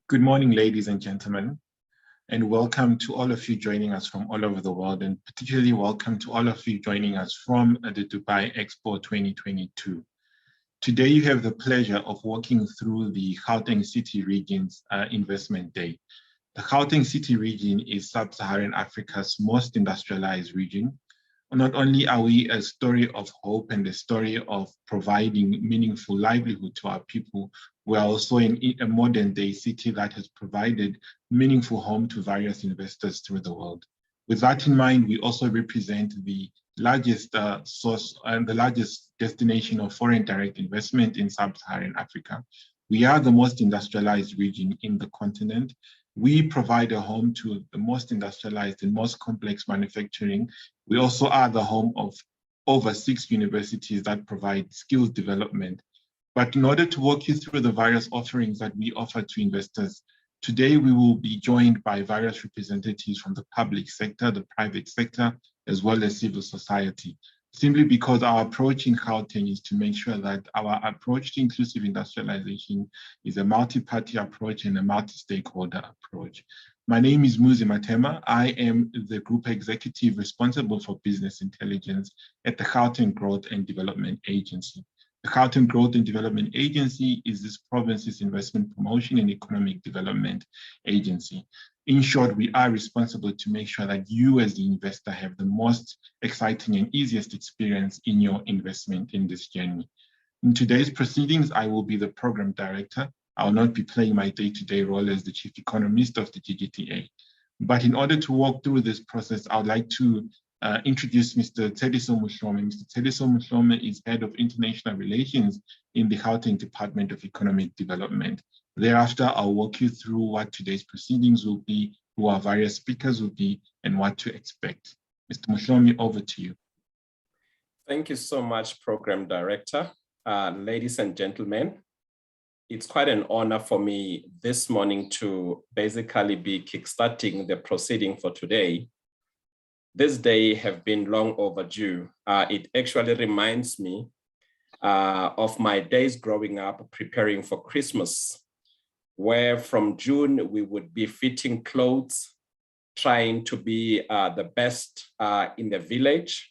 Good morning, ladies and gentlemen, and welcome to all of you joining us from all over the world, and particularly welcome to all of you joining us from the Dubai Expo 2022. Today, you have the pleasure of walking through the Gauteng City Region's Investment Day. The Gauteng City Region is Sub-Saharan Africa's most industrialized region. Not only are we a story of hope and a story of providing meaningful livelihood to our people, we are also in a modern day city that has provided meaningful home to various investors through the world. With that in mind, we also represent the largest source and the largest destination of foreign direct investment in Sub-Saharan Africa. We are the most industrialized region in the continent. We provide a home to the most industrialized and most complex manufacturing. We also are the home of over 6 universities that provide skills development. But in order to walk you through the various offerings that we offer to investors, today we will be joined by various representatives from the public sector, the private sector, as well as civil society, simply because our approach in Gauteng is to make sure that our approach to inclusive industrialization is a multi-party approach and a multi-stakeholder approach. My name is Muzi Matema. I am the Group Executive responsible for business intelligence at the Gauteng Growth and Development Agency. The Gauteng Growth and Development Agency is this province's investment promotion and economic development agency. In short, we are responsible to make sure that you as the investor have the most exciting and easiest experience in your investment in this journey. In today's proceedings, I will be the program director. I will not be playing my day-to-day role as the chief economist of the GGTA. But in order to walk through this process, I would like to introduce Mr. Tediso Muhlome. Mr. Tediso Muhlome is Head of International Relations in the Gauteng Department of Economic Development. Thereafter, I'll walk you through what today's proceedings will be, who our various speakers will be, and what to expect. Mr. Muhlome, over to you. Thank you so much, Program Director. Ladies and gentlemen, it's quite an honor for me this morning to basically be kickstarting the proceeding for today. This day have been long overdue. It actually reminds me of my days growing up preparing for Christmas, where from June we would be fitting clothes, trying to be the best in the village.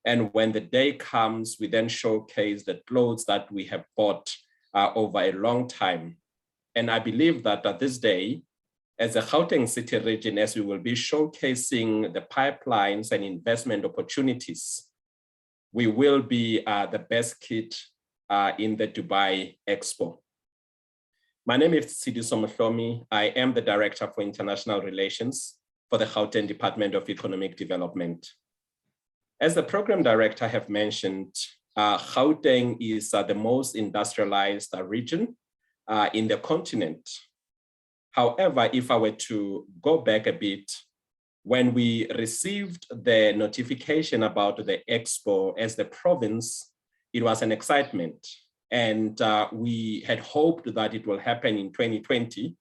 And when the day comes, we then showcase the clothes that we have bought over a long time. And I believe that at this day, as a Gauteng City region, as we will be showcasing the pipelines and investment opportunities, we will be the best kit in the Dubai Expo. My name is Tediso Muhlome. I am the Director for International Relations for the Gauteng Department of Economic Development. As the Program Director have mentioned, Gauteng is the most industrialized region in the continent. However, if I were to go back a bit, when we received the notification about the Expo as the province, it was an excitement. And we had hoped that it will happen in 2020.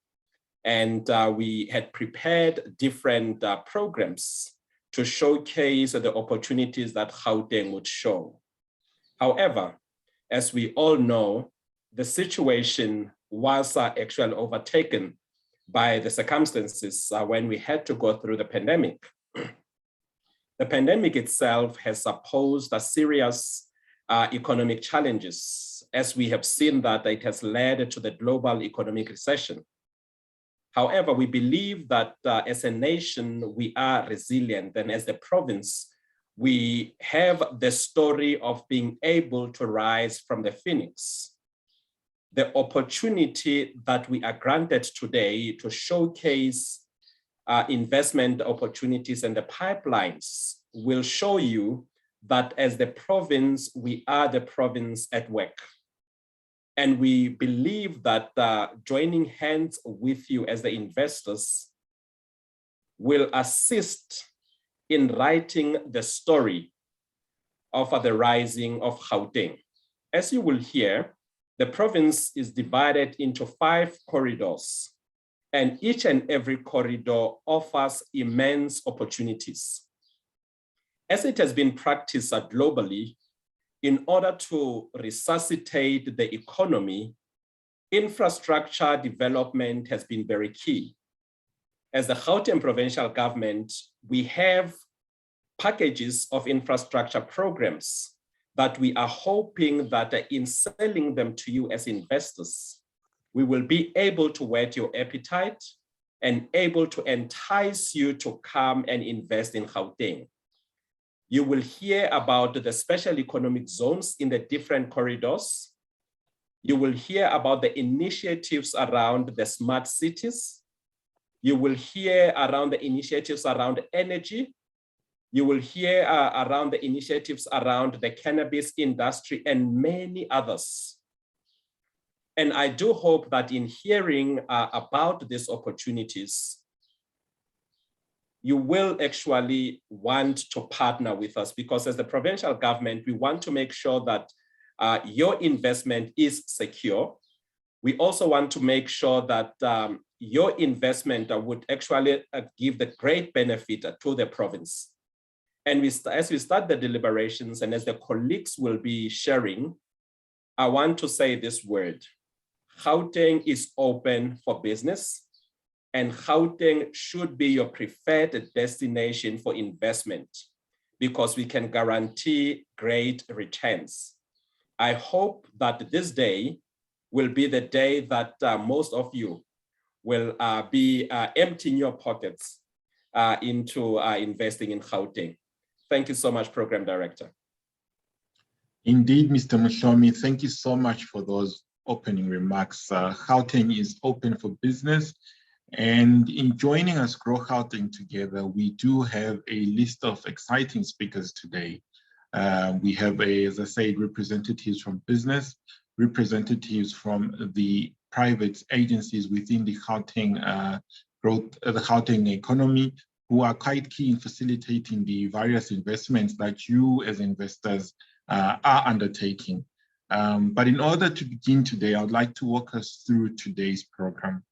And we had prepared different programs to showcase the opportunities that Gauteng would show. However, as we all know, the situation was actually overtaken by the circumstances when we had to go through the pandemic. The pandemic itself has posed a serious economic challenges, as we have seen that it has led to the global economic recession. However, we believe that as a nation, we are resilient, and as the province, we have the story of being able to rise from the phoenix. The opportunity that we are granted today to showcase investment opportunities and the pipelines will show you that as the province, we are the province at work. And we believe that joining hands with you as the investors will assist in writing the story of the rising of Gauteng. As you will hear, the province is divided into 5 corridors, and each and every corridor offers immense opportunities. As it has been practiced globally, in order to resuscitate the economy, infrastructure development has been very key. As the Gauteng provincial government, we have packages of infrastructure programs that we are hoping that in selling them to you as investors, we will be able to whet your appetite and able to entice you to come and invest in Gauteng. You will hear about the special economic zones in the different corridors. You will hear about the initiatives around the smart cities. You will hear around the initiatives around energy. You will hear around the initiatives around the cannabis industry and many others. And I do hope that in hearing about these opportunities, you will actually want to partner with us, because as the provincial government, we want to make sure that your investment is secure. We also want to make sure that your investment would actually give the great benefit to the province. And as we start the deliberations and as the colleagues will be sharing, I want to say this word: Gauteng is open for business, and Gauteng should be your preferred destination for investment because we can guarantee great returns. I hope that this day will be the day that most of you will be emptying your pockets into investing in Gauteng. Thank you so much, Program Director. Indeed, Mr. Mhlomi, thank you so much for those opening remarks. Gauteng is open for business, and in joining us Grow Gauteng together, we do have a list of exciting speakers today. We have, as I said, representatives from business, representatives from the private agencies within the Gauteng the Gauteng economy, who are quite key in facilitating the various investments that you as investors are undertaking. But in order to begin today, I would like to walk us through today's program.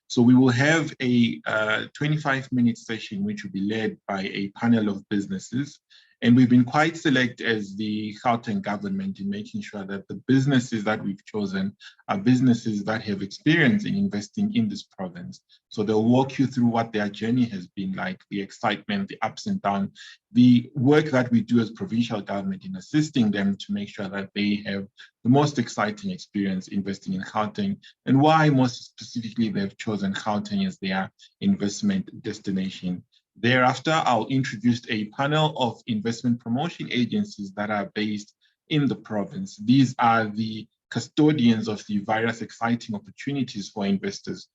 So we will have a 25-minute session, which will be led by a panel of businesses. And we've been quite select as the Gauteng government in making sure that the businesses that we've chosen are businesses that have experience in investing in this province. So they'll walk you through what their journey has been like, the excitement, the ups and downs, the work that we do as provincial government in assisting them to make sure that they have the most exciting experience investing in Gauteng, and why most specifically they've chosen Gauteng as their investment destination. Thereafter, I'll introduce a panel of investment promotion agencies that are based in the province. These are the custodians of the various exciting opportunities for investors,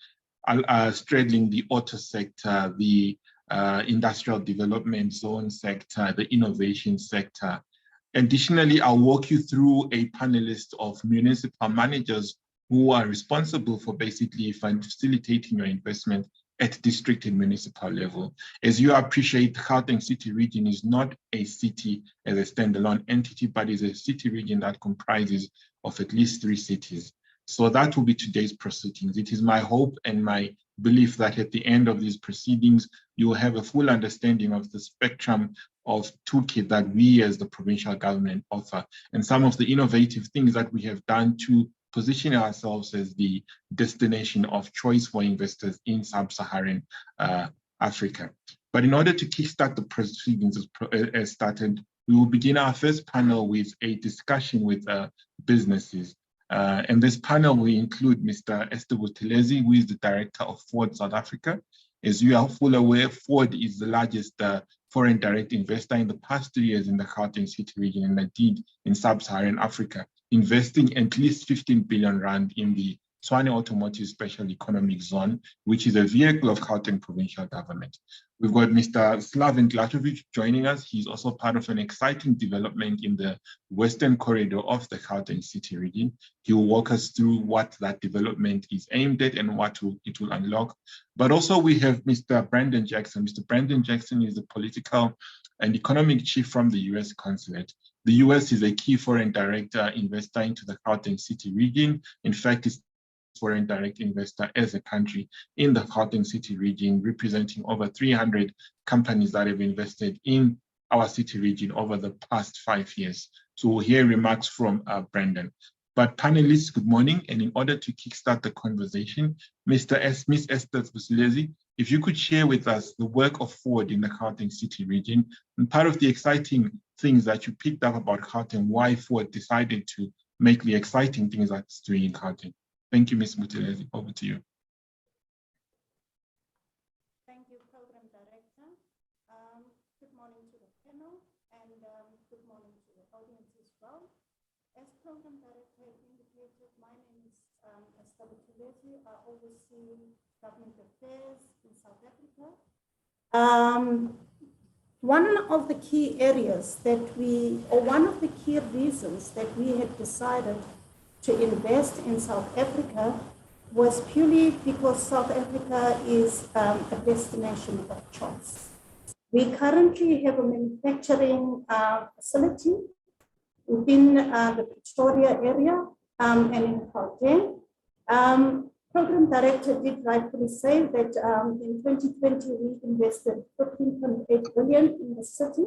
straddling the auto sector, the industrial development zone sector, the innovation sector. Additionally, I'll walk you through a panelist of municipal managers who are responsible for basically facilitating your investment at district and municipal level. As you appreciate, Gauteng City Region is not a city as a standalone entity, but is a city region that comprises of at least 3 cities. So that will be today's proceedings. It is my hope and my belief that at the end of these proceedings, you will have a full understanding of the spectrum of toolkit that we as the provincial government offer, and some of the innovative things that we have done to position ourselves as the destination of choice for investors in sub-Saharan Africa. But in order to kickstart the proceedings as started, we will begin our first panel with a discussion with businesses. And this panel will include Mr. Esther Buthelezi, who is the director of Ford South Africa. As you are fully aware, Ford is the largest foreign direct investor in the past 3 years in the Gauteng City region, and indeed in sub-Saharan Africa, investing at least 15 billion rand in the Tshwane Automotive Special Economic Zone, which is a vehicle of Gauteng provincial government. We've got Mr. Slaven Glatovic joining us. He's also part of an exciting development in the western corridor of the Gauteng City region. He will walk us through what that development is aimed at and what it will unlock. But also we have Mr. Brandon Jackson. Mr. Brandon Jackson is the political and economic chief from the US consulate. The US is a key foreign direct investor into the Gauteng City region. In fact, it's foreign direct investor as a country in the Gauteng City region, representing over 300 companies that have invested in our city region over the past 5 years. So we'll hear remarks from Brandon. But panelists, good morning. And in order to kickstart the conversation, Miss Esther Busilezi, if you could share with us the work of Forward in the Gauteng City region and part of the exciting things that you picked up about Gauteng, why Forward decided to make the exciting things that it's doing in Gauteng. Thank you, Ms. Busilezi. Over to you. Thank you, Program Director. Good morning to the panel and good morning to the audience as well. As Program Director indicated, my name is Esther Busilezi. I oversee government affairs in South Africa. One of the key areas that one of the key reasons that we had decided to invest in South Africa was purely because South Africa is a destination of choice. We currently have a manufacturing facility within the Pretoria area and in Gauteng. Program Director did rightfully say that in 2020 we invested 15.8 billion in the city.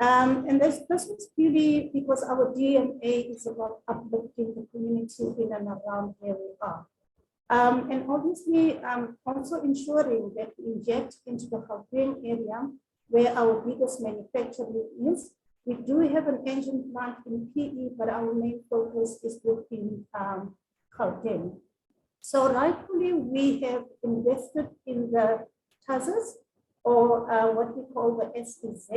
And this was purely because our DNA is about uplifting the community in and around where we are. And obviously also ensuring that we inject into the Gauteng area where our biggest manufacturing is. We do have an engine plant in PE, but our main focus is within Gauteng. So rightfully, we have invested in the TAZAs, or what we call the SEZ.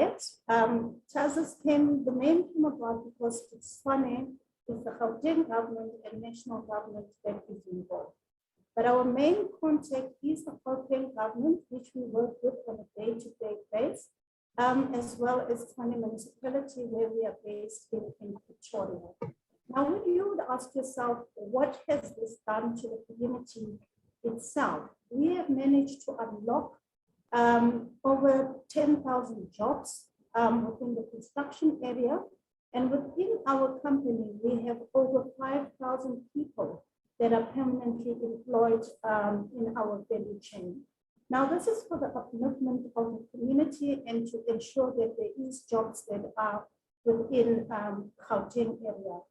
TAZAs the name came about because it's funny, it's the Gauteng government and national government that is involved. But our main contact is the Gauteng government, which we work with on a day-to-day basis, as well as Tshwane municipality, where we are based in Pretoria. Now, when you would ask yourself, what has this done to the community itself? We have managed to unlock over 10,000 jobs within the construction area. And within our company, we have over 5,000 people that are permanently employed in our value chain. Now, this is for the upliftment of the community and to ensure that there is jobs that are within Gauteng area.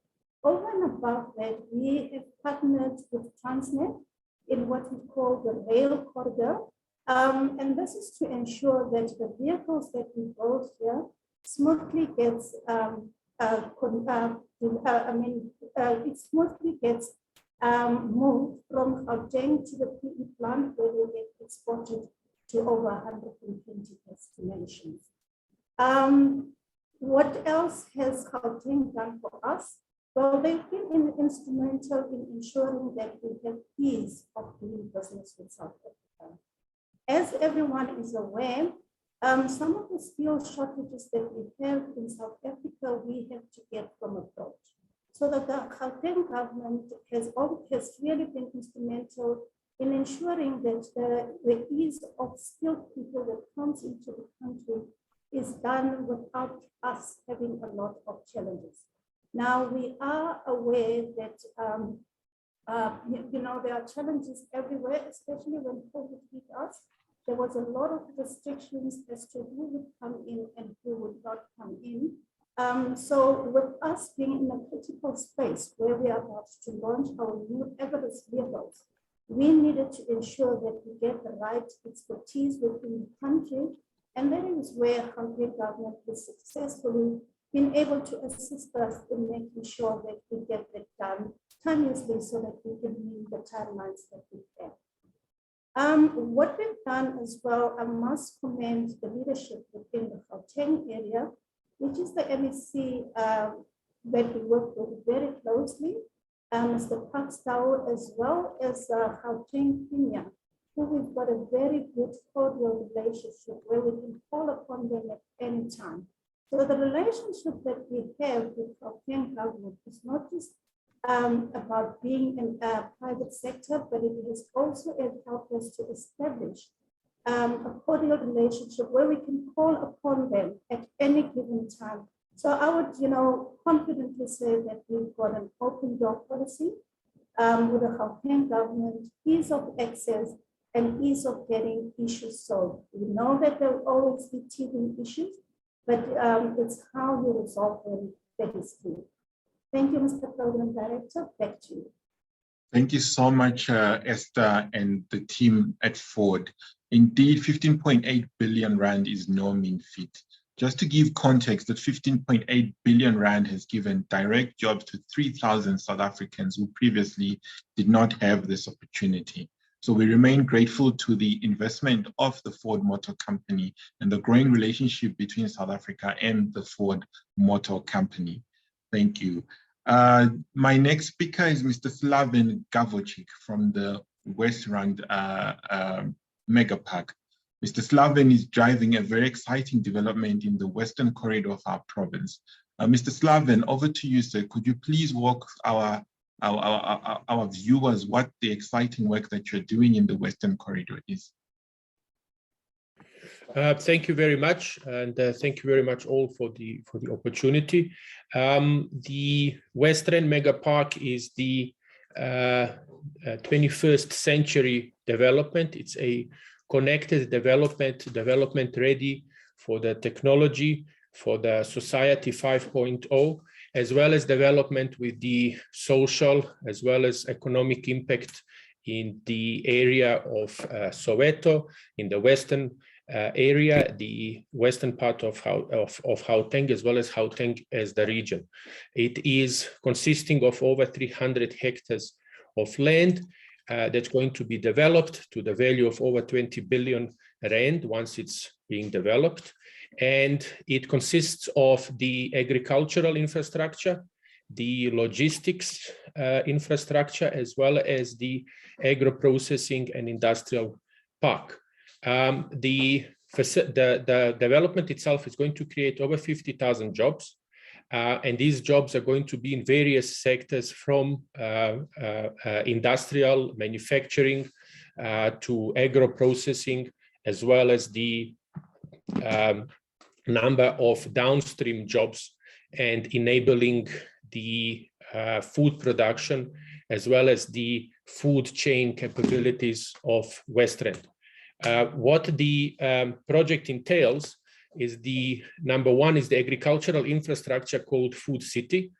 Over and above that, we have partnered with Transnet in what we call the rail corridor. And this is to ensure that the vehicles that we build here smoothly gets, it smoothly gets moved from Gauteng to the PE plant where they get exported to over 120 destinations. What else has Gauteng done for us? Well, they've been instrumental in ensuring that we have ease of doing business with South Africa. As everyone is aware, some of the skill shortages that we have in South Africa, we have to get from abroad. So the Gauteng government has really been instrumental in ensuring that the ease of skilled people that comes into the country is done without us having a lot of challenges. Now, we are aware that there are challenges everywhere, especially when COVID hit us. There was a lot of restrictions as to who would come in and who would not come in. So with us being in a critical space where we are about to launch our new Everest vehicles, we needed to ensure that we get the right expertise within the country. And that is where the Gauteng government has successfully been able to assist us in making sure that we get that done timelessly so that we can meet the timelines that we have. What we've done as well, I must commend the leadership within the Gauteng area, which is the MEC that we work with very closely, Mr. Pakstow, as well as Gauteng Kenya, who we've got a very good cordial relationship where we can call upon them at any time. So the relationship that we have with Gauteng government is not just about being in a private sector, but it has also helped us to establish a cordial relationship where we can call upon them at any given time. So I would, confidently say that we've got an open door policy with the Gauteng government, ease of access and ease of getting issues solved. We know that there will always be teething issues, but it's how we resolve them that is key. Thank you, Mr. Program Director. Back to you. Thank you so much, Esther and the team at Ford. Indeed, 15.8 billion Rand is no mean feat. Just to give context, that 15.8 billion Rand has given direct jobs to 3,000 South Africans who previously did not have this opportunity. So we remain grateful to the investment of the Ford Motor Company and the growing relationship between South Africa and the Ford Motor Company. Thank you. My next speaker is Mr. Slaven Gavocic from the West Rand Mega Park. Mr. Slaven is driving a very exciting development in the Western corridor of our province. Mr. Slaven, over to you, sir. Could you please walk our viewers what the exciting work that you're doing in the Western corridor is? Thank you very much, and thank you very much all for the opportunity. The Western Mega Park is the 21st century development. It's a connected development ready for the technology, for the society 5.0, as well as development with the social as well as economic impact in the area of Soweto, in the western area, the western part of Gauteng, as well as Gauteng as the region. It is consisting of over 300 hectares of land that's going to be developed to the value of over 20 billion Rand once it's being developed. And it consists of the agricultural infrastructure, the logistics infrastructure, as well as the agro-processing and industrial park. The development itself is going to create over 50,000 jobs. And these jobs are going to be in various sectors, from industrial manufacturing to agro-processing, as well as the number of downstream jobs, and enabling the food production as well as the food chain capabilities of West Rand. What the project entails is number one is the agricultural infrastructure called Food City.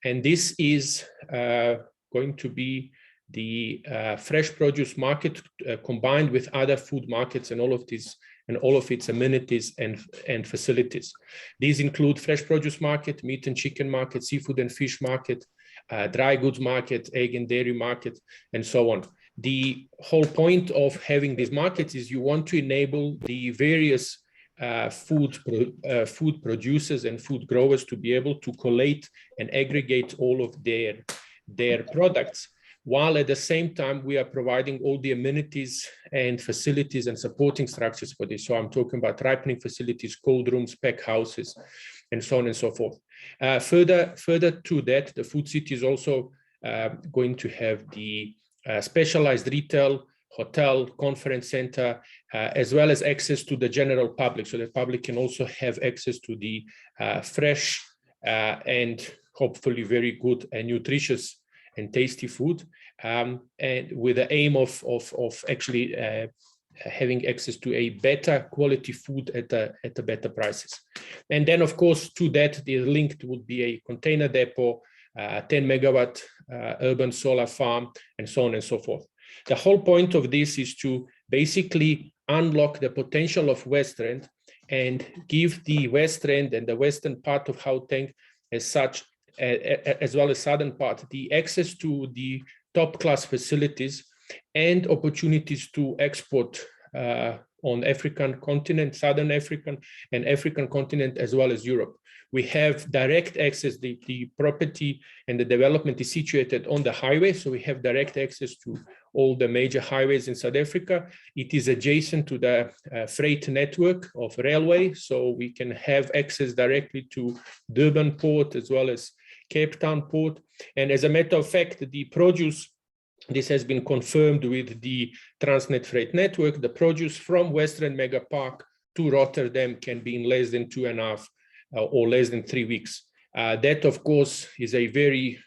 And this is going to be the fresh produce market combined with other food markets and all of these and all of its amenities and facilities. These include fresh produce market, meat and chicken market, seafood and fish market, dry goods market, egg and dairy market, and so on. The whole point of having these markets is you want to enable the various food producers and food growers to be able to collate and aggregate all of their products, while at the same time we are providing all the amenities and facilities and supporting structures for this. So I'm talking about ripening facilities, cold rooms, pack houses, and so on and so forth. Further to that, the Food City is also going to have the specialized retail, hotel, conference center, as well as access to the general public, so the public can also have access to the fresh and hopefully very good and nutritious and tasty food, and with the aim of actually having access to a better quality food at the better prices. And then, of course, to that, the linked would be a container depot, 10 megawatt urban solar farm, and so on and so forth. The whole point of this is to basically unlock the potential of West Rand and give the West Rand and the western part of Gauteng as such, as well as southern part, the access to the top class facilities and opportunities to export on African continent, Southern African and African continent, as well as Europe. We have direct access, the property and the development is situated on the highway, so we have direct access to all the major highways in South Africa. It is adjacent to the freight network of railway, so we can have access directly to Durban Port as well as Cape Town Port. And as a matter of fact, the produce, this has been confirmed with the Transnet Freight Network, the produce from West Rand Mega Park to Rotterdam can be in less than 2.5 or less than 3 weeks. That, of course, is a very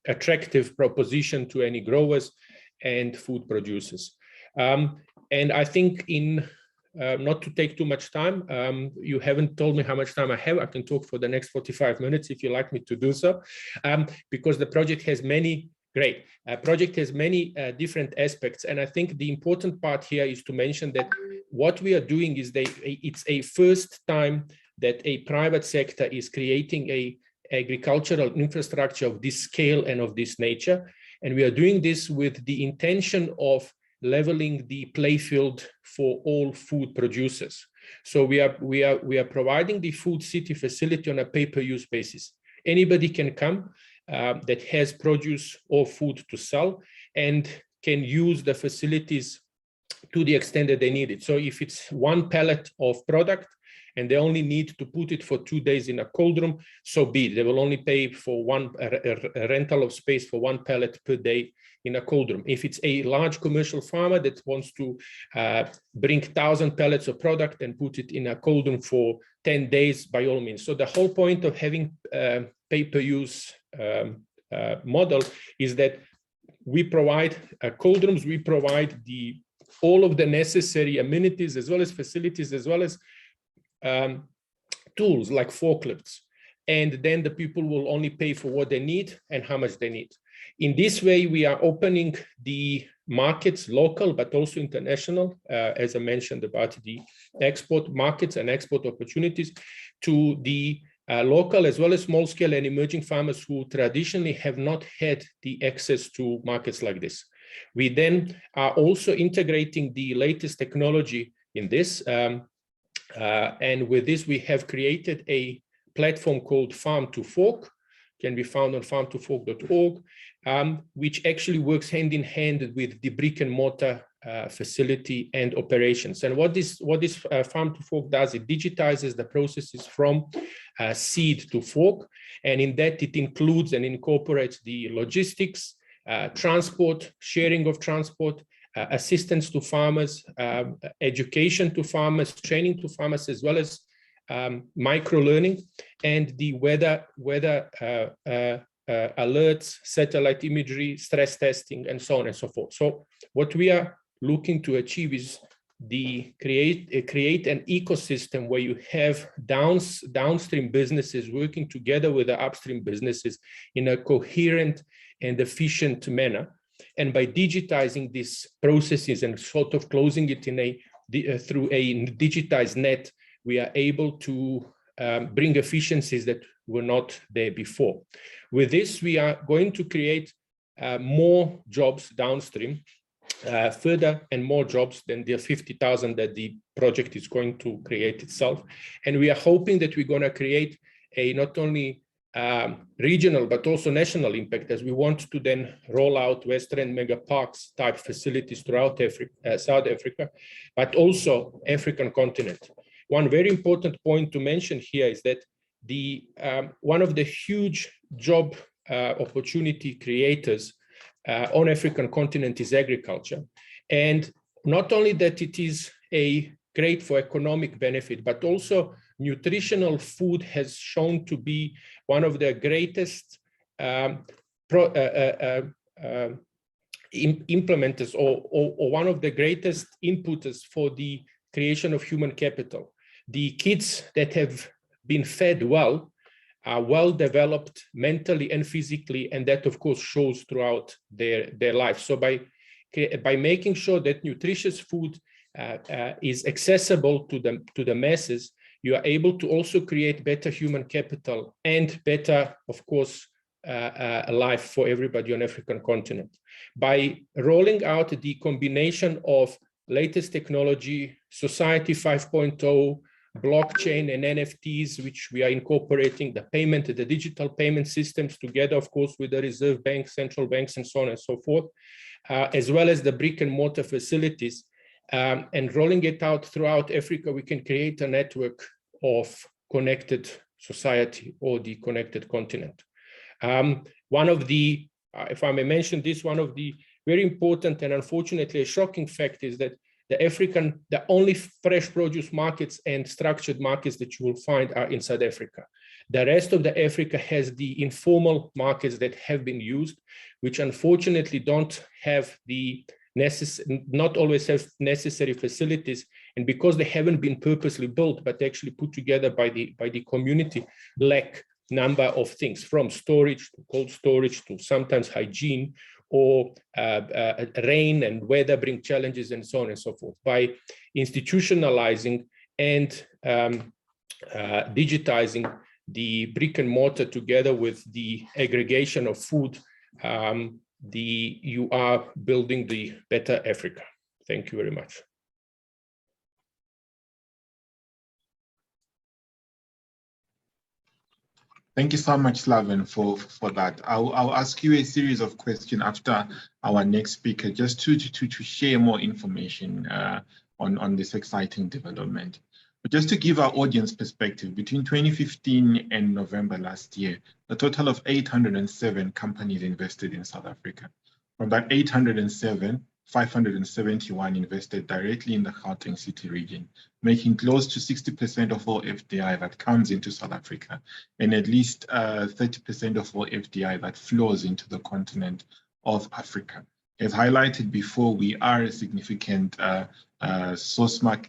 attractive proposition to any growers and food producers. And I think in not to take too much time, you haven't told me how much time I have. I can talk for the next 45 minutes if you like me to do so, because the project has many different aspects. And I think the important part here is to mention that what we are doing is it's a first time that a private sector is creating a agricultural infrastructure of this scale and of this nature. And we are doing this with the intention of leveling the playfield for all food producers. So we are providing the food city facility on a pay-per-use basis. Anybody can come that has produce or food to sell and can use the facilities to the extent that they need it. So if it's one pallet of product and they only need to put it for 2 days in a cold room, so be it. They will only pay for a rental of space for one pallet per day in a cold room. If it's a large commercial farmer that wants to bring 1,000 pallets of product and put it in a cold room for 10 days, by all means. So the whole point of having pay-per-use model is that we provide cold rooms, we provide all of the necessary amenities as well as facilities, as well as tools like forklifts. And then the people will only pay for what they need and how much they need. In this way, we are opening the markets, local, but also international, as I mentioned about the export markets and export opportunities, to the local as well as small scale and emerging farmers who traditionally have not had the access to markets like this. We then are also integrating the latest technology in this. And with this, we have created a platform called Farm to Fork, can be found on farmtofork.org, which actually works hand in hand with the brick and mortar facility and operations. And what this Farm to Fork does, it digitizes the processes from seed to fork. And in that, it includes and incorporates the logistics, transport, sharing of transport, assistance to farmers, education to farmers, training to farmers, as well as micro-learning, and the weather alerts, satellite imagery, stress testing, and so on and so forth. So what we are looking to achieve is create an ecosystem where you have downstream businesses working together with the upstream businesses in a coherent and efficient manner. And by digitizing these processes and sort of closing it through a digitized net, we are able to bring efficiencies that were not there before. With this, we are going to create more jobs downstream, further and more jobs than the 50,000 that the project is going to create itself. And we are hoping that we're going to create a not only regional, but also national impact, as we want to then roll out Western mega parks type facilities throughout Africa, South Africa, but also African continent. One very important point to mention here is that one of the huge job opportunity creators on African continent is agriculture. And not only that it is great for economic benefit, but also nutritional food has shown to be one of the greatest implementers or one of the greatest inputters for the creation of human capital. The kids that have been fed well are well developed mentally and physically, and that of course shows throughout their life. So by making sure that nutritious food is accessible to the masses, you are able to also create better human capital and better, of course, life for everybody on African continent. By rolling out the combination of latest technology, Society 5.0, blockchain and NFTs, which we are incorporating the digital payment systems together, of course, with the Reserve Bank, central banks, and so on and so forth, as well as the brick and mortar facilities, and rolling it out throughout Africa, we can create a network of connected society or the connected continent. One of the, if I may mention this, one of the very important and unfortunately a shocking fact is that the only fresh produce markets and structured markets that you will find are in South Africa. The rest of the Africa has the informal markets that have been used, which unfortunately don't have not always have necessary facilities And because they haven't been purposely built, but actually put together by the community, lack number of things, from storage to cold storage to sometimes hygiene, or rain and weather bring challenges, and so on and so forth. By institutionalizing and digitizing the brick and mortar together with the aggregation of food, you are building the better Africa. Thank you very much. Thank you so much, Slaven, for that. I'll ask you a series of questions after our next speaker, just to share more information on this exciting development. But just to give our audience perspective, between 2015 and November last year, a total of 807 companies invested in South Africa. From that 807, 571 invested directly in the Gauteng city region, making close to 60% of all FDI that comes into South Africa, and at least 30% of all FDI that flows into the continent of Africa. As highlighted before, we are a significant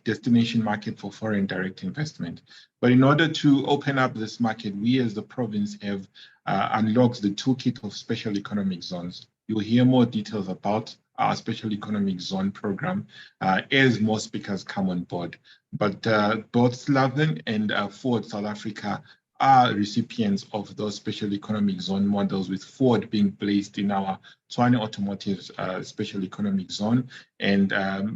destination market for foreign direct investment. But in order to open up this market, we as the province have unlocked the toolkit of special economic zones. You'll hear more details about our special economic zone program as more speakers come on board. But both Slaven and Ford South Africa are recipients of those special economic zone models, with Ford being placed in our Tshwane Automotive special economic zone, and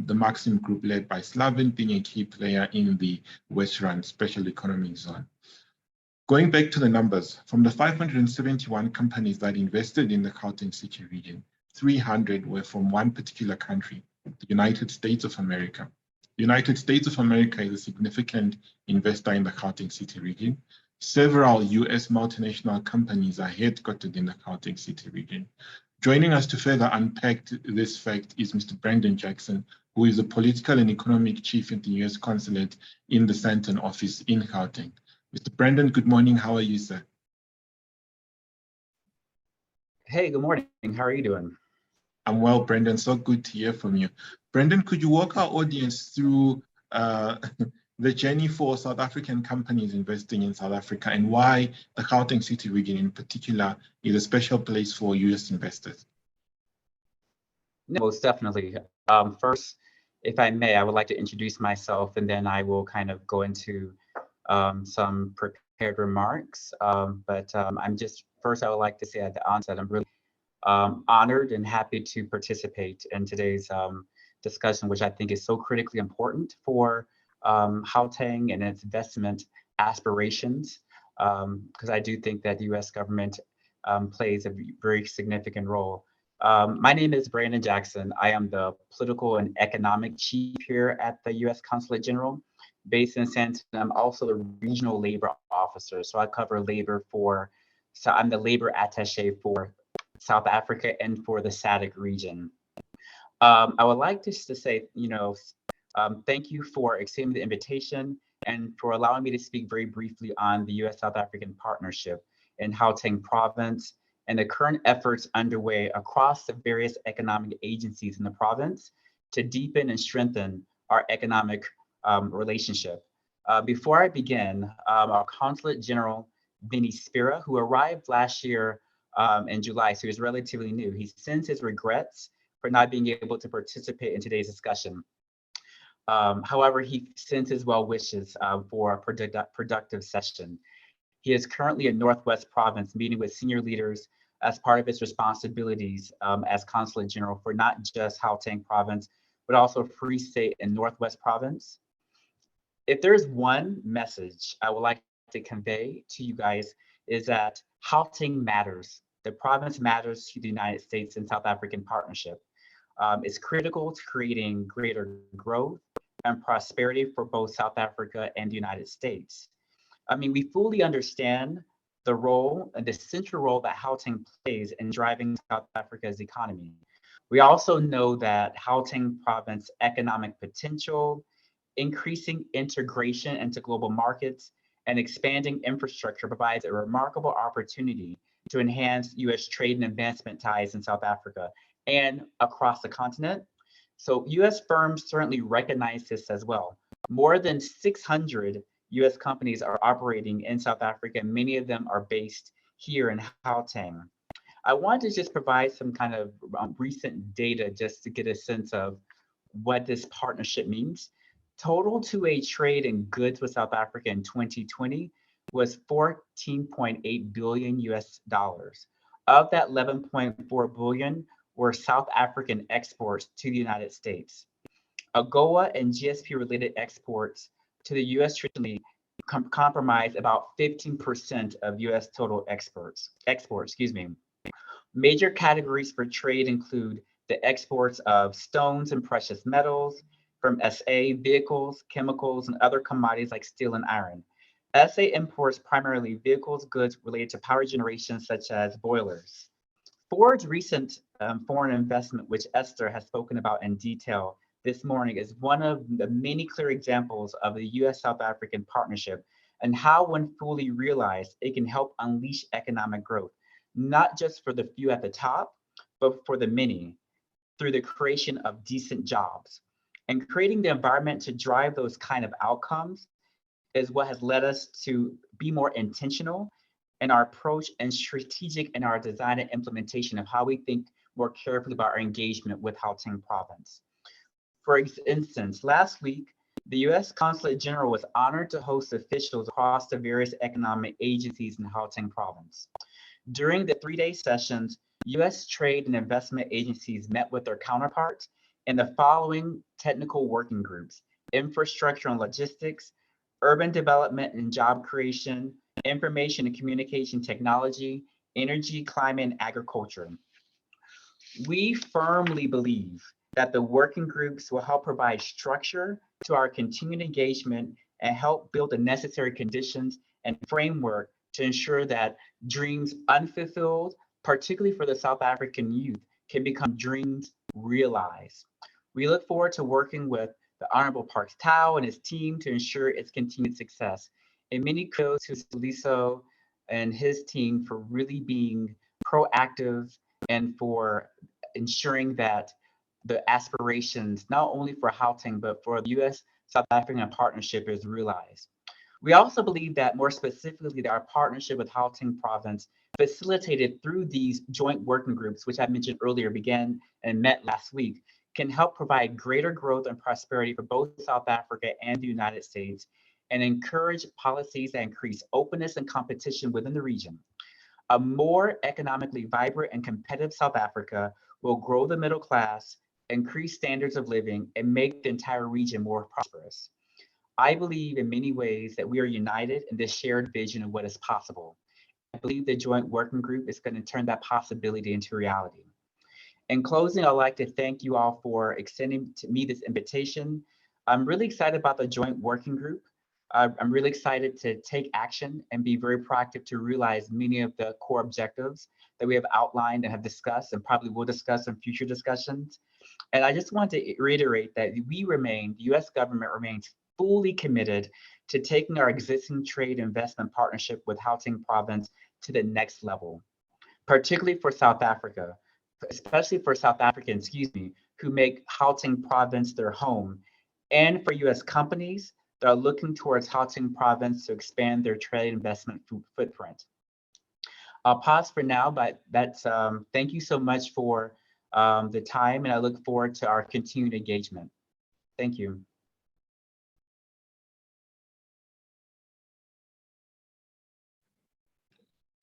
the Maxim Group led by Slaven being a key player in the West-Rand special economic zone. Going back to the numbers, from the 571 companies that invested in the Gauteng city region, 300 were from one particular country, the United States of America. The United States of America is a significant investor in the Gauteng city region. Several US multinational companies are headquartered in the Gauteng city region. Joining us to further unpack this fact is Mr. Brandon Jackson, who is the political and economic chief at the US consulate in the Sandton office in Gauteng. Mr. Brandon, good morning. How are you, sir? Hey, good morning. How are you doing? I'm well, Brendan. So good to hear from you. Brendan, could you walk our audience through the journey for South African companies investing in South Africa, and why the Gauteng city region in particular is a special place for US investors? Most definitely. First, if I may, I would like to introduce myself, and then I will kind of go into some prepared remarks. First, I would like to say at the onset, I'm really honored and happy to participate in today's discussion, which I think is so critically important for Gauteng and its investment aspirations, because I do think that the US government plays a very significant role. My name is Brandon Jackson. I am the political and economic chief here at the US Consulate General based in Sandton. I'm also the regional labor officer. So I cover labor I'm the labor attaché for South Africa and for the SADC region. I would like just to say, thank you for extending the invitation and for allowing me to speak very briefly on the US-South African partnership in Gauteng province and the current efforts underway across the various economic agencies in the province to deepen and strengthen our economic relationship. Before I begin, our Consulate General, Vinny Spira, who arrived last year in July, so he's relatively new, he sends his regrets for not being able to participate in today's discussion. However, he sends his well wishes for a productive session. He is currently in Northwest Province meeting with senior leaders as part of his responsibilities as Consulate General for not just Gauteng Province, but also Free State and Northwest Province. If there's one message I would like to convey to you guys, is that Gauteng matters. The province matters to the United States and South African partnership. It's critical to creating greater growth and prosperity for both South Africa and the United States. I mean, we fully understand the role, the central role that Gauteng plays in driving South Africa's economy. We also know that Gauteng province economic potential, increasing integration into global markets, and expanding infrastructure provides a remarkable opportunity to enhance US trade and advancement ties in South Africa and across the continent. So US firms certainly recognize this as well. More than 600 US companies are operating in South Africa, and many of them are based here in Gauteng. I want to just provide some kind of recent data just to get a sense of what this partnership means. Total two-way trade in goods with South Africa in 2020 was 14.8 billion US dollars. Of that, 11.4 billion were South African exports to the United States. AGOA and GSP-related exports to the US traditionally comprise about 15% of US total exports. Major categories for trade include the exports of stones and precious metals, from SA, vehicles, chemicals, and other commodities like steel and iron. SA imports primarily vehicles, goods related to power generation, such as boilers. Ford's recent foreign investment, which Esther has spoken about in detail this morning, is one of the many clear examples of the US-South African partnership and how, when fully realized, it can help unleash economic growth, not just for the few at the top, but for the many, through the creation of decent jobs. And creating the environment to drive those kind of outcomes is what has led us to be more intentional in our approach and strategic in our design and implementation of how we think more carefully about our engagement with Gauteng province. For instance, last week, the US Consulate General was honored to host officials across the various economic agencies in Gauteng province. During the 3-day sessions, US trade and investment agencies met with their counterparts in the following technical working groups: infrastructure and logistics, urban development and job creation, information and communication technology, energy, climate, and agriculture. We firmly believe that the working groups will help provide structure to our continued engagement and help build the necessary conditions and framework to ensure that dreams unfulfilled, particularly for the South African youth, can become dreams realized. We look forward to working with the Honorable Parks Tau and his team to ensure its continued success. And many kudos to Saliso and his team for really being proactive and for ensuring that the aspirations, not only for Gauteng, but for the US-South African partnership is realized. We also believe that more specifically that our partnership with Gauteng province, facilitated through these joint working groups, which I mentioned earlier, began and met last week, can help provide greater growth and prosperity for both South Africa and the United States, and encourage policies that increase openness and competition within the region. A more economically vibrant and competitive South Africa will grow the middle class, increase standards of living, and make the entire region more prosperous. I believe in many ways that we are united in this shared vision of what is possible. I believe the joint working group is going to turn that possibility into reality. In closing, I'd like to thank you all for extending to me this invitation. I'm really excited about the joint working group. I'm really excited to take action and be very proactive to realize many of the core objectives that we have outlined and have discussed and probably will discuss in future discussions. And I just want to reiterate that the US government remains fully committed to taking our existing trade investment partnership with Gauteng province to the next level, particularly for South Africa, especially for South Africans, who make Gauteng province their home, and for US companies that are looking towards Gauteng province to expand their trade investment footprint. I'll pause for now, but that's thank you so much for the time, and I look forward to our continued engagement. Thank you.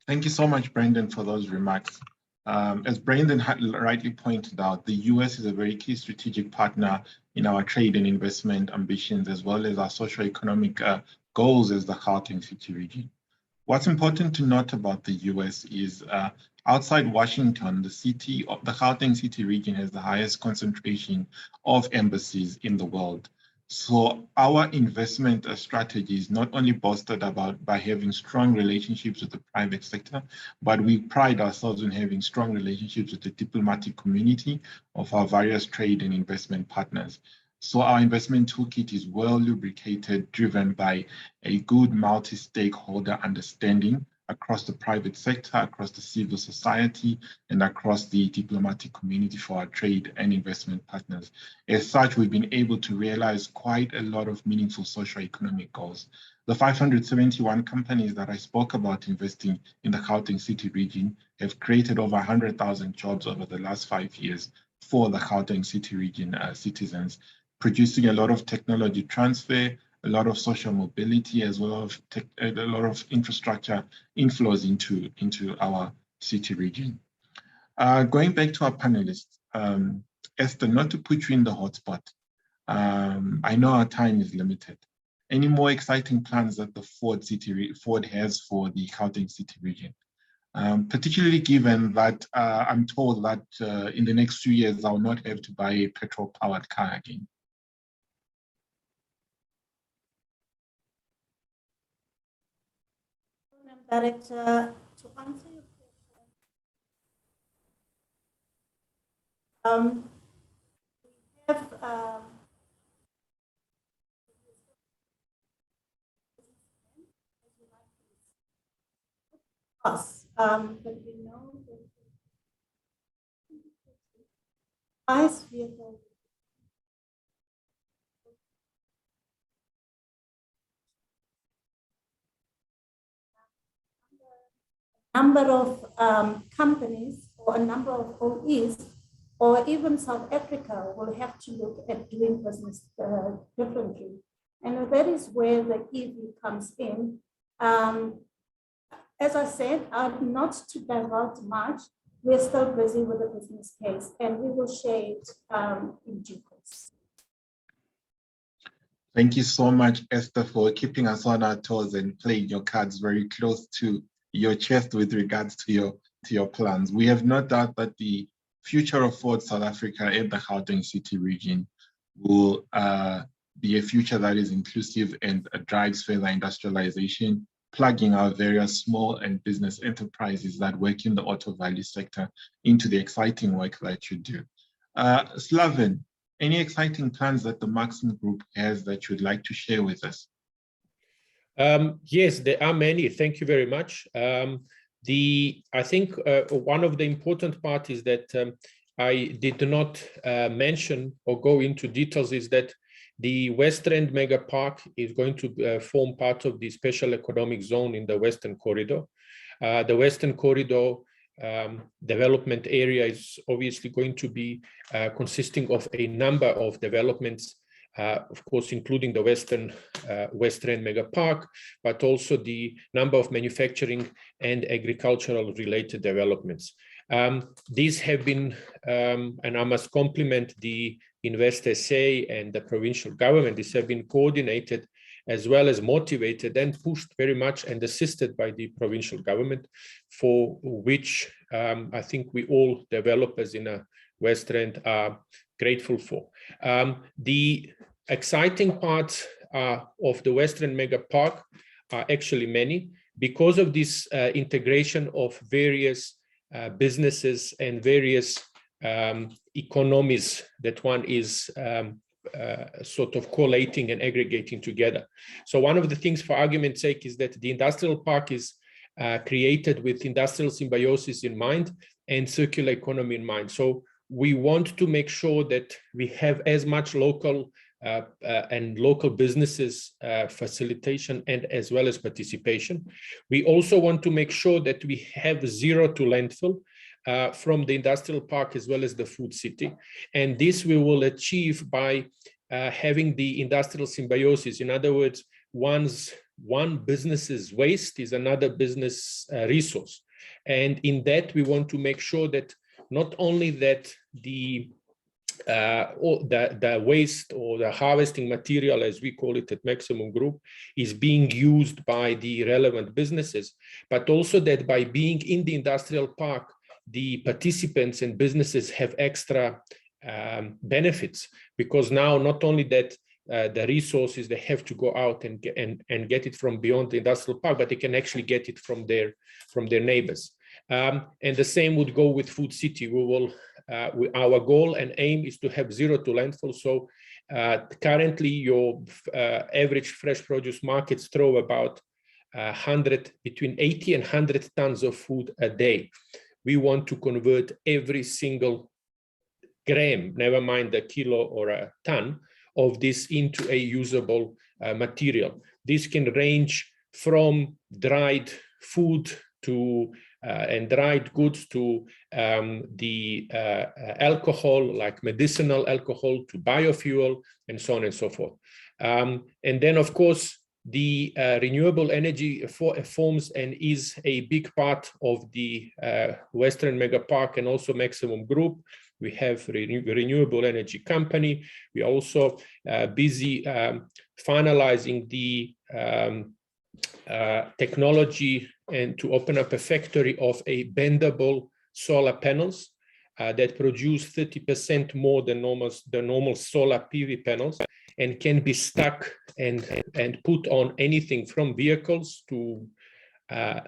Thank you so much, Brendan, for those remarks. As Brendan rightly pointed out, the US is a very key strategic partner in our trade and investment ambitions, as well as our socio-economic goals as the Gauteng City region. What's important to note about the US is outside Washington, the Gauteng City region has the highest concentration of embassies in the world. So our investment strategy is not only bolstered by having strong relationships with the private sector, but we pride ourselves in having strong relationships with the diplomatic community of our various trade and investment partners. So our investment toolkit is well lubricated, driven by a good multi-stakeholder understanding across the private sector, across the civil society, and across the diplomatic community for our trade and investment partners. As such, we've been able to realize quite a lot of meaningful socio-economic goals. The 571 companies that I spoke about investing in the Gauteng City region have created over 100,000 jobs over the last 5 years for the Gauteng City region citizens, producing a lot of technology transfer, a lot of social mobility, as well as a lot of infrastructure inflows into our city region. Going back to our panelists, Esther, not to put you in the hotspot, I know our time is limited. Any more exciting plans that the Ford has for the Gauteng City region? Particularly given that I'm told that in the next few years, I will not have to buy a petrol-powered car again. Director, to answer your question, we have us, but we know that ICE vehicles number of companies or a number of OEs, or even South Africa will have to look at doing business differently. And that is where the EV comes in. As I said, not to divulge much, we're still busy with the business case, and we will share it in due course. Thank you so much, Esther, for keeping us on our toes and playing your cards very close to your chest with regards to your plans. We have no doubt that the future of Ford South Africa and the Gauteng City region will be a future that is inclusive and drives further industrialization, plugging our various small and business enterprises that work in the auto value sector into the exciting work that you do. Slaven, any exciting plans that the Maxim Group has that you'd like to share with us? Yes, there are many. Thank you very much. I think one of the important parts is that I did not mention or go into details is that the West Rand Mega Park is going to form part of the special economic zone in the Western Corridor. The Western Corridor development area is obviously going to be consisting of a number of developments, of course, including the West Rand Mega Park, but also the number of manufacturing and agricultural related developments. These have been, and I must compliment the Invest SA and the provincial government, these have been coordinated as well as motivated and pushed very much and assisted by the provincial government, for which I think we all developers in a West Rand are grateful for. The exciting parts of the West Rand Mega Park are actually many, because of this integration of various businesses and various economies that one is sort of collating and aggregating together. So one of the things, for argument's sake, is that the industrial park is created with industrial symbiosis in mind and circular economy in mind. So we want to make sure that we have as much local and local businesses facilitation and as well as participation. We also want to make sure that we have zero to landfill from the industrial park as well as the food city. And this we will achieve by having the industrial symbiosis. In other words, one business's waste is another business resource. And in that, we want to make sure that not only that the waste or the harvesting material, as we call it at Maximum Group, is being used by the relevant businesses, but also that by being in the industrial park, the participants and businesses have extra benefits, because now not only that the resources, they have to go out and get it from beyond the industrial park, but they can actually get it from their neighbors. And the same would go with Food City. We will, our goal and aim is to have zero to landfill. So currently your average fresh produce markets throw about between 80 and 100 tons of food a day. We want to convert every single gram, never mind a kilo or a ton, of this into a usable material. This can range from dried food to and dried goods to the alcohol, like medicinal alcohol, to biofuel, and so on and so forth. And then, of course, the renewable energy forms and is a big part of the Western Mega Park and also Maximum Group. We have renewable energy company. We are also busy finalizing the technology and to open up a factory of a bendable solar panels that produce 30% more than the normal solar PV panels, and can be stuck and put on anything from vehicles to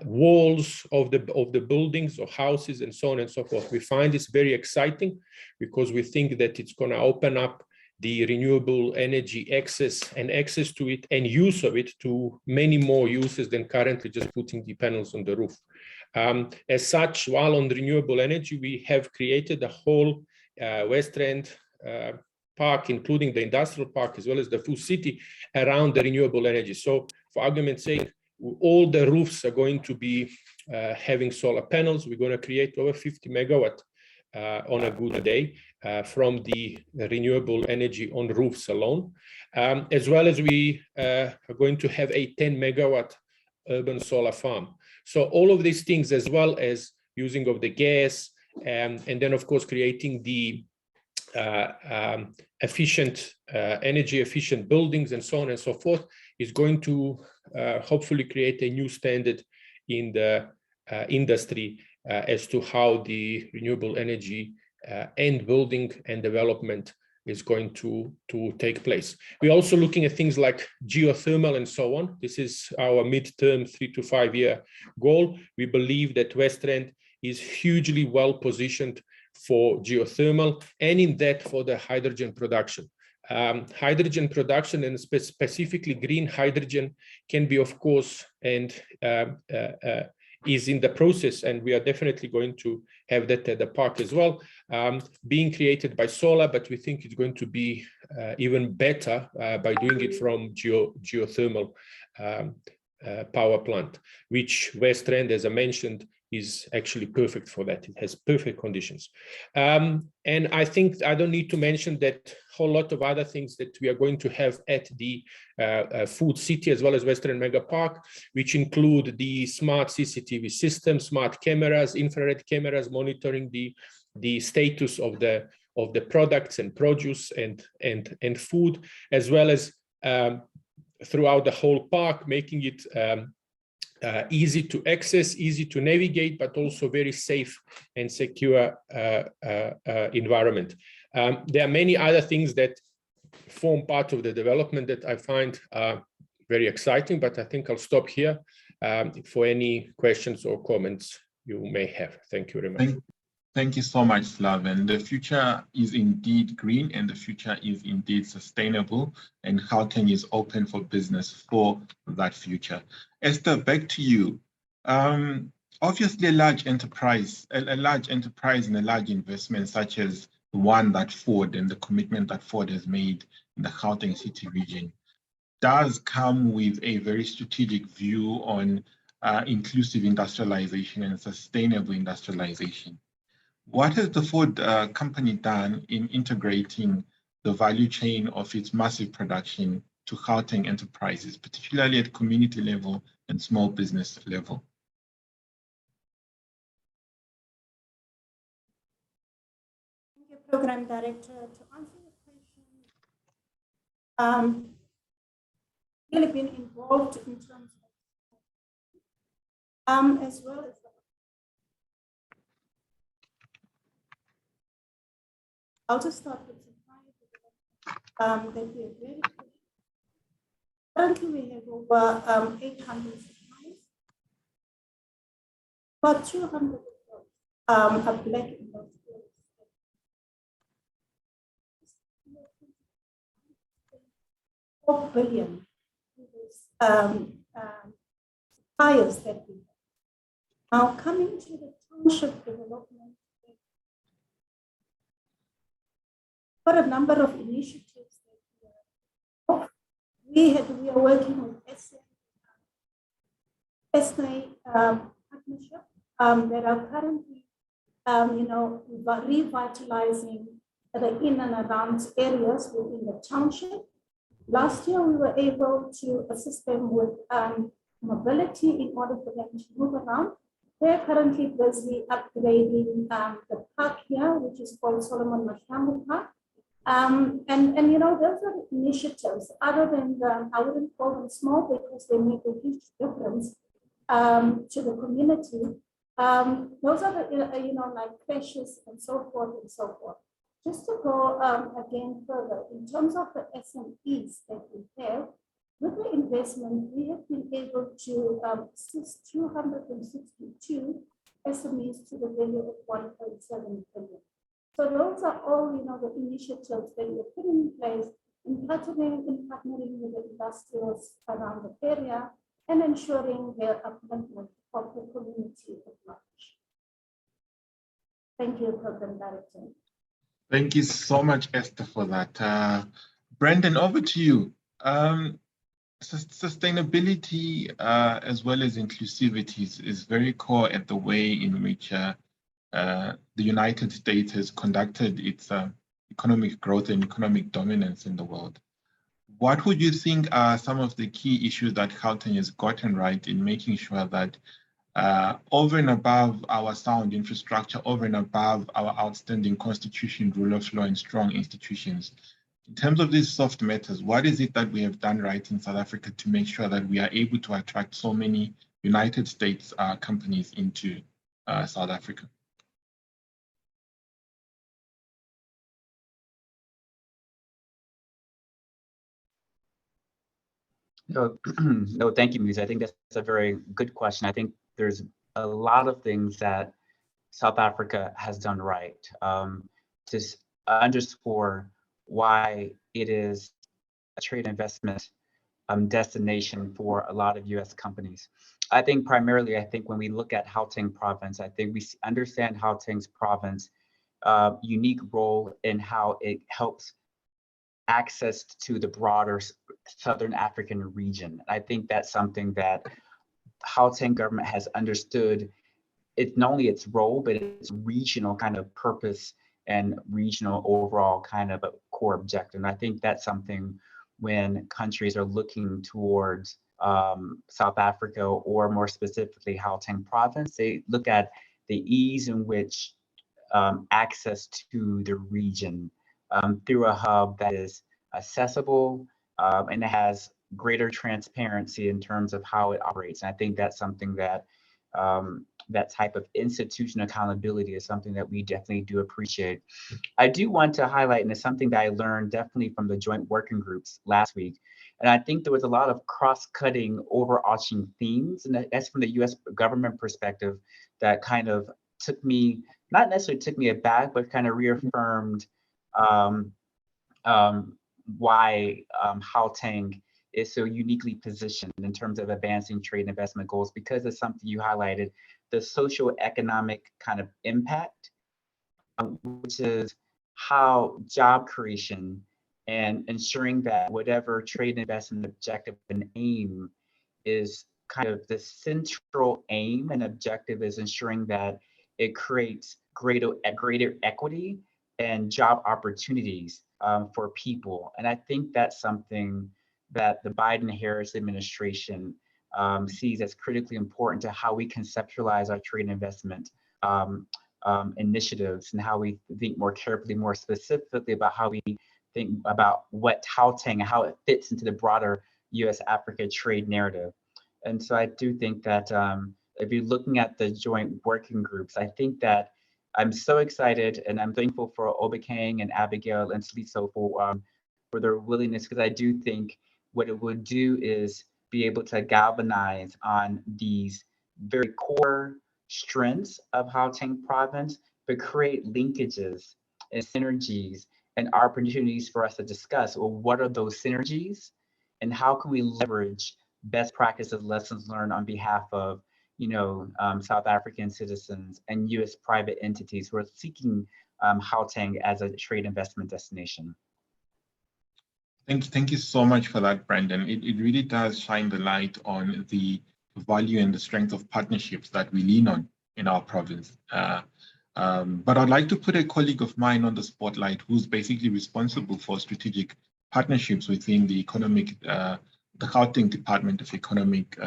walls of the buildings or houses and so on and so forth. We find this very exciting because we think that it's going to open up the renewable energy access to it and use of it to many more uses than currently just putting the panels on the roof. As such, while on renewable energy, we have created a whole West End park, including the industrial park as well as the full city, around the renewable energy. So for argument's sake, all the roofs are going to be having solar panels. We're going to create over 50 megawatt on a good day from the renewable energy on roofs alone, as well as we are going to have a 10 megawatt urban solar farm. So all of these things, as well as using of the gas, and then of course creating the efficient, energy efficient buildings and so on and so forth, is going to hopefully create a new standard in the industry as to how the renewable energy and building and development is going to take place. We're also looking at things like geothermal and so on. This is our midterm 3 to 5 year goal. We believe that West End is hugely well positioned for geothermal, and in that for the hydrogen production. Hydrogen production, and specifically green hydrogen, can be, of course, and is in the process, and we are definitely going to have that at the park as well, being created by solar, but we think it's going to be even better by doing it from geothermal power plant, which West End, as I mentioned, is actually perfect for that. It has perfect conditions. And I think I don't need to mention that whole lot of other things that we are going to have at the Food City as well as Western Mega Park, which include the smart CCTV system, smart cameras, infrared cameras monitoring the status of the products and produce and food, as well as throughout the whole park, making it easy to access, easy to navigate, but also very safe and secure environment. There are many other things that form part of the development that I find very exciting, but I think I'll stop here for any questions or comments you may have. Thank you very much. Thank you so much, Slaven. The future is indeed green and the future is indeed sustainable, and Gauteng is open for business for that future. Esther, back to you. Obviously, a large enterprise and a large investment such as the one that Ford and the commitment that Ford has made in the Gauteng City region does come with a very strategic view on inclusive industrialization and sustainable industrialization. What has the Ford company done in integrating the value chain of its massive production to Gauteng enterprises, particularly at community level and small business level? Thank you, Program Director. To answer your question, really been involved in terms of as well as I'll just start with suppliers that we are very close. Currently, we have over 800 suppliers, about 200 of those are black industrials. 4 billion ties that we have. Now, coming to the township development, got a number of initiatives that we are working with SA partnership that are currently, revitalizing the in and around areas within the township. Last year, we were able to assist them with mobility in order for them to move around. They're currently busy upgrading the park here, which is called Solomon Mashambu Park. And those are initiatives, other than I wouldn't call them small because they make a huge difference to the community. Those are the, like creches and so forth and so forth. Just to go again further, in terms of the SMEs that we have, with the investment, we have been able to assist 262 SMEs to the value of 1.7 billion. So those are all, the initiatives that we're putting in place in partnering with the industrials around the area and ensuring their upliftment of the community at large. Thank you, Program Director. Thank you so much, Esther, for that. Brandon, over to you. Sustainability as well as inclusivity is very core at the way in which the United States has conducted its economic growth and economic dominance in the world. What would you think are some of the key issues that Gauteng has gotten right in making sure that over and above our sound infrastructure, over and above our outstanding constitution, rule of law, and strong institutions, in terms of these soft matters, what is it that we have done right in South Africa to make sure that we are able to attract so many United States companies into South Africa? No, no, thank you, Musa. I think that's a very good question. I think there's a lot of things that South Africa has done right. To underscore why it is a trade investment destination for a lot of U.S. companies. I think primarily, when we look at Gauteng province, I think we understand Gauteng's province unique role in how it helps access to the broader Southern African region. I think that's something that Gauteng government has understood. It's not only its role, but its regional kind of purpose and regional overall kind of a core objective. And I think that's something when countries are looking towards South Africa, or more specifically Gauteng province, they look at the ease in which access to the region through a hub that is accessible and it has greater transparency in terms of how it operates. And I think that's something that that type of institutional accountability is something that we definitely do appreciate. I do want to highlight, and it's something that I learned definitely from the joint working groups last week. And I think there was a lot of cross-cutting, overarching themes, and that's from the U.S. government perspective that kind of took me, not necessarily took me aback, but kind of reaffirmed why Gauteng is so uniquely positioned in terms of advancing trade and investment goals, because it's something you highlighted, the socio-economic kind of impact, which is how job creation and ensuring that whatever trade and investment objective and aim is kind of the central aim and objective is ensuring that it creates greater equity and job opportunities for people. And I think that's something that the Biden-Harris administration sees as critically important to how we conceptualize our trade and investment initiatives, and how we think more carefully, more specifically about how we think about what Gauteng and how it fits into the broader U.S.-Africa trade narrative. And so I do think that if you're looking at the joint working groups, I think that I'm so excited and I'm thankful for Obakeng and Abigail and Sliso for their willingness, because I do think what it would do is be able to galvanize on these very core strengths of Gauteng province, but create linkages and synergies and opportunities for us to discuss, well, what are those synergies and how can we leverage best practices, lessons learned on behalf of, South African citizens and U.S. private entities who are seeking Gauteng as a trade investment destination. Thank you so much for that, Brandon. It really does shine the light on the value and the strength of partnerships that we lean on in our province. But I'd like to put a colleague of mine on the spotlight who's basically responsible for strategic partnerships within the Gauteng Department of Economic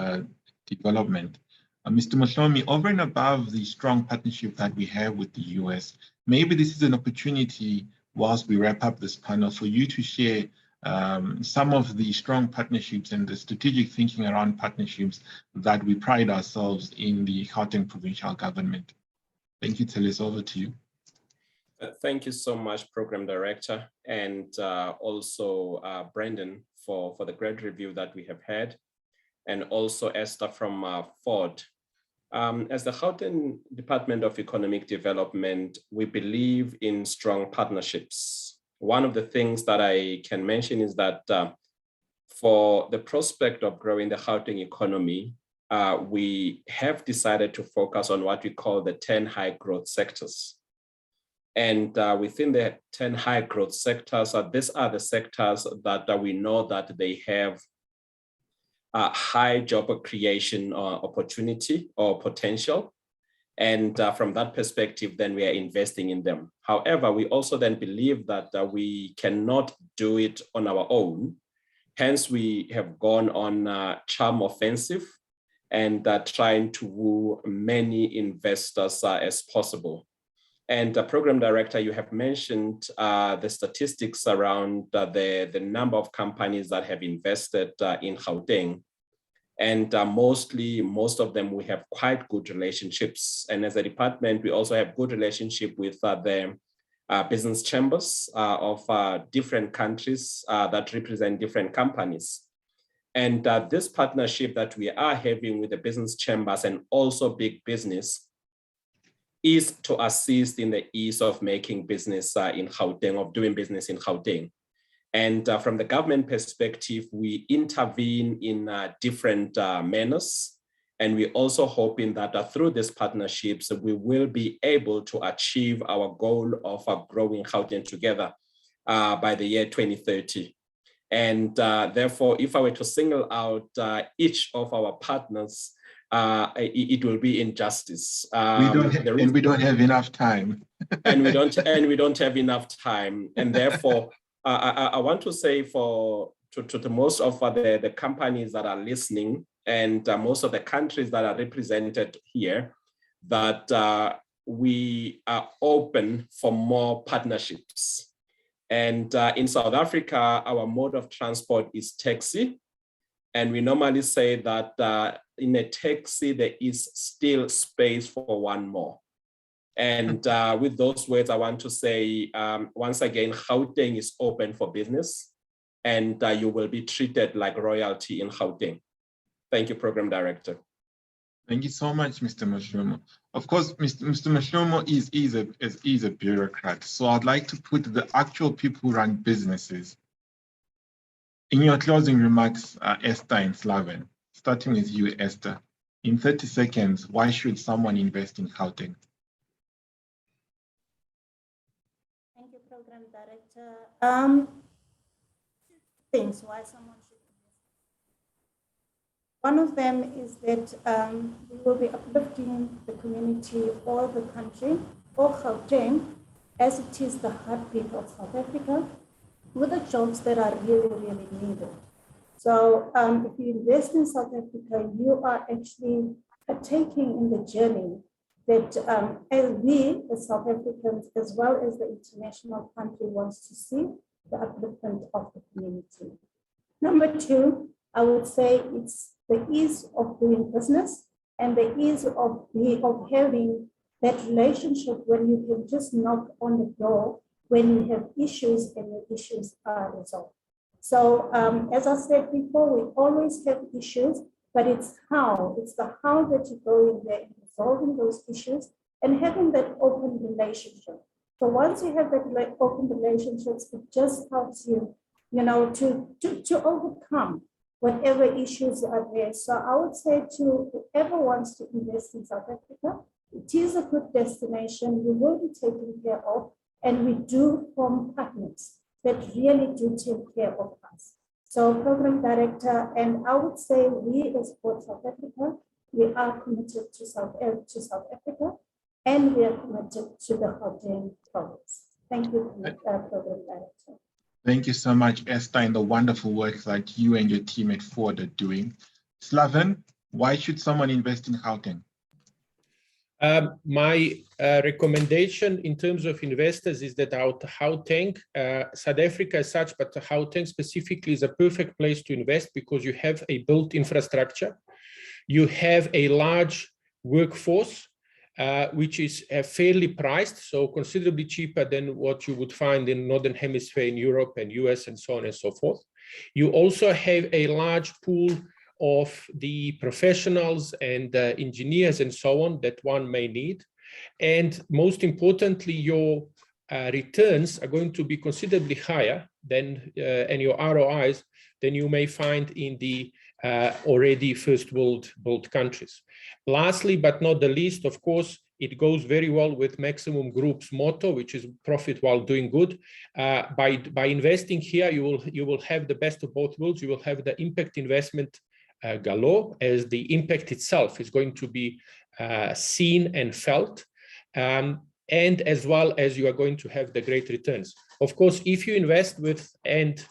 Development. Mr. Mhlomi, over and above the strong partnership that we have with the US, maybe this is an opportunity whilst we wrap up this panel for you to share some of the strong partnerships and the strategic thinking around partnerships that we pride ourselves in the Gauteng provincial government. Thank you, Teles, over to you. Thank you so much, Program Director, and also Brandon for the great review that we have had, and also Esther from Ford. As the Gauteng Department of Economic Development, we believe in strong partnerships. One of the things that I can mention is that for the prospect of growing the Gauteng economy, we have decided to focus on what we call the 10 high growth sectors. And within the 10 high growth sectors, these are the sectors that we know that they have high job creation opportunity or potential. And from that perspective, then we are investing in them. However, we also then believe that we cannot do it on our own. Hence, we have gone on charm offensive and trying to woo many investors as possible. And Program Director, you have mentioned the statistics around the number of companies that have invested in Gauteng. And most of them, we have quite good relationships. And as a department, we also have good relationship with the business chambers of different countries that represent different companies. And this partnership that we are having with the business chambers and also big business is to assist in the ease of making business in Gauteng, of doing business in Gauteng. And from the government perspective, we intervene in different manners. And we're also hoping that through these partnerships, we will be able to achieve our goal of growing Gauteng together by the year 2030. And therefore, if I were to single out each of our partners, it will be injustice. We don't have enough time. and we don't have enough time. And therefore, I want to say to most of the companies that are listening and most of the countries that are represented here, that we are open for more partnerships. And in South Africa, our mode of transport is taxi. And we normally say that in a taxi, there is still space for one more. And with those words, I want to say, once again, Gauteng is open for business, and you will be treated like royalty in Gauteng. Thank you, Program Director. Thank you so much, Mr. Mhlomi. Of course, Mr. Mhlomi is a bureaucrat. So I'd like to put the actual people who run businesses. In your closing remarks, Esther and Slaven, starting with you, Esther, in 30 seconds, why should someone invest in Gauteng? Thank you, Program Director. Things why someone should invest. One of them is that we will be uplifting the community or the country or Gauteng, as it is the heartbeat of South Africa, with the jobs that are really, really needed. So if you invest in South Africa, you are actually partaking in the journey that as we, as South Africans, as well as the international country, wants to see the upliftment of the community. Number two, I would say it's the ease of doing business and the ease of having that relationship when you can just knock on the door when you have issues and your issues are resolved. So as I said before, we always have issues, but it's the how that you go in there and resolving those issues and having that open relationship. So once you have that open relationships, it just helps you, to overcome whatever issues are there. So I would say to whoever wants to invest in South Africa, it is a good destination. You will be taken care of, and we do form partners that really do take care of us. So program director, and I would say we as Port South Africa, we are committed to South Africa, and we are committed to the Gauteng province. Thank you, program director. Thank you so much, Esther, and the wonderful work that you and your team at Ford are doing. Slaven, why should someone invest in Gauteng? My recommendation in terms of investors is that Gauteng, South Africa as such, but Gauteng specifically is a perfect place to invest because you have a built infrastructure. You have a large workforce, which is fairly priced, so considerably cheaper than what you would find in Northern Hemisphere in Europe and US and so on and so forth. You also have a large pool of the professionals and engineers and so on that one may need. And most importantly, your returns are going to be considerably higher than, and your ROIs than you may find in the already first world countries. Lastly, but not the least, of course, it goes very well with Maximum Group's motto, which is profit while doing good. By investing here, you will have the best of both worlds. You will have the impact investment galore, as the impact itself is going to be seen and felt, and as well as you are going to have the great returns. Of course, if you invest with and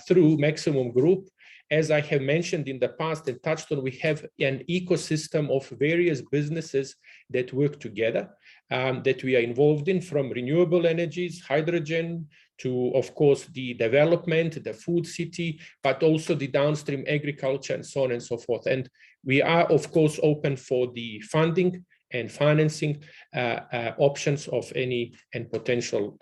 through Maximum Group, as I have mentioned in the past and touched on, we have an ecosystem of various businesses that work together, that we are involved in, from renewable energies, hydrogen, to, of course, the development, the food city, but also the downstream agriculture and so on and so forth. And we are, of course, open for the funding and financing options of any and potential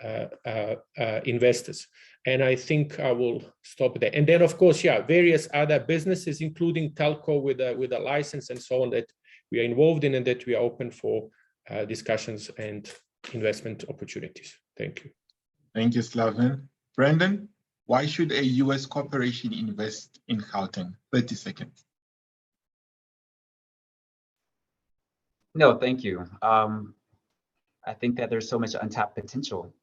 investors. And I think I will stop there. And then, of course, yeah, various other businesses, including telco with a license and so on, that we are involved in and that we are open for discussions and investment opportunities. Thank you. Thank you, Slaven. Brandon, why should a US corporation invest in Gauteng? 30 seconds. No, thank you. I think that there's so much untapped potential.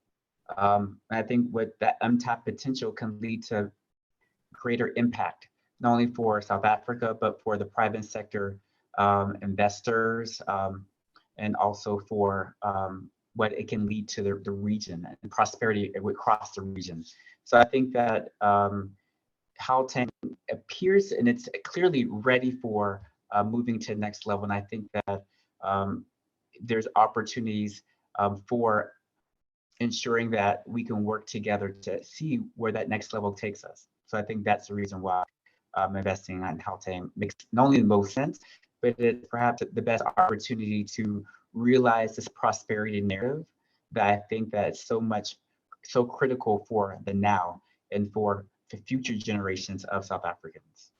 I think what that untapped potential can lead to greater impact, not only for South Africa, but for the private sector investors, and also for what it can lead to the region and prosperity across the region. So I think that Gauteng appears, and it's clearly ready for moving to the next level. And I think that there's opportunities for ensuring that we can work together to see where that next level takes us. So I think that's the reason why investing in Gauteng makes not only the most sense, but it's perhaps the best opportunity to realize this prosperity narrative that I think that is so critical for the now and for the future generations of South Africans.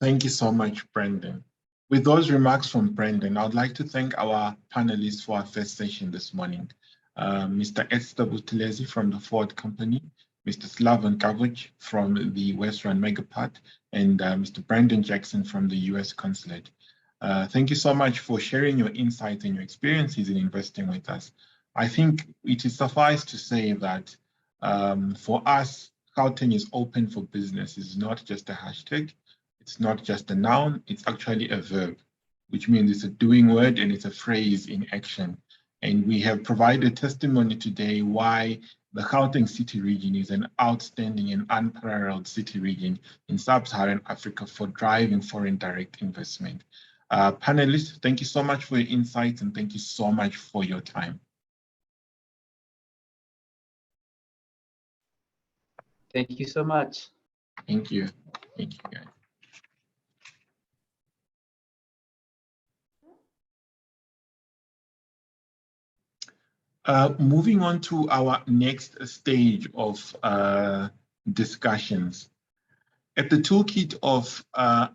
Thank you so much, Brandon. With those remarks from Brandon, I would like to thank our panelists for our first session this morning. Mr. Esther Buthelezi from the Ford Company, Mr. Slaven Kavuch from the West Rand Megapart, and Mr. Brandon Jackson from the US Consulate. Thank you so much for sharing your insights and your experiences in investing with us. I think it is suffice to say that for us, Gauteng is open for business. It's not just a hashtag. It's not just a noun. It's actually a verb, which means it's a doing word and it's a phrase in action. And we have provided testimony today why the Gauteng city region is an outstanding and unparalleled city region in sub-Saharan Africa for driving foreign direct investment. Panelists, thank you so much for your insights and thank you so much for your time. Thank you so much. Thank you. Thank you, guys. Moving on to our next stage of discussions. At the toolkit of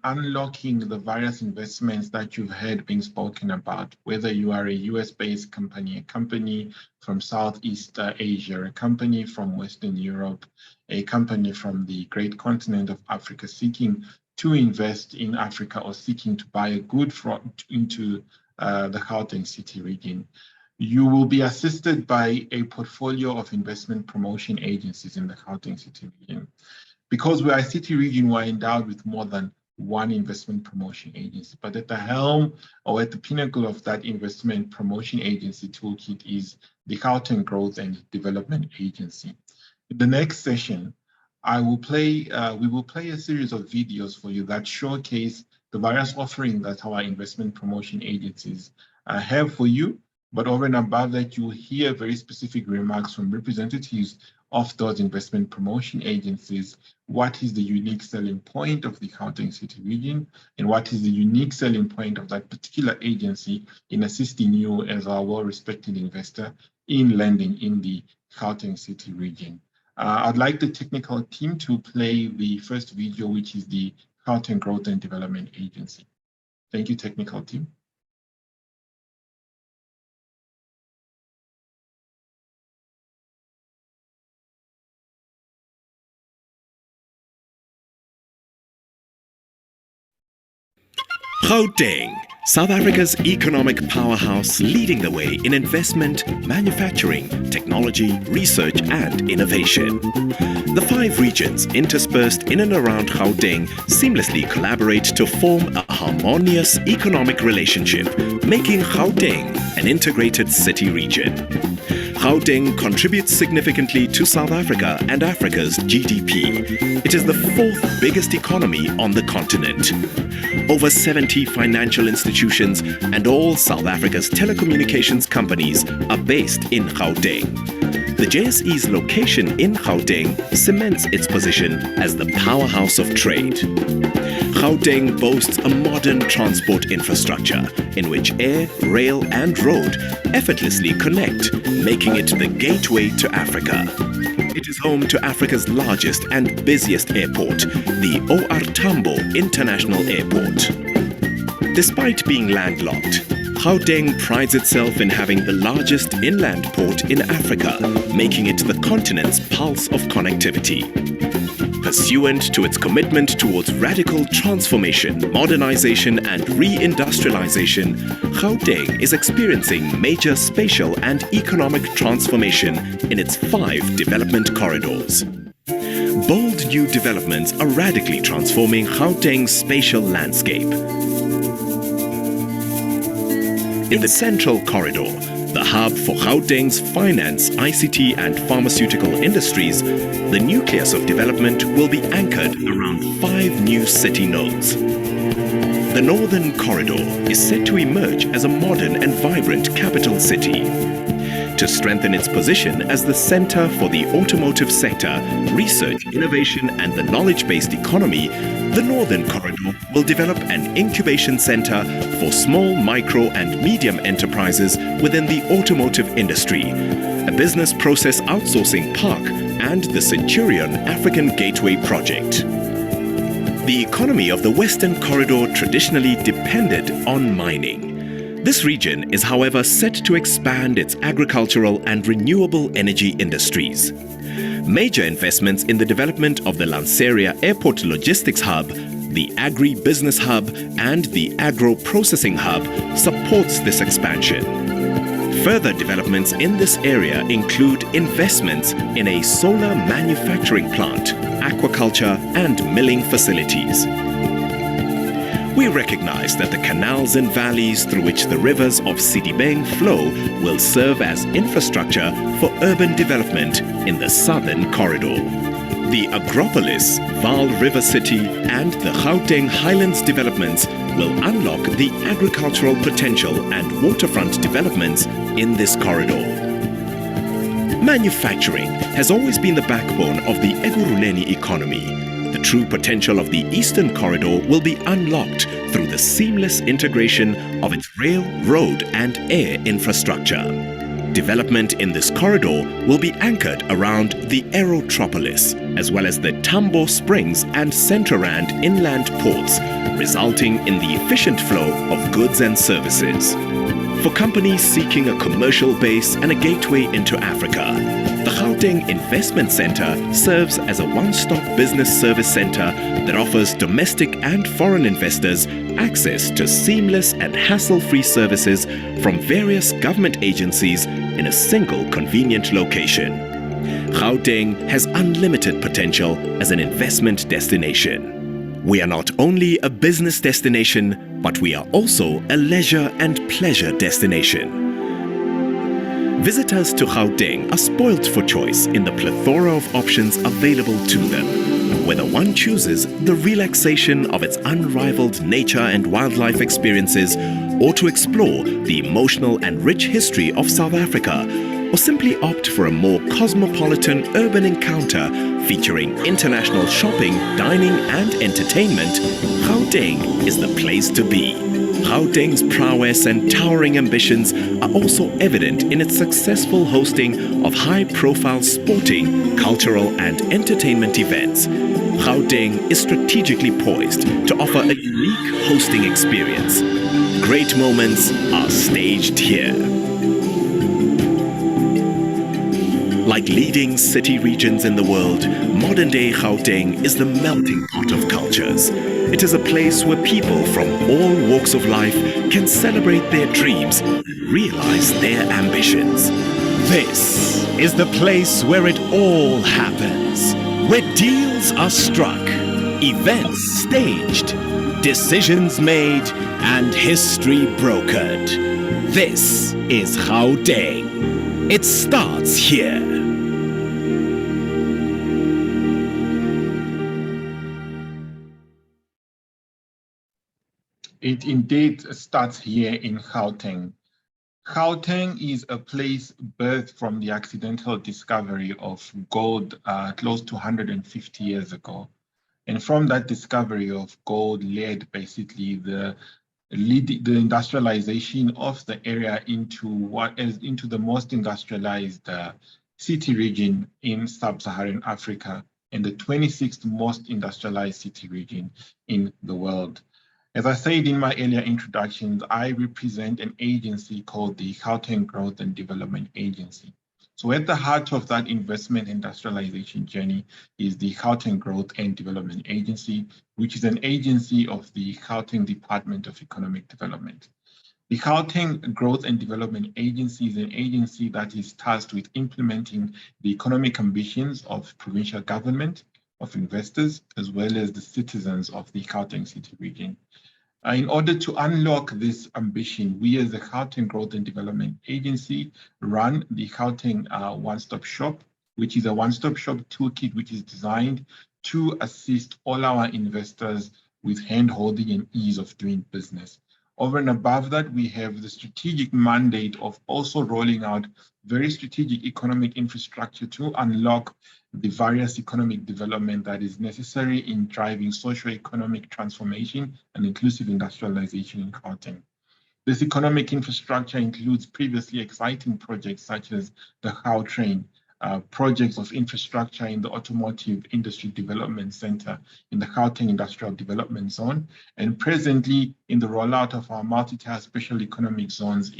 unlocking the various investments that you've heard being spoken about, whether you are a US-based company, a company from Southeast Asia, a company from Western Europe, a company from the great continent of Africa seeking to invest in Africa or seeking to buy a good into the Gauteng city region, you will be assisted by a portfolio of investment promotion agencies in the Gauteng city region. Because we are a city region, we're endowed with more than one investment promotion agency. But at the helm or at the pinnacle of that investment promotion agency toolkit is the Gauteng Growth and Development Agency. In the next session, we will play a series of videos for you that showcase the various offerings that our investment promotion agencies have for you. But over and above that, you will hear very specific remarks from representatives of those investment promotion agencies. What is the unique selling point of the Gauteng city region, and what is the unique selling point of that particular agency in assisting you as our well-respected investor in lending in the Gauteng city region. I'd like the technical team to play the first video, which is the Gauteng Growth and Development Agency. Thank you, technical team. Gauteng, South Africa's economic powerhouse, leading the way in investment, manufacturing, technology, research and innovation. The 5 regions interspersed in and around Gauteng seamlessly collaborate to form a harmonious economic relationship, making Gauteng an integrated city region. Gauteng contributes significantly to South Africa and Africa's GDP. It is the 4th biggest economy on the continent. Over 70 financial institutions and all South Africa's telecommunications companies are based in Gauteng. The JSE's location in Gauteng cements its position as the powerhouse of trade. Gauteng boasts a modern transport infrastructure in which air, rail and road effortlessly connect, making it the gateway to Africa. It is home to Africa's largest and busiest airport, the OR Tambo International Airport. Despite being landlocked, Gauteng prides itself in having the largest inland port in Africa, making it the continent's pulse of connectivity. Pursuant to its commitment towards radical transformation, modernization and re-industrialization, Gauteng is experiencing major spatial and economic transformation in its 5 development corridors. Bold new developments are radically transforming Gauteng's spatial landscape. In the Central Corridor, the hub for Gauteng's finance, ICT and pharmaceutical industries, the nucleus of development will be anchored around 5 new city nodes. The Northern Corridor is set to emerge as a modern and vibrant capital city. To strengthen its position as the center for the automotive sector, research, innovation and the knowledge-based economy, the Northern Corridor will develop an incubation center for small, micro and medium enterprises within the automotive industry, a business process outsourcing park and the Centurion African Gateway project. The economy of the Western Corridor traditionally depended on mining. This region is, however, set to expand its agricultural and renewable energy industries. Major investments in the development of the Lanseria Airport Logistics Hub, the Agri-Business Hub and the Agro-Processing Hub supports this expansion. Further developments in this area include investments in a solar manufacturing plant, aquaculture and milling facilities. We recognize that the canals and valleys through which the rivers of Sidibeng flow will serve as infrastructure for urban development in the Southern Corridor. The Agropolis, Vaal River City and the Gauteng Highlands developments will unlock the agricultural potential and waterfront developments in this corridor. Manufacturing has always been the backbone of the Ekurhuleni economy. The true potential of the Eastern Corridor will be unlocked through the seamless integration of its rail, road and air infrastructure. Development in this corridor will be anchored around the Aerotropolis, as well as the Tambo Springs and Centrorand inland ports, resulting in the efficient flow of goods and services. For companies seeking a commercial base and a gateway into Africa, the Gauteng Investment Center serves as a one-stop business service center that offers domestic and foreign investors access to seamless and hassle-free services from various government agencies in a single convenient location. Gauteng has unlimited potential as an investment destination. We are not only a business destination, but we are also a leisure and pleasure destination. Visitors to Gauteng are spoilt for choice in the plethora of options available to them, whether one chooses the relaxation of its unrivaled nature and wildlife experiences, or to explore the emotional and rich history of South Africa, or simply opt for a more cosmopolitan urban encounter featuring international shopping, dining and entertainment, Gauteng is the place to be. Gauteng's prowess and towering ambitions are also evident in its successful hosting of high-profile sporting, cultural and entertainment events. Gauteng is strategically poised to offer a unique hosting experience. Great moments are staged here. Like leading city regions in the world, modern-day Gauteng is the melting pot of cultures. It is a place where people from all walks of life can celebrate their dreams and realize their ambitions. This is the place where it all happens, where deals are struck, events staged, decisions made, and history brokered. This is Gauteng. It starts here. It indeed starts here in Gauteng. Gauteng is a place birthed from the accidental discovery of gold close to 150 years ago. And from that discovery of gold led basically the industrialization of the area into the most industrialized city region in sub-Saharan Africa and the 26th most industrialized city region in the world. As I said in my earlier introductions, I represent an agency called the Gauteng Growth and Development Agency. So at the heart of that investment industrialization journey is the Gauteng Growth and Development Agency, which is an agency of the Gauteng Department of Economic Development. The Gauteng Growth and Development Agency is an agency that is tasked with implementing the economic ambitions of provincial government, of investors, as well as the citizens of the Gauteng city region. In order to unlock this ambition, we as the Gauteng Growth and Development Agency run the Gauteng One-Stop Shop, which is a one-stop shop toolkit which is designed to assist all our investors with hand-holding and ease of doing business. Over and above that, we have the strategic mandate of also rolling out very strategic economic infrastructure to unlock the various economic development that is necessary in driving socio-economic transformation and inclusive industrialization in Gauteng. This economic infrastructure includes previously exciting projects such as the Gautrain, projects of infrastructure in the Automotive Industry Development Center in the Gauteng Industrial Development Zone, and presently in the rollout of our multi-tier special economic zones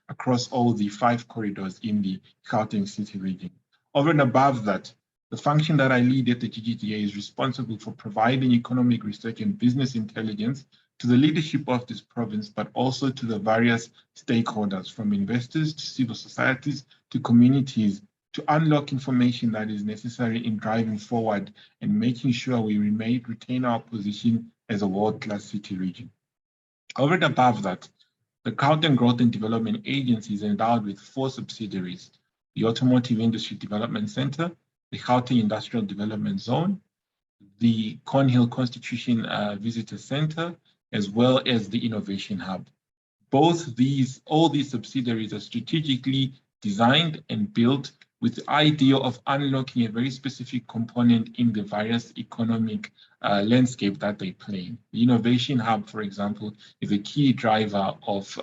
across all the 5 corridors in the Gauteng city region. Over and above that, the function that I lead at the GGDA is responsible for providing economic research and business intelligence to the leadership of this province, but also to the various stakeholders, from investors to civil societies to communities, to unlock information that is necessary in driving forward and making sure we retain our position as a world-class city region. Over and above that, the Gauteng Growth and Development Agency is endowed with 4 subsidiaries: the Automotive Industry Development Center, the Gauteng Industrial Development Zone, the Cornhill Constitution Visitor Center, as well as the Innovation Hub. All these subsidiaries are strategically designed and built with the idea of unlocking a very specific component in the various economic landscape that they play. The Innovation Hub, for example, is a key driver of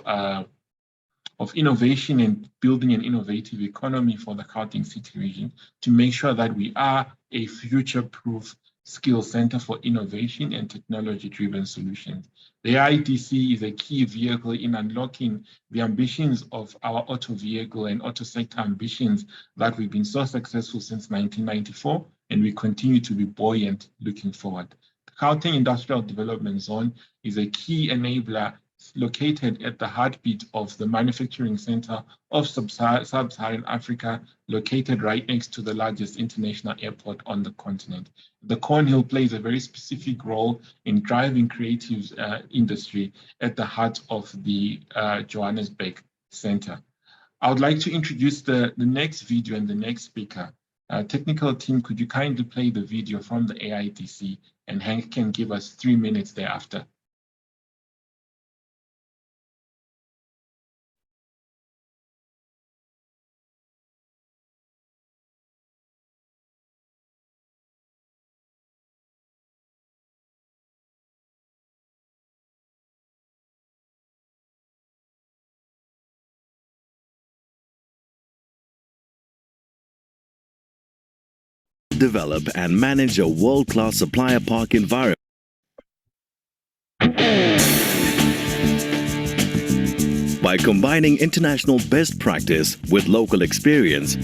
of innovation and building an innovative economy for the Gauteng City region to make sure that we are a future-proof skill center for innovation and technology-driven solutions. The IDC is a key vehicle in unlocking the ambitions of our auto vehicle and auto sector ambitions that we've been so successful since 1994, and we continue to be buoyant looking forward. The Gauteng Industrial Development Zone is a key enabler located at the heartbeat of the manufacturing center of sub-Saharan Africa, located right next to the largest international airport on the continent. The Cornhill plays a very specific role in driving creative industry at the heart of the Johannesburg Center. I would like to introduce the next video and the next speaker. Technical team, could you kindly play the video from the AIDC, and Hank can give us 3 minutes thereafter. Develop and manage a world-class supplier park environment. By combining international best practice with local experience,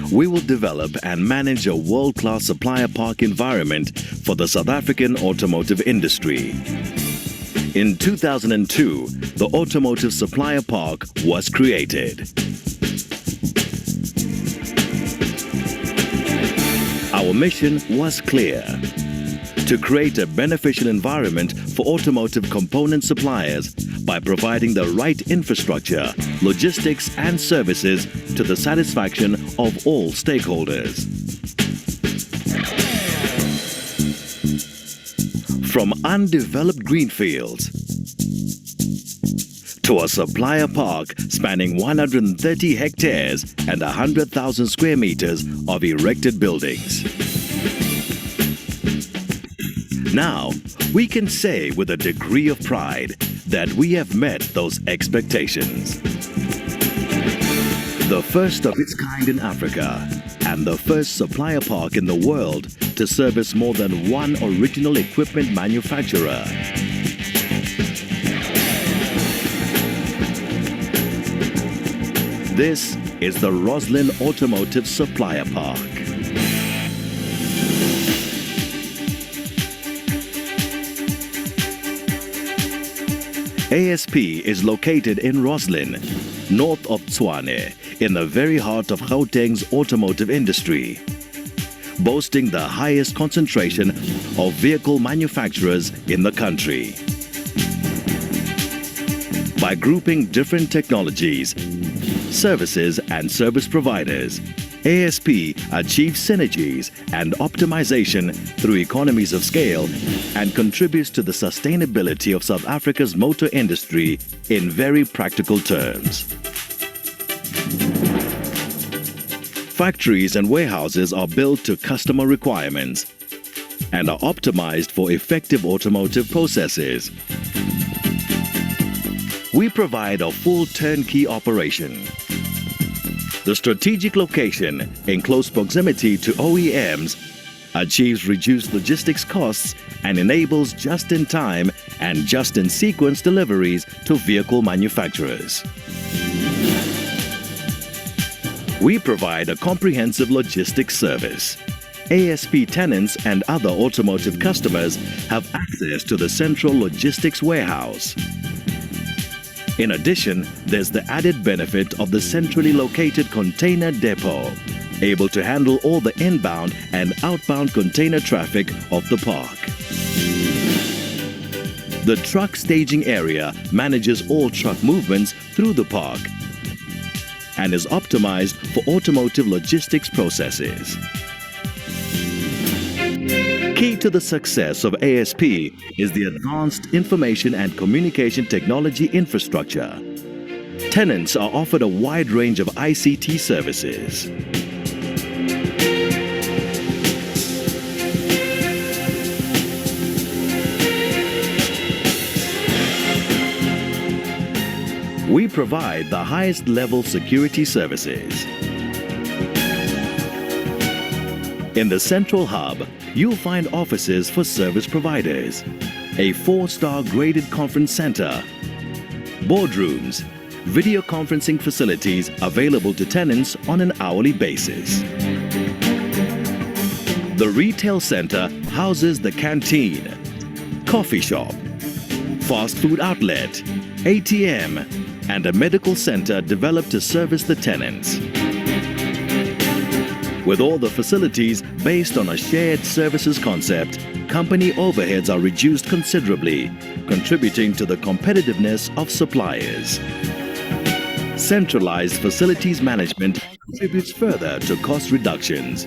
we will develop and manage a world-class supplier park environment for the South African automotive industry. In 2002, the Automotive Supplier Park was created. Our mission was clear: to create a beneficial environment for automotive component suppliers by providing the right infrastructure, logistics and services to the satisfaction of all stakeholders. From undeveloped greenfields to a supplier park spanning 130 hectares and 100,000 square meters of erected buildings. Now, we can say with a degree of pride that we have met those expectations. The first of its kind in Africa and the first supplier park in the world to service more than one original equipment manufacturer. This is the Roslyn Automotive Supplier Park. ASP is located in Roslyn, north of Tshwane, in the very heart of Gauteng's automotive industry, boasting the highest concentration of vehicle manufacturers in the country. By grouping different technologies, services and service providers, ASP achieves synergies and optimization through economies of scale and contributes to the sustainability of South Africa's motor industry in very practical terms. Factories and warehouses are built to customer requirements and are optimized for effective automotive processes. We provide a full turnkey operation. The strategic location, in close proximity to OEMs, achieves reduced logistics costs and enables just-in-time and just-in-sequence deliveries to vehicle manufacturers. We provide a comprehensive logistics service. ASP tenants and other automotive customers have access to the central logistics warehouse. In addition, there's the added benefit of the centrally located container depot, able to handle all the inbound and outbound container traffic of the park. The truck staging area manages all truck movements through the park and is optimized for automotive logistics processes. Key to the success of ASP is the advanced information and communication technology infrastructure. Tenants are offered a wide range of ICT services. We provide the highest level security services. In the Central Hub, you'll find offices for service providers, a 4-star graded conference center, boardrooms, video conferencing facilities available to tenants on an hourly basis. The retail center houses the canteen, coffee shop, fast food outlet, ATM, and a medical center developed to service the tenants. With all the facilities based on a shared services concept, company overheads are reduced considerably, contributing to the competitiveness of suppliers. Centralized facilities management contributes further to cost reductions.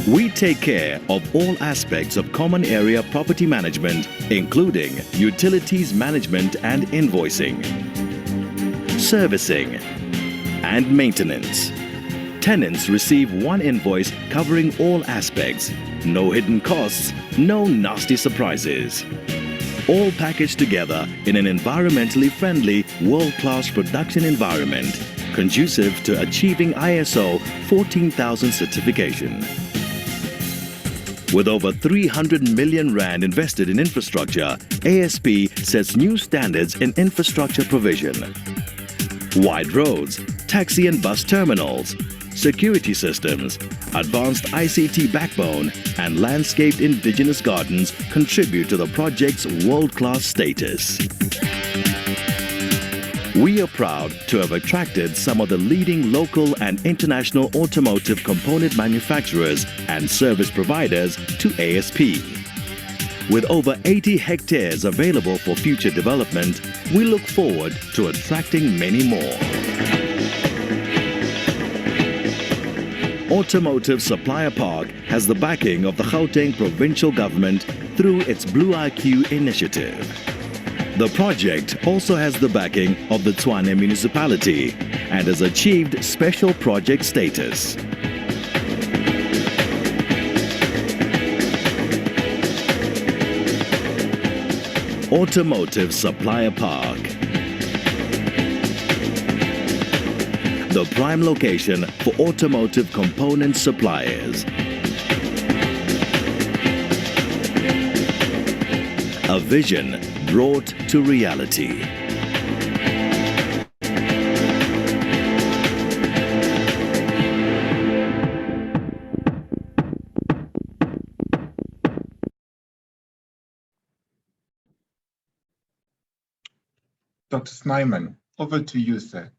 We take care of all aspects of common area property management, including utilities management and invoicing, servicing, and maintenance. Tenants receive one invoice covering all aspects. No hidden costs, no nasty surprises. All packaged together in an environmentally friendly, world-class production environment, conducive to achieving ISO 14000 certification. With over 300 million rand invested in infrastructure, ASP sets new standards in infrastructure provision. Wide roads, taxi and bus terminals, security systems, advanced ICT backbone, and landscaped indigenous gardens contribute to the project's world-class status. We are proud to have attracted some of the leading local and international automotive component manufacturers and service providers to ASP. With over 80 hectares available for future development, we look forward to attracting many more. Automotive Supplier Park has the backing of the Gauteng provincial government through its Blue IQ initiative. The project also has the backing of the Tshwane municipality and has achieved special project status. Automotive Supplier Park. The prime location for automotive component suppliers. A vision brought to reality. Dr. Snyman, over to you, sir.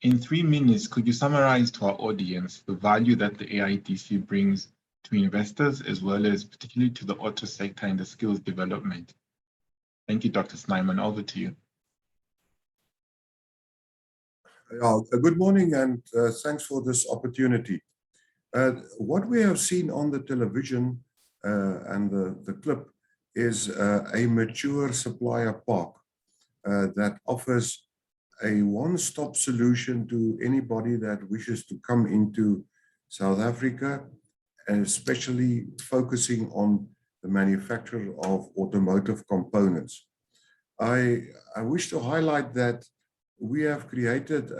In 3 minutes, could you summarize to our audience the value that the AIDC brings to investors, as well as particularly to the auto sector and the skills development? Thank you, Dr. Snyman. Over to you. Good morning, and thanks for this opportunity. What we have seen on the television and the clip is a mature supplier park that offers a one-stop solution to anybody that wishes to come into South Africa, and especially focusing on the manufacture of automotive components. I wish to highlight that we have created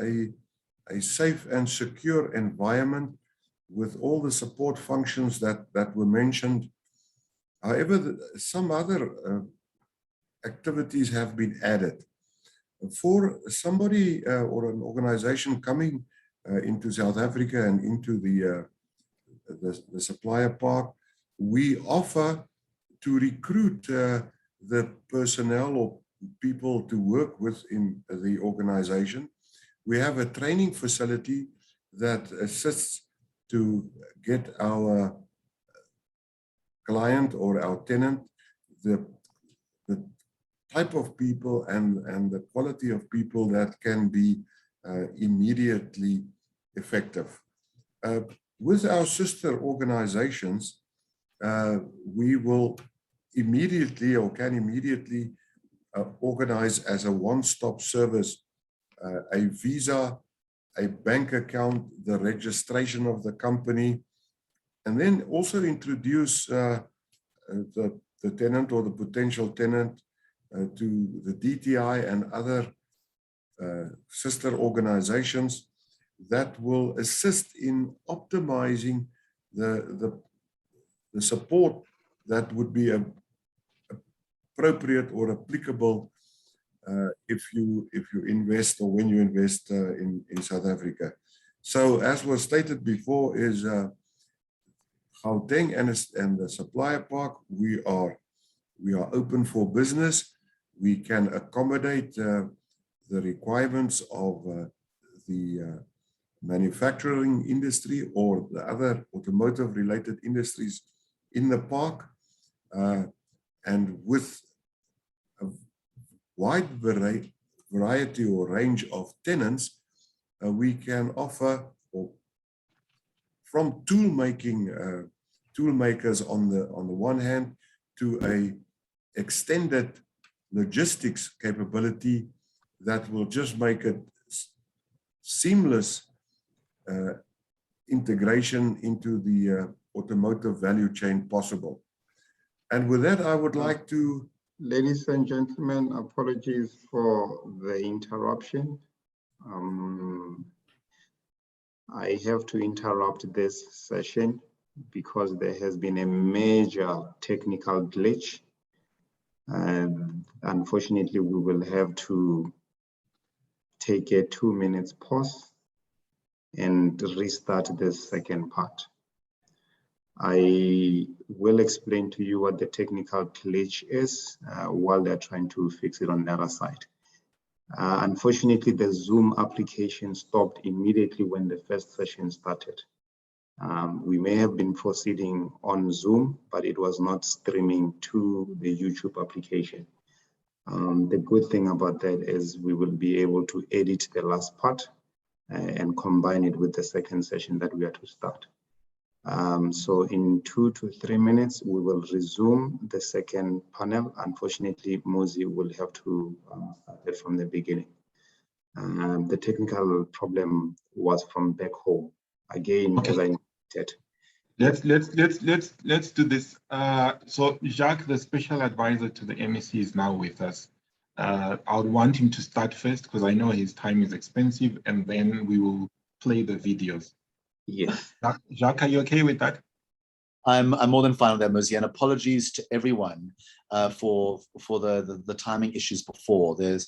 a safe and secure environment with all the support functions that were mentioned. However, some other activities have been added. For somebody or an organization coming into South Africa and into the supplier park, we offer to recruit the personnel or people to work within the organization. We have a training facility that assists to get our client or our tenant the type of people and the quality of people that can be immediately effective. With our sister organizations, we will immediately or can immediately organize as a one-stop service a visa, a bank account, the registration of the company, and then also introduce the tenant or the potential tenant to the DTI and other sister organizations that will assist in optimizing the support that would be appropriate or applicable if you invest or when you invest in South Africa. So as was stated before, is Gauteng and the supplier park, we are open for business. We can accommodate the requirements of the manufacturing industry or the other automotive related industries in the park, and with a wide variety or range of tenants, we can offer from tool makers on the one hand to a extended logistics capability that will just make it seamless integration into the automotive value chain possible. And with that, I would like to... Ladies and gentlemen, apologies for the interruption. I have to interrupt this session because there has been a major technical glitch. And unfortunately, we will have to take a 2 minutes pause and restart this second part. I will explain to you what the technical glitch is while they're trying to fix it on the other side. Unfortunately, the Zoom application stopped immediately when the first session started. We may have been proceeding on Zoom, but it was not streaming to the YouTube application. The good thing about that is we will be able to edit the last part and combine it with the second session that we are to start. So in 2 to 3 minutes, we will resume the second panel. Unfortunately, Mozi will have to start it from the beginning. The technical problem was from back home. Again, okay. As I said. Let's do this. So Jacques, the special advisor to the MEC, is now with us. I would want him to start first because I know his time is expensive, and then we will play the videos. Yes. Jacques, are you okay with that? I'm more than fine with that, Mozi, and apologies to everyone for the timing issues before. There's,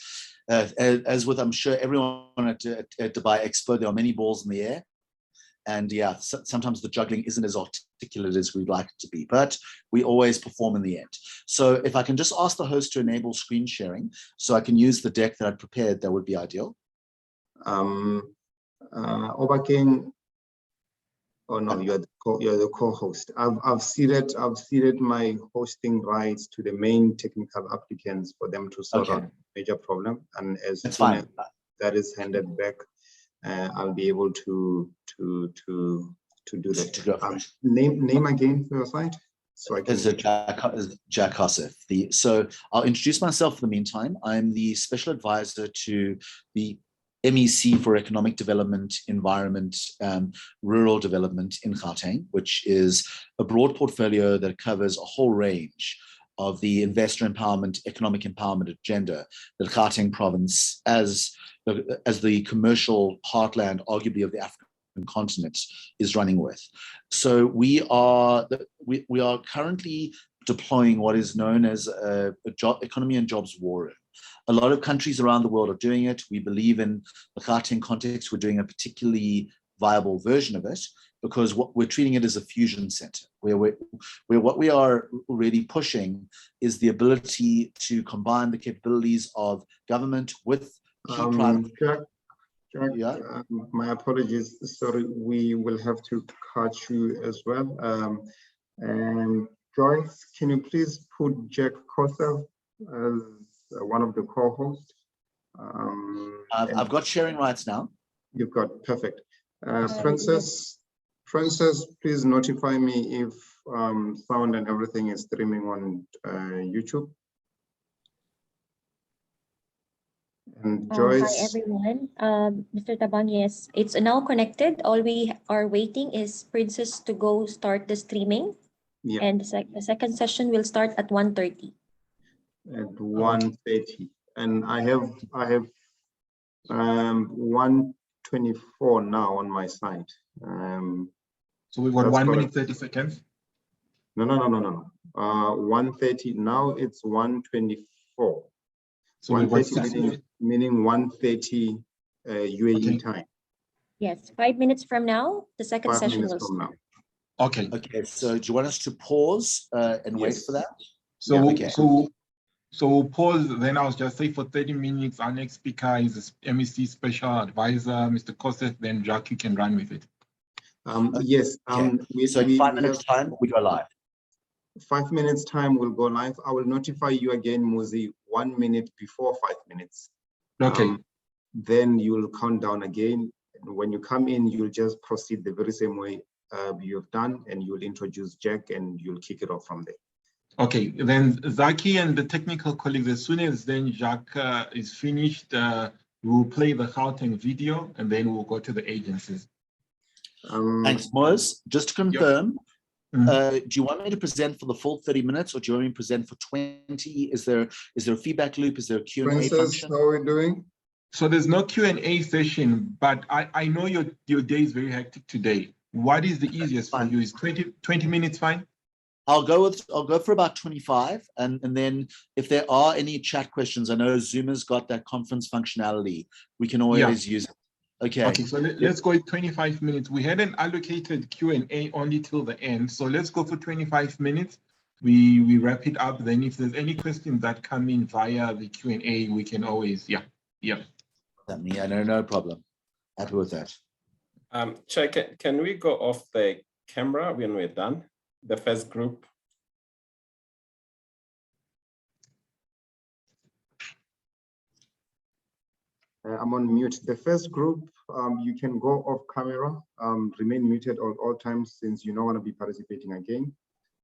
as with I'm sure everyone at Dubai Expo, there are many balls in the air, and yeah, sometimes the juggling isn't as articulate as we'd like it to be, but we always perform in the end. So if I can just ask the host to enable screen sharing so I can use the deck that I'd prepared, that would be ideal. Obakeng. Oh no, you're the co-host. I've ceded my hosting rights to the main technical applicants for them to sort out major problem, and as soon as that is handed back, I'll be able to do that. Name again for your site, so I can. Jack Hassif. So I'll introduce myself in the meantime. I'm the special advisor to the MEC for Economic Development, Environment, Rural Development in Gauteng, which is a broad portfolio that covers a whole range of the investor empowerment, economic empowerment agenda that Gauteng province, as the commercial heartland, arguably of the African continent, is running with. So we are currently deploying what is known as a economy and jobs war room. A lot of countries around the world are doing it. We believe in the Gauteng context, we're doing a particularly viable version of it because what we're treating it as a fusion center, where what we are really pushing is the ability to combine the capabilities of government with private. Jack, yeah? My apologies. Sorry, we will have to cut you as well. And Joyce, can you please put Jack Kosev as one of the co-hosts? I've got sharing rights now. You've got, perfect. Princess, please notify me if sound and everything is streaming on YouTube. And Joyce. Hi everyone, Mr. Tabang, yes, it's now connected. All we are waiting is Princess to go start the streaming. Yeah. And the second session will start at 1:30. At 1:30, and I have 1:24 now on my side. So we've got 1 minute 30 seconds. No. 1:30 now. It's 1:24. So 1:30 meaning 1:30 UAE time. Yes, 5 minutes from now, the second 5 session minutes will from start. now. Okay. Okay, so do you want us to pause and wait Yes. for that? So, Yeah, okay. so we'll pause. Then I'll just say for 30 minutes, our next speaker is the MEC Special Advisor, Mr. Koseth. Then Jack, you can run with it. Yes. So in 5 minutes time, we go live. 5 minutes time will go live. I will notify you again, Muzi, 1 minute before 5 minutes. Okay. Then you'll count down again. And when you come in, you'll just proceed the very same way you've done, and you'll introduce Jack and you'll kick it off from there. Okay, then Zaki and the technical colleagues, as soon as then Jacques is finished, we'll play the Gauteng video and then we'll go to the agencies. Thanks, Moz. Just to confirm, do you want me to present for the full 30 minutes or do you want me to present for 20? Is there a feedback loop? Is there a Q&A function? How are we doing? So there's no Q&A session, but I know your day is very hectic today. What is the easiest for you? Is 20 minutes fine? I'll go for about 25, and then if there are any chat questions, I know Zoom has got that conference functionality. We can always use it. Okay. Okay, so let's go with 25 minutes. We had an allocated Q&A only till the end, so let's go for 25 minutes. We wrap it up. Then if there's any questions that come in via the Q&A, we can always, yeah. Yeah, no problem. Happy with that. Chair, can we go off the camera when we're done? The first group. I'm on mute. The first group, you can go off camera, remain muted at all times since you don't want to be participating again.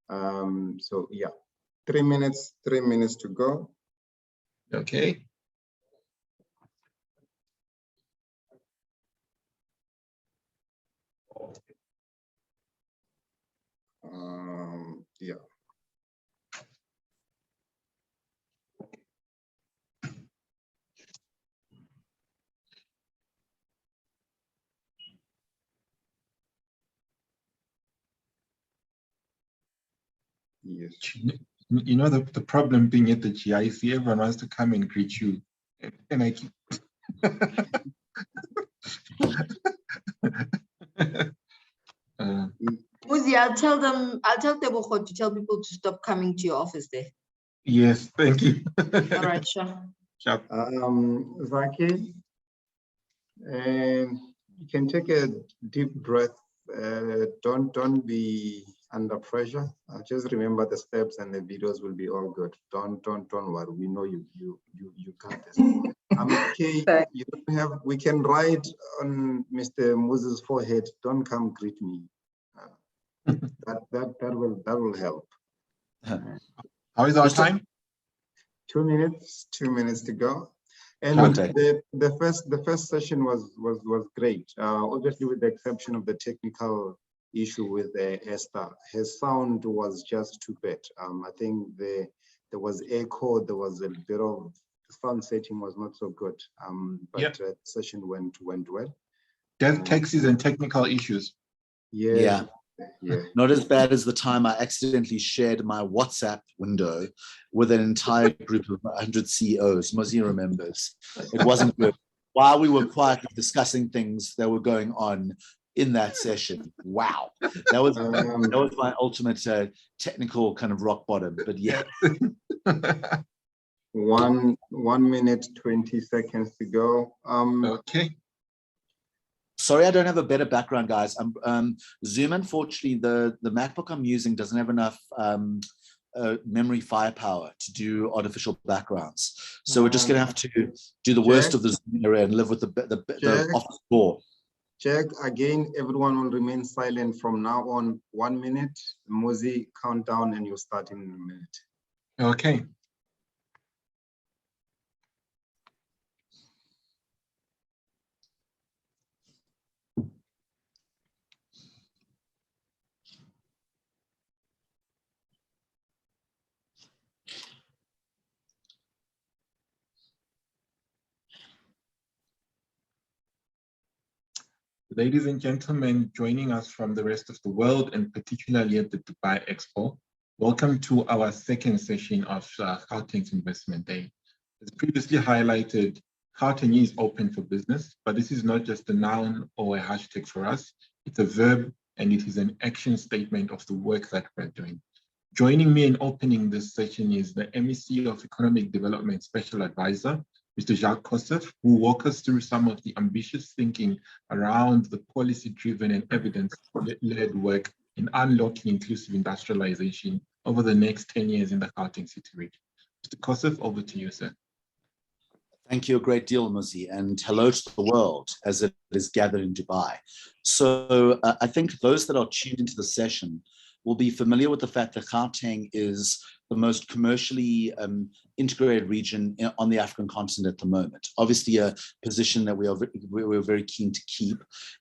So yeah, 3 minutes to go. Okay. Yeah. Yes. You know, the problem being at the GIC, everyone wants to come and greet you. And I keep... Muzi, I'll tell Tebogo to tell people to stop coming to your office there. Yes, thank you. All right, sure. Zaki, you can take a deep breath. Don't be under pressure. Just remember the steps and the videos will be all good. Don't worry. We know you got this. Okay. You don't have. We can write on Mr. Moses' forehead. Don't come greet me. That will help. How is our time? 2 minutes. 2 minutes to go. And the first session was great. Obviously, with the exception of the technical issue with Esther, her sound was just too bad. I think there was echo. There was a bit of the sound setting was not so good. But the session went well. Death taxes and technical issues. Yeah. Not as bad as the time I accidentally shared my WhatsApp window with an entire group of 100 CEOs. Mozi remembers. It wasn't good. While we were quietly discussing things that were going on in that session. Wow. That was my ultimate technical kind of rock bottom, but yeah. 1 minute, 20 seconds to go. Okay. Sorry, I don't have a better background, guys. Zoom, unfortunately, the MacBook I'm using doesn't have enough memory firepower to do artificial backgrounds. So we're just going to have to do the worst of the Zoom era and live with the office door. Check again. Everyone will remain silent from now on. 1 minute. Mozi, countdown, and you'll start in a minute. Okay. Ladies and gentlemen, joining us from the rest of the world and particularly at the Dubai Expo, welcome to our second session of Gauteng's Investment Day. As previously highlighted, Gauteng is open for business, but this is not just a noun or a hashtag for us. It's a verb and it is an action statement of the work that we're doing. Joining me in opening this session is the MEC of Economic Development Special Advisor, Mr. Jacques Kosseff, who will walk us through some of the ambitious thinking around the policy-driven and evidence-led work in unlocking inclusive industrialization over the next 10 years in the Gauteng city region. Mr. Kosseff, over to you, sir. Thank you a great deal, Muzi, and hello to the world as it is gathered in Dubai. So I think those that are tuned into the session will be familiar with the fact that Gauteng is the most commercially integrated region on the African continent at the moment. Obviously a position that we're very keen to keep.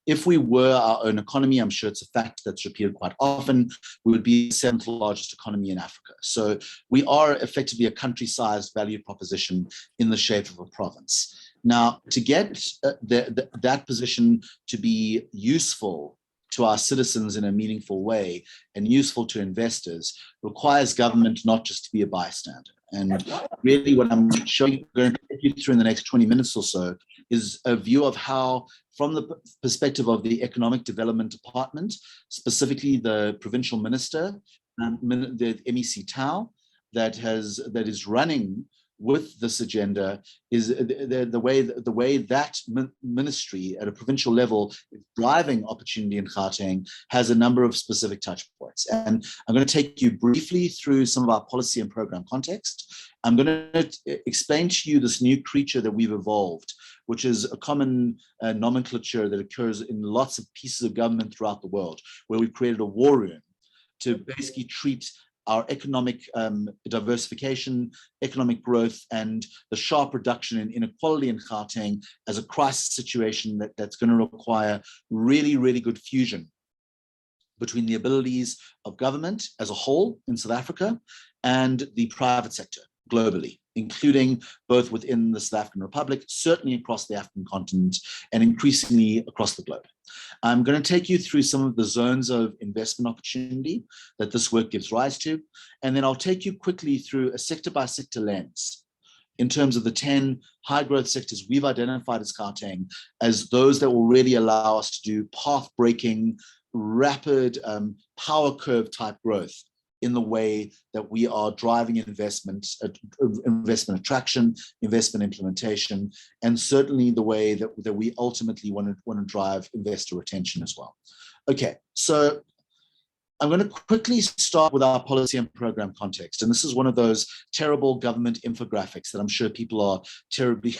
If we were our own economy, I'm sure it's a fact that's repeated quite often, we would be the 7th largest economy in Africa. So we are effectively a country-sized value proposition in the shape of a province. Now, to get that position to be useful to our citizens in a meaningful way and useful to investors requires government not just to be a bystander. And really what I'm going to take you through in the next 20 minutes or so is a view of how, from the perspective of the Economic Development Department, specifically the provincial minister, the MEC Tao, that is running with this agenda, is the way that ministry at a provincial level is driving opportunity in Gauteng has a number of specific touch points. And I'm going to take you briefly through some of our policy and program context. I'm going to explain to you this new creature that we've evolved, which is a common nomenclature that occurs in lots of pieces of government throughout the world, where we've created a war room to basically treat our economic diversification, economic growth, and the sharp reduction in inequality in Gauteng as a crisis situation that's going to require really, really good fusion between the abilities of government as a whole in South Africa and the private sector globally, including both within the South African Republic, certainly across the African continent, and increasingly across the globe. I'm going to take you through some of the zones of investment opportunity that this work gives rise to, and then I'll take you quickly through a sector-by-sector lens in terms of the 10 high-growth sectors we've identified as Gauteng as those that will really allow us to do path-breaking, rapid power curve type growth in the way that we are driving investment attraction, investment implementation, and certainly the way that we ultimately want to drive investor retention as well. Okay, so I'm going to quickly start with our policy and program context. And this is one of those terrible government infographics that I'm sure people are terribly,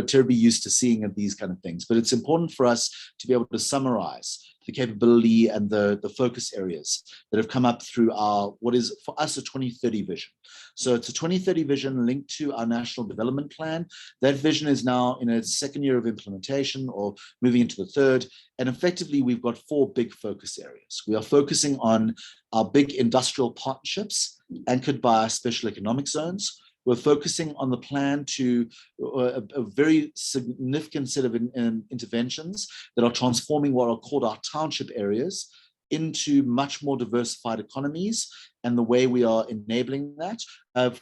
terribly used to seeing of these kind of things. But it's important for us to be able to summarize the capability and the focus areas that have come up through our, what is for us a 2030 vision. So it's a 2030 vision linked to our national development plan. That vision is now in its second year of implementation or moving into the third. And effectively, we've got 4 big focus areas. We are focusing on our big industrial partnerships anchored by our special economic zones. We're focusing on the plan to a very significant set of interventions that are transforming what are called our township areas into much more diversified economies and the way we are enabling that.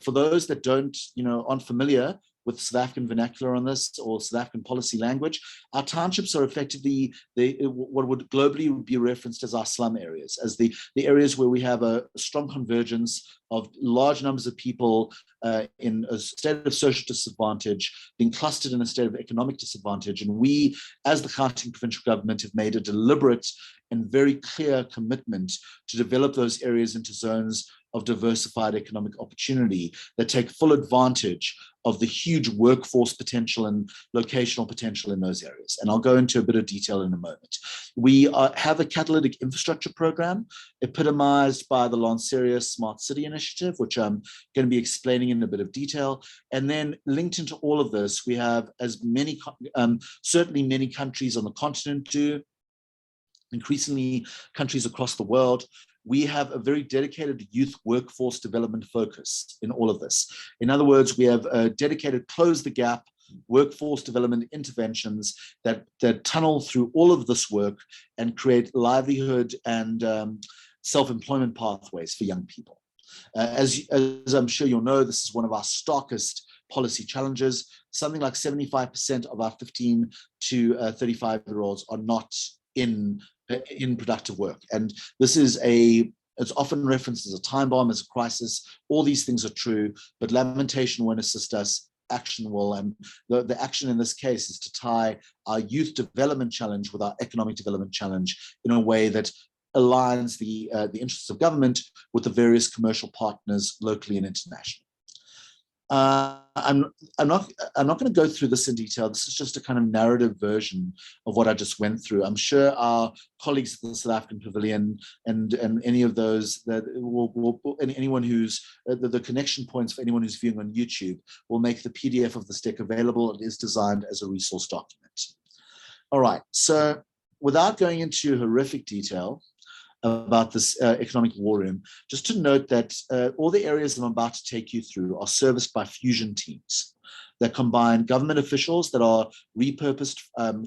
For those that aren't familiar with South African vernacular on this or South African policy language, our townships are effectively what would globally be referenced as our slum areas, as the areas where we have a strong convergence of large numbers of people in a state of social disadvantage, being clustered in a state of economic disadvantage. And we, as the Gauteng provincial government, have made a deliberate and very clear commitment to develop those areas into zones of diversified economic opportunity that take full advantage of the huge workforce potential and locational potential in those areas. And I'll go into a bit of detail in a moment. We have a catalytic infrastructure program epitomized by the Lanseria Smart City Initiative, which I'm going to be explaining in a bit of detail. And then linked into all of this, we have as many, certainly many countries on the continent do, increasingly countries across the world. We have a very dedicated youth workforce development focus in all of this. In other words, we have a dedicated close the gap workforce development interventions that tunnel through all of this work and create livelihood and self-employment pathways for young people. As I'm sure you'll know, this is one of our starkest policy challenges. Something like 75% of our 15 to 35-year-olds are not in productive work. And this is it's often referenced as a time bomb, as a crisis. All these things are true, but lamentation won't assist us. Action will, and the action in this case is to tie our youth development challenge with our economic development challenge in a way that aligns the interests of government with the various commercial partners locally and internationally. I'm not going to go through this in detail. This is just a kind of narrative version of what I just went through. I'm sure our colleagues at the South African Pavilion and any of those that and anyone who's the connection points for anyone who's viewing on YouTube will make the PDF of this deck available. It is designed as a resource document. All right, so without going into horrific detail about this economic war room, just to note that all the areas I'm about to take you through are serviced by fusion teams that combine government officials that are repurposed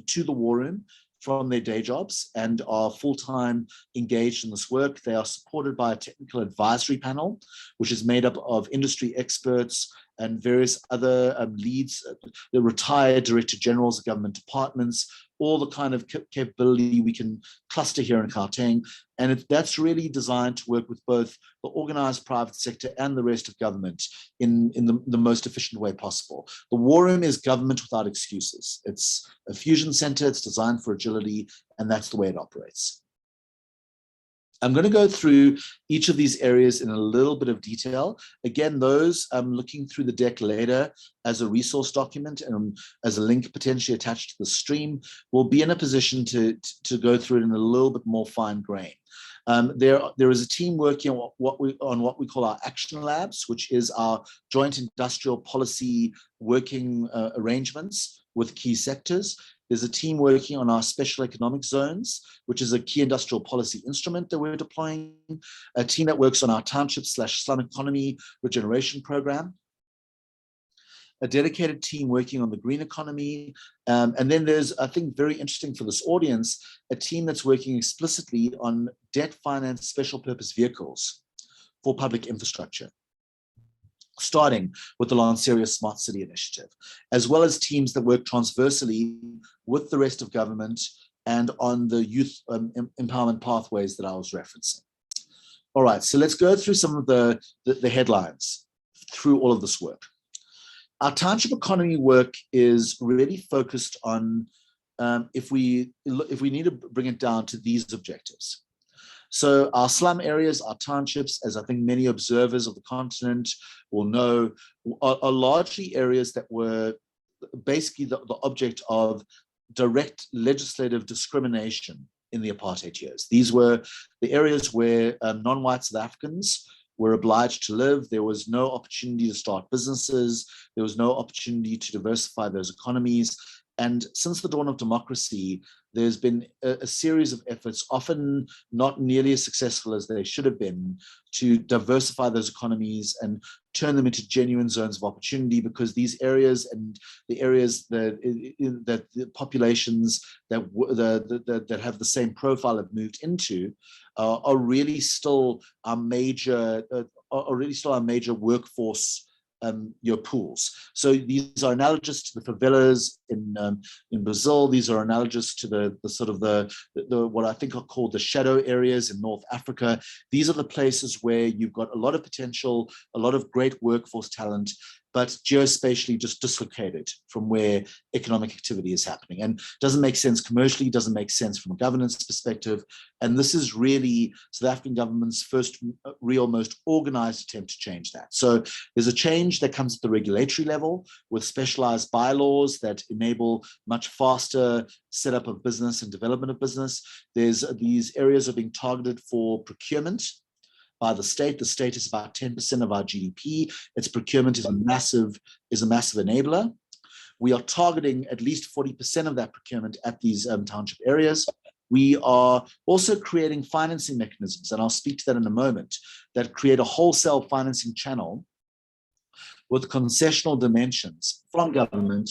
to the war room from their day jobs and are full-time engaged in this work. They are supported by a technical advisory panel, which is made up of industry experts and various other leads, the retired director generals of government departments, all the kind of capability we can cluster here in Gauteng. And that's really designed to work with both the organized private sector and the rest of government in the most efficient way possible. The war room is government without excuses. It's a fusion center, it's designed for agility, and that's the way it operates. I'm going to go through each of these areas in a little bit of detail. Again, those looking through the deck later as a resource document and as a link potentially attached to the stream will be in a position to go through it in a little bit more fine grain. There is a team working on what we call our action labs, which is our joint industrial policy working arrangements with key sectors. There's a team working on our special economic zones, which is a key industrial policy instrument that we're deploying, a team that works on our township/slum economy regeneration program, a dedicated team working on the green economy. And then there's, I think, very interesting for this audience, a team that's working explicitly on debt finance special purpose vehicles for public infrastructure, starting with the Lanseria Smart City Initiative, as well as teams that work transversally with the rest of government and on the youth empowerment pathways that I was referencing. All right, so let's go through some of the headlines through all of this work. Our township economy work is really focused on, if we need to bring it down to these objectives. So our slum areas, our townships, as I think many observers of the continent will know, are largely areas that were basically the object of direct legislative discrimination in the apartheid years. These were the areas where non-white South Africans were obliged to live. There was no opportunity to start businesses. There was no opportunity to diversify those economies. And since the dawn of democracy, there's been a series of efforts, often not nearly as successful as they should have been, to diversify those economies and turn them into genuine zones of opportunity, because these areas and the areas that the populations that have the same profile have moved into are really still our major workforce pools. So these are analogous to the favelas in Brazil. These are analogous to the sort of the what I think are called the shadow areas in North Africa. These are the places where you've got a lot of potential, a lot of great workforce talent, but geospatially just dislocated from where economic activity is happening, and doesn't make sense commercially, doesn't make sense from a governance perspective. And this is really South African government's first real, most organized attempt to change that. So there's a change that comes at the regulatory level with specialized bylaws that enable much faster setup of business and development of business. There's these areas are being targeted for procurement by the state. The state is about 10% of our GDP. Its procurement is a massive enabler. We are targeting at least 40% of that procurement at these township areas. We are also creating financing mechanisms, and I'll speak to that in a moment, that create a wholesale financing channel with concessional dimensions from government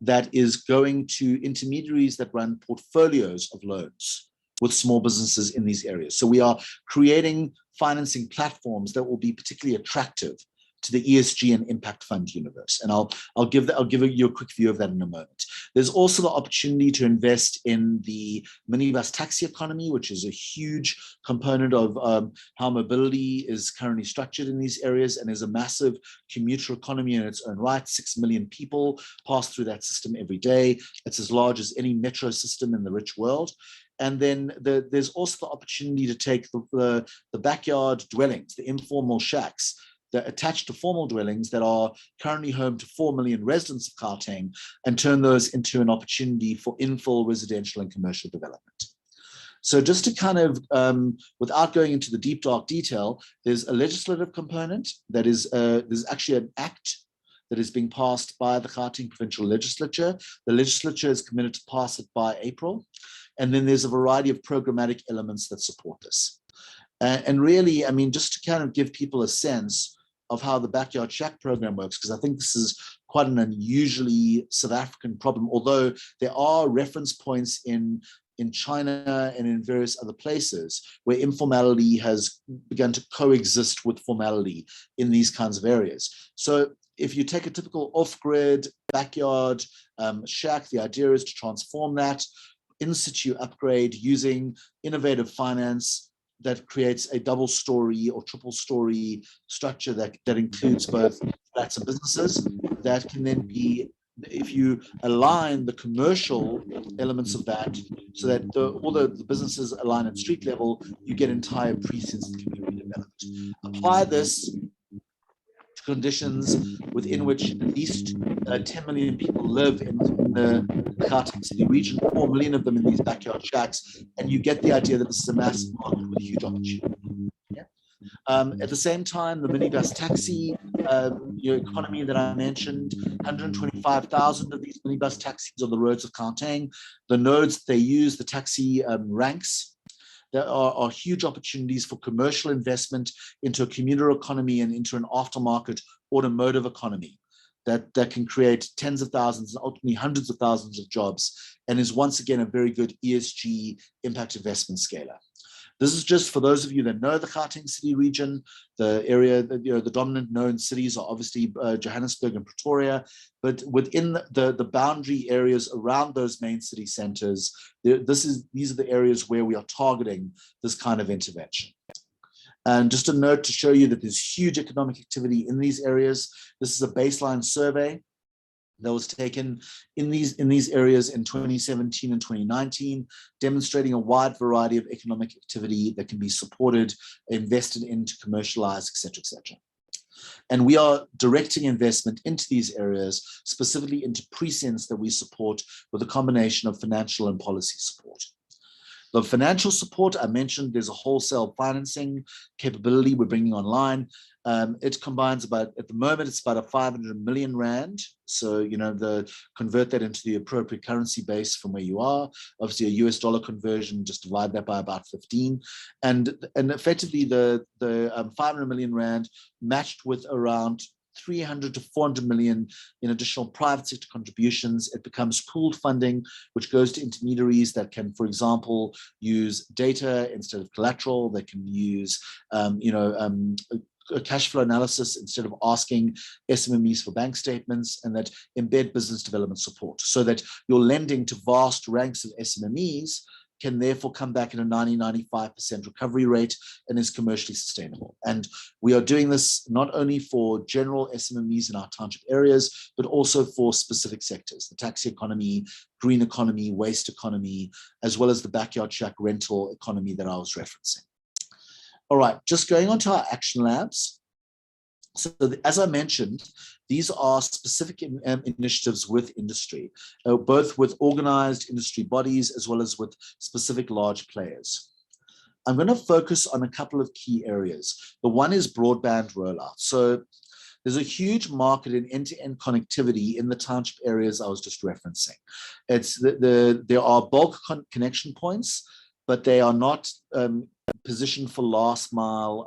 that is going to intermediaries that run portfolios of loans with small businesses in these areas. So we are creating financing platforms that will be particularly attractive to the ESG and impact fund universe. And I'll give you a quick view of that in a moment. There's also the opportunity to invest in the minibus taxi economy, which is a huge component of how mobility is currently structured in these areas, and is a massive commuter economy in its own right. 6 million people pass through that system every day. It's as large as any metro system in the rich world. And then there's also the opportunity to take the backyard dwellings, the informal shacks, that attached to formal dwellings that are currently home to 4 million residents of Gauteng, and turn those into an opportunity for infill residential and commercial development. So just to kind of, without going into the deep, dark detail, there's a legislative component that is, there's actually an act that is being passed by the Gauteng Provincial Legislature. The legislature is committed to pass it by April. And then there's a variety of programmatic elements that support this. And really, I mean, just to kind of give people a sense of how the Backyard Shack program works, because I think this is quite an unusually South African problem, although there are reference points in China and in various other places where informality has begun to coexist with formality in these kinds of areas. So if you take a typical off-grid backyard shack, the idea is to transform that, in situ upgrade using innovative finance that creates a double story or triple story structure that includes both flats and businesses that can then be, if you align the commercial elements of that so that all the businesses align at street level, you get entire precincts that can be redeveloped. Apply this to conditions within which at least 10 million people live in the Gauteng city region, 4 million of them in these backyard shacks, and you get the idea that this is a massive market with a huge opportunity. Yeah? At the same time, the minibus taxi economy that I mentioned, 125,000 of these minibus taxis on the roads of Gauteng. The nodes they use, the taxi ranks, there are huge opportunities for commercial investment into a commuter economy and into an aftermarket automotive economy that can create tens of thousands and ultimately hundreds of thousands of jobs, and is once again a very good ESG impact investment scaler. This is just for those of you that know the Gauteng city region. The area, the dominant known cities are obviously Johannesburg and Pretoria, but within the boundary areas around those main city centers, these are the areas where we are targeting this kind of intervention. And just a note to show you that there's huge economic activity in these areas. This is a baseline survey that was taken in these areas in 2017 and 2019, demonstrating a wide variety of economic activity that can be supported, invested into, commercialized, et cetera, et cetera. And we are directing investment into these areas, specifically into precincts that we support with a combination of financial and policy support. The financial support, I mentioned, there's a wholesale financing capability we're bringing online. It combines about, at the moment, it's about a 500 million rand. So, convert that into the appropriate currency base from where you are. Obviously, a US dollar conversion, just divide that by about 15. And effectively, the 500 million rand matched with around 300 to 400 million in additional private sector contributions. It becomes pooled funding, which goes to intermediaries that can, for example, use data instead of collateral. They can use, a cash flow analysis instead of asking SMMEs for bank statements, and that embed business development support so that your lending to vast ranks of SMMEs can therefore come back at a 90-95% recovery rate and is commercially sustainable. And we are doing this not only for general SMMEs in our township areas, but also for specific sectors, the taxi economy, green economy, waste economy, as well as the backyard shack rental economy that I was referencing. All right, just going on to our action labs. So as I mentioned, these are specific initiatives with industry, both with organized industry bodies as well as with specific large players. I'm going to focus on a couple of key areas. The one is broadband rollout. So there's a huge market in end-to-end connectivity in the township areas I was just referencing. There are bulk connection points, but they are not positioned for last mile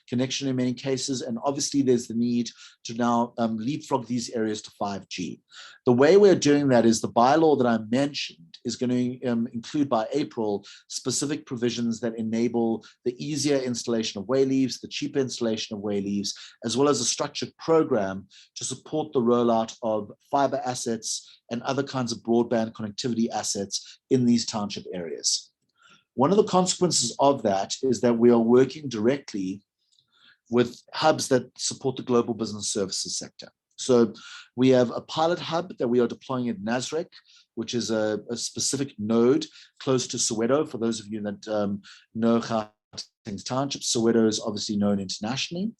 connection in many cases. And obviously there's the need to now leapfrog these areas to 5G. The way we're doing that is the bylaw that I mentioned is going to include by April specific provisions that enable the easier installation of wayleaves, the cheaper installation of wayleaves, as well as a structured program to support the rollout of fiber assets and other kinds of broadband connectivity assets in these township areas. One of the consequences of that is that we are working directly with hubs that support the global business services sector. So we have a pilot hub that we are deploying at Nasrec, which is a specific node close to Soweto. For those of you that know Gauteng's township, Soweto is obviously known internationally.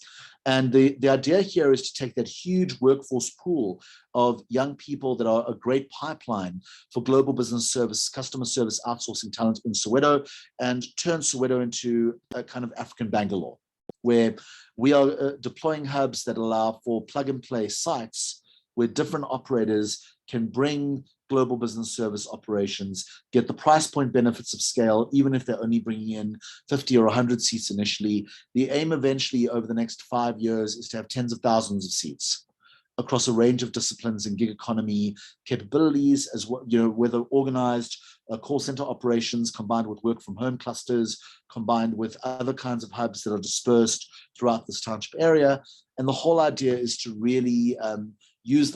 And the idea here is to take that huge workforce pool of young people that are a great pipeline for global business service, customer service outsourcing talent in Soweto, and turn Soweto into a kind of African Bangalore, where we are deploying hubs that allow for plug and play sites where different operators can bring global business service operations, get the price point benefits of scale, even if they're only bringing in 50 or 100 seats initially. The aim eventually over the next 5 years is to have tens of thousands of seats across a range of disciplines and gig economy capabilities, as well, whether organized call center operations combined with work from home clusters, combined with other kinds of hubs that are dispersed throughout this township area. And the whole idea is to really use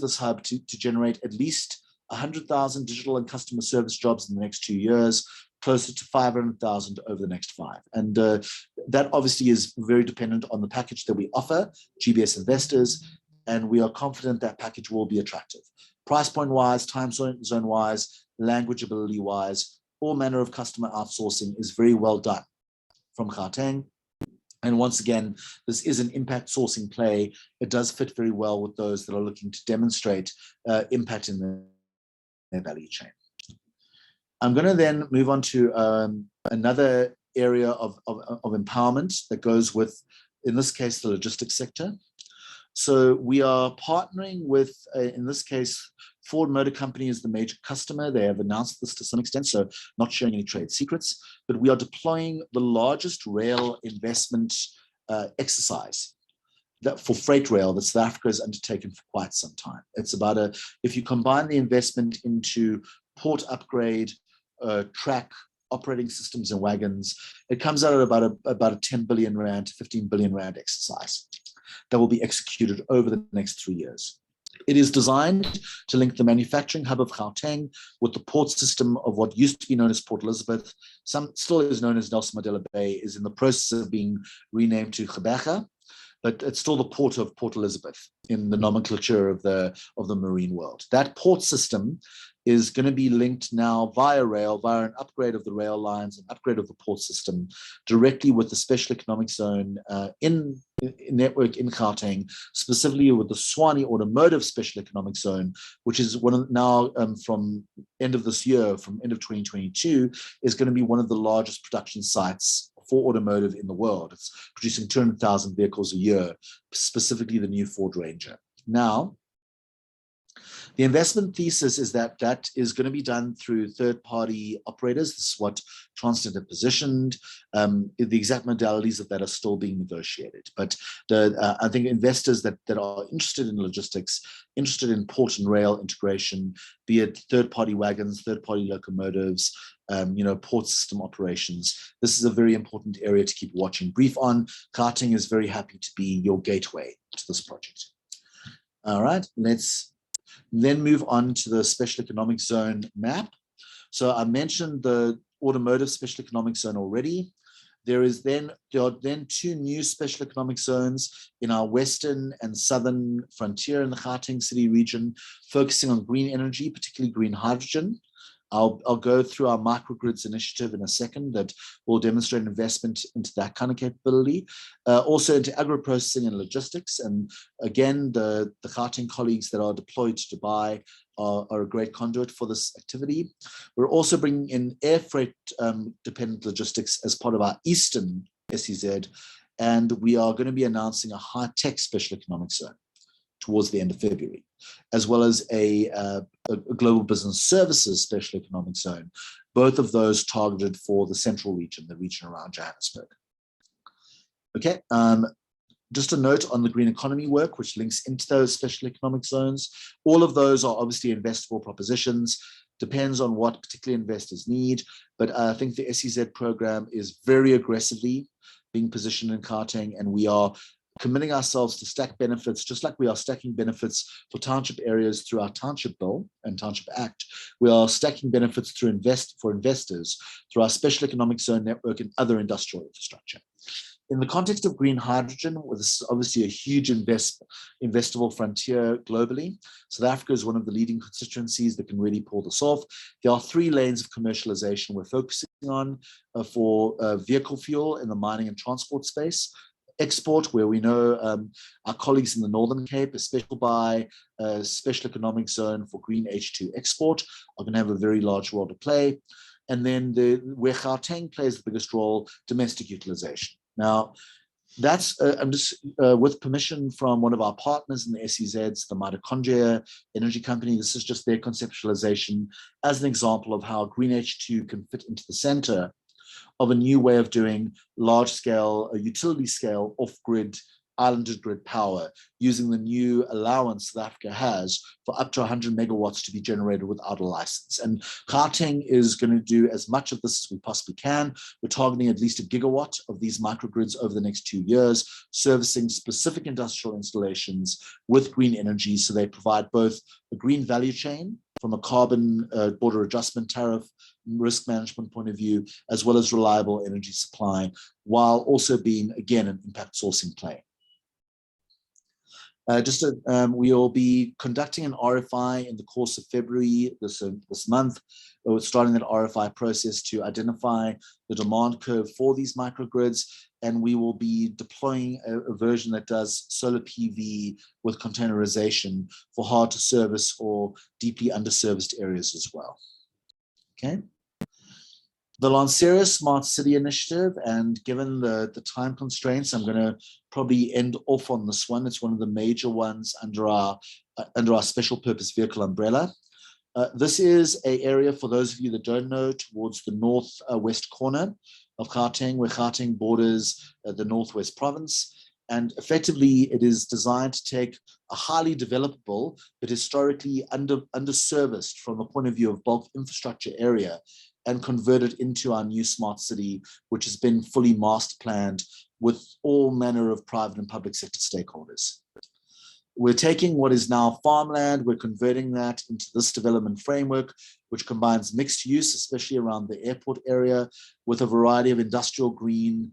this hub to generate at least 100,000 digital and customer service jobs in the next 2 years, closer to 500,000 over the next 5. And that obviously is very dependent on the package that we offer GBS investors, and we are confident that package will be attractive. Price point wise, time zone wise, language ability wise, all manner of customer outsourcing is very well done from Gauteng. And once again, this is an impact sourcing play. It does fit very well with those that are looking to demonstrate impact in their value chain. I'm going to then move on to another area of empowerment that goes with, in this case, the logistics sector. So we are partnering with, in this case, Ford Motor Company is the major customer. They have announced this to some extent, so not sharing any trade secrets, but we are deploying the largest rail investment exercise that for freight rail that South Africa has undertaken for quite some time. It's about if you combine the investment into port upgrade, track, operating systems and wagons, it comes out at about a 10 billion rand to 15 billion rand exercise that will be executed over the next 3 years. It is designed to link the manufacturing hub of Gauteng with the port system of what used to be known as Port Elizabeth. Still is known as Nelson Mandela Bay, is in the process of being renamed to Gqeberha, but it's still the port of Port Elizabeth in the nomenclature of the marine world. That port system is going to be linked now via rail, via an upgrade of the rail lines, an upgrade of the port system, directly with the special economic zone in network in Gauteng, specifically with the Swani Automotive Special Economic Zone, which is one of now from end of this year, from end of 2022, is going to be one of the largest production sites for automotive in the world. It's producing 200,000 vehicles a year, specifically the new Ford Ranger. Now, the investment thesis is that that is going to be done through third-party operators. This is what Transnet have positioned. The exact modalities of that are still being negotiated. But I think investors that are interested in logistics, interested in port and rail integration, be it third-party wagons, third-party locomotives, port system operations, this is a very important area to keep watching brief on. Gauteng is very happy to be your gateway to this project. All right, let's then move on to the special economic zone map. So I mentioned the automotive special economic zone already. There are then 2 new special economic zones in our western and southern frontier in the Gauteng city region, focusing on green energy, particularly green hydrogen. I'll go through our microgrids initiative in a second that will demonstrate investment into that kind of capability. Also into agro-processing and logistics. And again, the Gauteng colleagues that are deployed to Dubai are a great conduit for this activity. We're also bringing in air freight dependent logistics as part of our Eastern SEZ. And we are going to be announcing a high-tech special economic zone towards the end of February, as well as a global business services special economic zone both of those targeted for the central region, the region around Johannesburg. Okay, just a note on the green economy work, which links into those special economic zones. All of those are obviously investable propositions. Depends on what particular investors need, but I think the SEZ program is very aggressively being positioned in Gauteng, and we are committing ourselves to stack benefits, just like we are stacking benefits for township areas through our Township Bill and Township Act. We are stacking benefits through investors through our special economic zone network and other industrial infrastructure. In the context of green hydrogen, well, this is obviously a huge investable frontier globally. South Africa is one of the leading constituencies that can really pull this off. There are 3 lanes of commercialization we're focusing on for vehicle fuel in the mining and transport space. Export, where we know our colleagues in the Northern Cape, a special economic zone for green H2 export, are going to have a very large role to play. And then where Gauteng plays the biggest role, domestic utilization. Now, that's I'm just with permission from one of our partners in the SEZs, the Mitochondria Energy Company. This is just their conceptualization as an example of how green H2 can fit into the center of a new way of doing large-scale, utility-scale, off-grid, islanded grid power, using the new allowance South Africa has for up to 100 megawatts to be generated without a license. And Gauteng is going to do as much of this as we possibly can. We're targeting at least 1 gigawatt of these microgrids over the next 2 years, servicing specific industrial installations with green energy, so they provide both a green value chain from a carbon border adjustment tariff, risk management point of view, as well as reliable energy supply, while also being, again, an impact sourcing play. We will be conducting an RFI in the course of February this month. We're starting that RFI process to identify the demand curve for these microgrids, and we will be deploying a version that does solar PV with containerization for hard to service or deeply underserviced areas as well. Okay. The Lanseria Smart City Initiative, and given the time constraints, I'm going to probably end off on this one. It's one of the major ones under our special purpose vehicle umbrella. This is an area, for those of you that don't know, towards the northwest corner of Gauteng, where Gauteng borders the Northwest Province. And effectively, it is designed to take a highly developable, but historically underserviced from the point of view of bulk infrastructure area, and convert it into our new smart city, which has been fully master planned with all manner of private and public sector stakeholders. We're taking what is now farmland, we're converting that into this development framework, which combines mixed use, especially around the airport area, with a variety of industrial green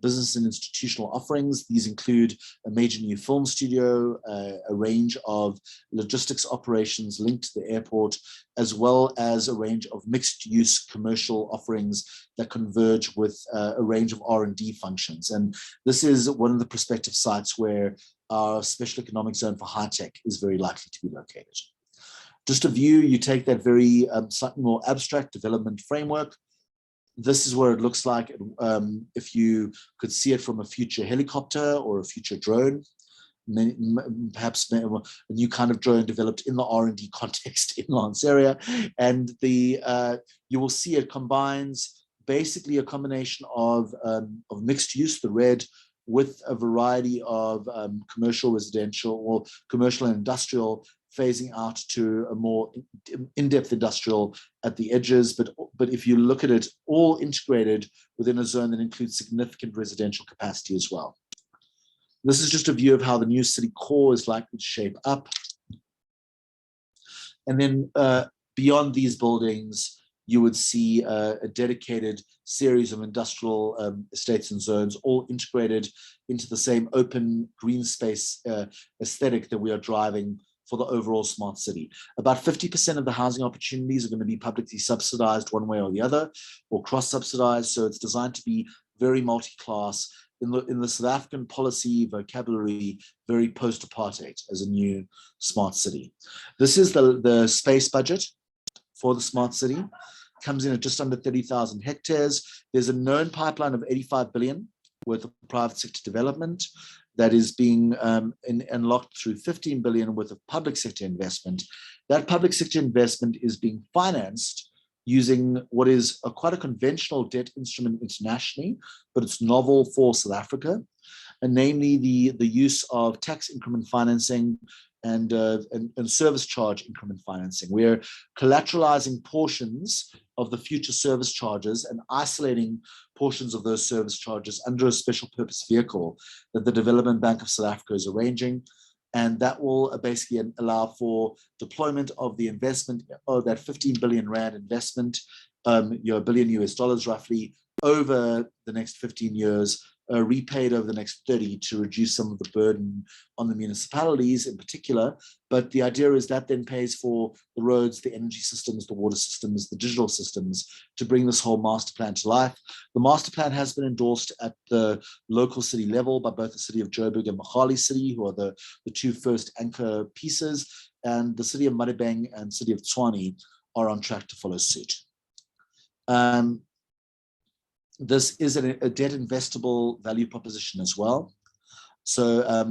business and institutional offerings. These include a major new film studio, a range of logistics operations linked to the airport, as well as a range of mixed use commercial offerings that converge with a range of R&D functions. And this is one of the prospective sites where our special economic zone for high tech is very likely to be located. Just a view, you take that very slightly more abstract development framework. This is what it looks like if you could see it from a future helicopter or a future drone. Perhaps a new kind of drone developed in the R&D context in Lanseria. And you will see it combines basically a combination of mixed use, the red, with a variety of commercial, residential, or commercial and industrial, phasing out to a more in-depth industrial at the edges. But if you look at it, all integrated within a zone that includes significant residential capacity as well. This is just a view of how the new city core is likely to shape up. And then beyond these buildings, you would see a dedicated series of industrial estates and zones, all integrated into the same open green space aesthetic that we are driving for the overall smart city. About 50% of the housing opportunities are going to be publicly subsidized one way or the other, or cross-subsidized. So it's designed to be very multi-class. In the South African policy vocabulary, very post-apartheid as a new smart city. This is the space budget for the smart city. Comes in at just under 30,000 hectares. There's a known pipeline of 85 billion worth of private sector development that is being unlocked through 15 billion worth of public sector investment. That public sector investment is being financed using what is quite a conventional debt instrument internationally, but it's novel for South Africa, and namely the use of tax increment financing and service charge increment financing. We're collateralizing portions of the future service charges and isolating portions of those service charges under a special purpose vehicle that the Development Bank of South Africa is arranging. And that will basically allow for deployment of the investment of that 15 billion rand investment, $1 billion US roughly, over the next 15 years, repaid over the next 30 to reduce some of the burden on the municipalities in particular. But the idea is that then pays for the roads, the energy systems, the water systems, the digital systems to bring this whole master plan to life. The master plan has been endorsed at the local city level by both the city of Joburg and Mogale City, who are the two first anchor pieces, and the city of Madibeng and city of Tshwane are on track to follow suit. This is a debt investable value proposition as well. So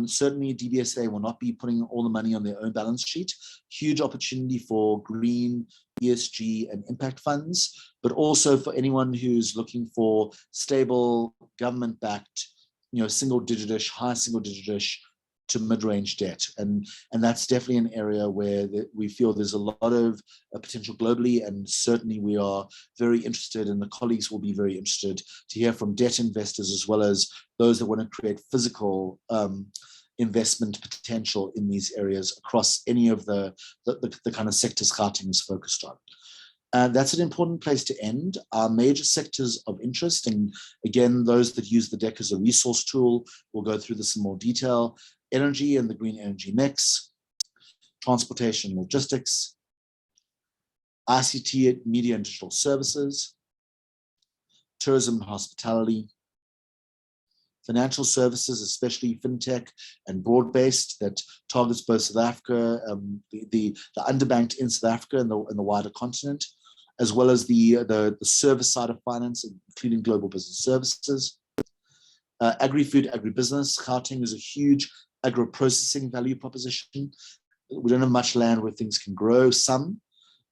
certainly DBSA will not be putting all the money on their own balance sheet. Huge opportunity for green, ESG and impact funds, but also for anyone who's looking for stable government-backed, single digit-ish, high single digit-ish to mid-range debt. And that's definitely an area where we feel there's a lot of potential globally, and certainly we are very interested, and the colleagues will be very interested to hear from debt investors as well as those that want to create physical investment potential in these areas across any of the kind of sectors Gauteng is focused on. And that's an important place to end. Our major sectors of interest, and again, those that use the deck as a resource tool, we'll go through this in more detail: energy and the green energy mix, transportation and logistics, ICT, media and digital services, tourism and hospitality, financial services, especially fintech and broad-based that targets both South Africa, the underbanked in South Africa and the wider continent, as well as the service side of finance, including global business services. Agri-food, agribusiness. Gauteng is a huge agro-processing value proposition. We don't have much land where things can grow, some,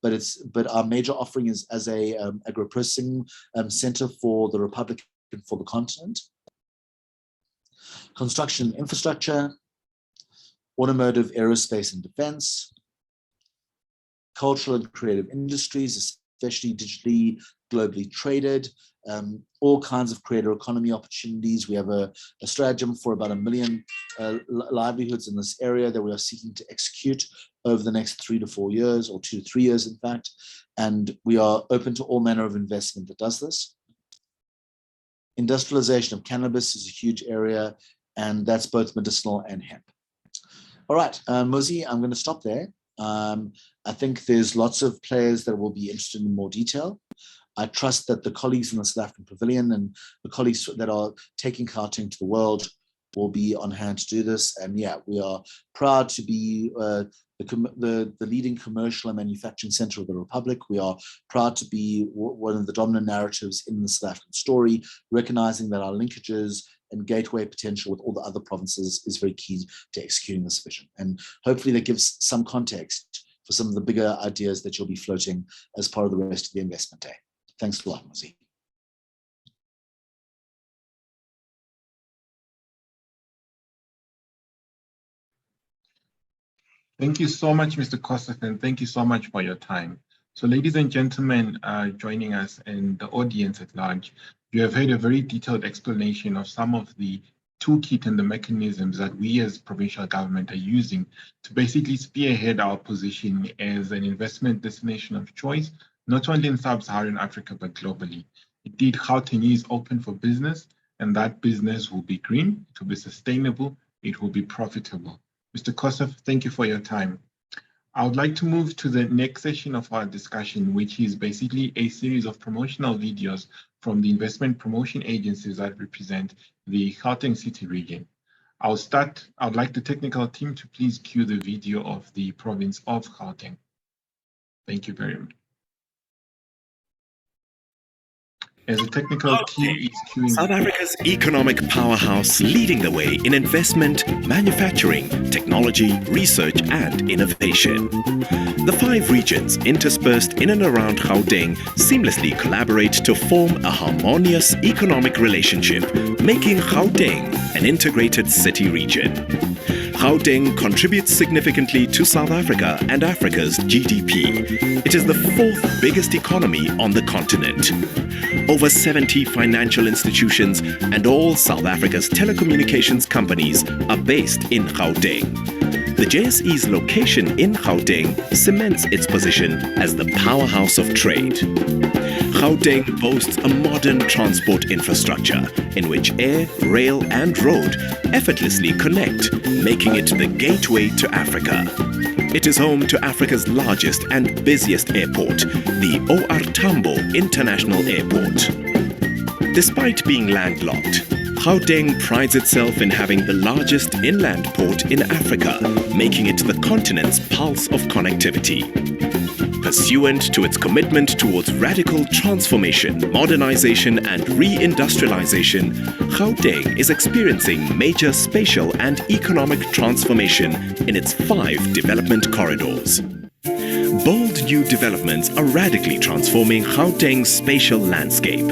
but our major offering is as a agro-processing center for the Republic and for the continent. Construction and infrastructure, automotive, aerospace and defense, cultural and creative industries, especially digitally, globally traded, all kinds of creator economy opportunities. We have a stratagem for about 1 million livelihoods in this area that we are seeking to execute over the next 3 to 4 years, or 2 to 3 years, in fact. And we are open to all manner of investment that does this. Industrialization of cannabis is a huge area, and that's both medicinal and hemp. All right, Mozi, I'm going to stop there. I think there's lots of players that will be interested in more detail. I trust that the colleagues in the South African Pavilion and the colleagues that are taking Gauteng to the world will be on hand to do this. And yeah, we are proud to be the leading commercial and manufacturing center of the Republic. We are proud to be one of the dominant narratives in the South African story, recognizing that our linkages and gateway potential with all the other provinces is very key to executing this vision. And hopefully that gives some context for some of the bigger ideas that you'll be floating as part of the rest of the investment day. Thanks a lot, Mozi. Thank you so much, Mr. Kosef, and thank you so much for your time. So ladies and gentlemen joining us and the audience at large, you have heard a very detailed explanation of some of the toolkit and the mechanisms that we as provincial government are using to basically spearhead our position as an investment destination of choice, not only in sub-Saharan Africa, but globally. Indeed, Gauteng is open for business, and that business will be green, it will be sustainable, it will be profitable. Mr. Kosef, thank you for your time. I would like to move to the next session of our discussion, which is basically a series of promotional videos from the investment promotion agencies that represent the Gauteng City region. I'd like the technical team to please cue the video of the province of Gauteng. Thank you very much. as a technical team is queuing. South Africa's economic powerhouse, leading the way in investment, manufacturing, technology, research and innovation. The 5 regions interspersed in and around Gauteng seamlessly collaborate to form a harmonious economic relationship, making Gauteng an integrated city region. Gauteng contributes significantly to South Africa and Africa's GDP. It is the 4th biggest economy on the continent. Over 70 financial institutions and all South Africa's telecommunications companies are based in Gauteng. The JSE's location in Gauteng cements its position as the powerhouse of trade. Gauteng boasts a modern transport infrastructure in which air, rail and road effortlessly connect, making it the gateway to Africa. It is home to Africa's largest and busiest airport, the OR Tambo International Airport. Despite being landlocked, Gauteng prides itself in having the largest inland port in Africa, making it the continent's pulse of connectivity. Pursuant to its commitment towards radical transformation, modernization and re-industrialization, Gauteng is experiencing major spatial and economic transformation in its 5 development corridors. Bold new developments are radically transforming Gauteng's spatial landscape.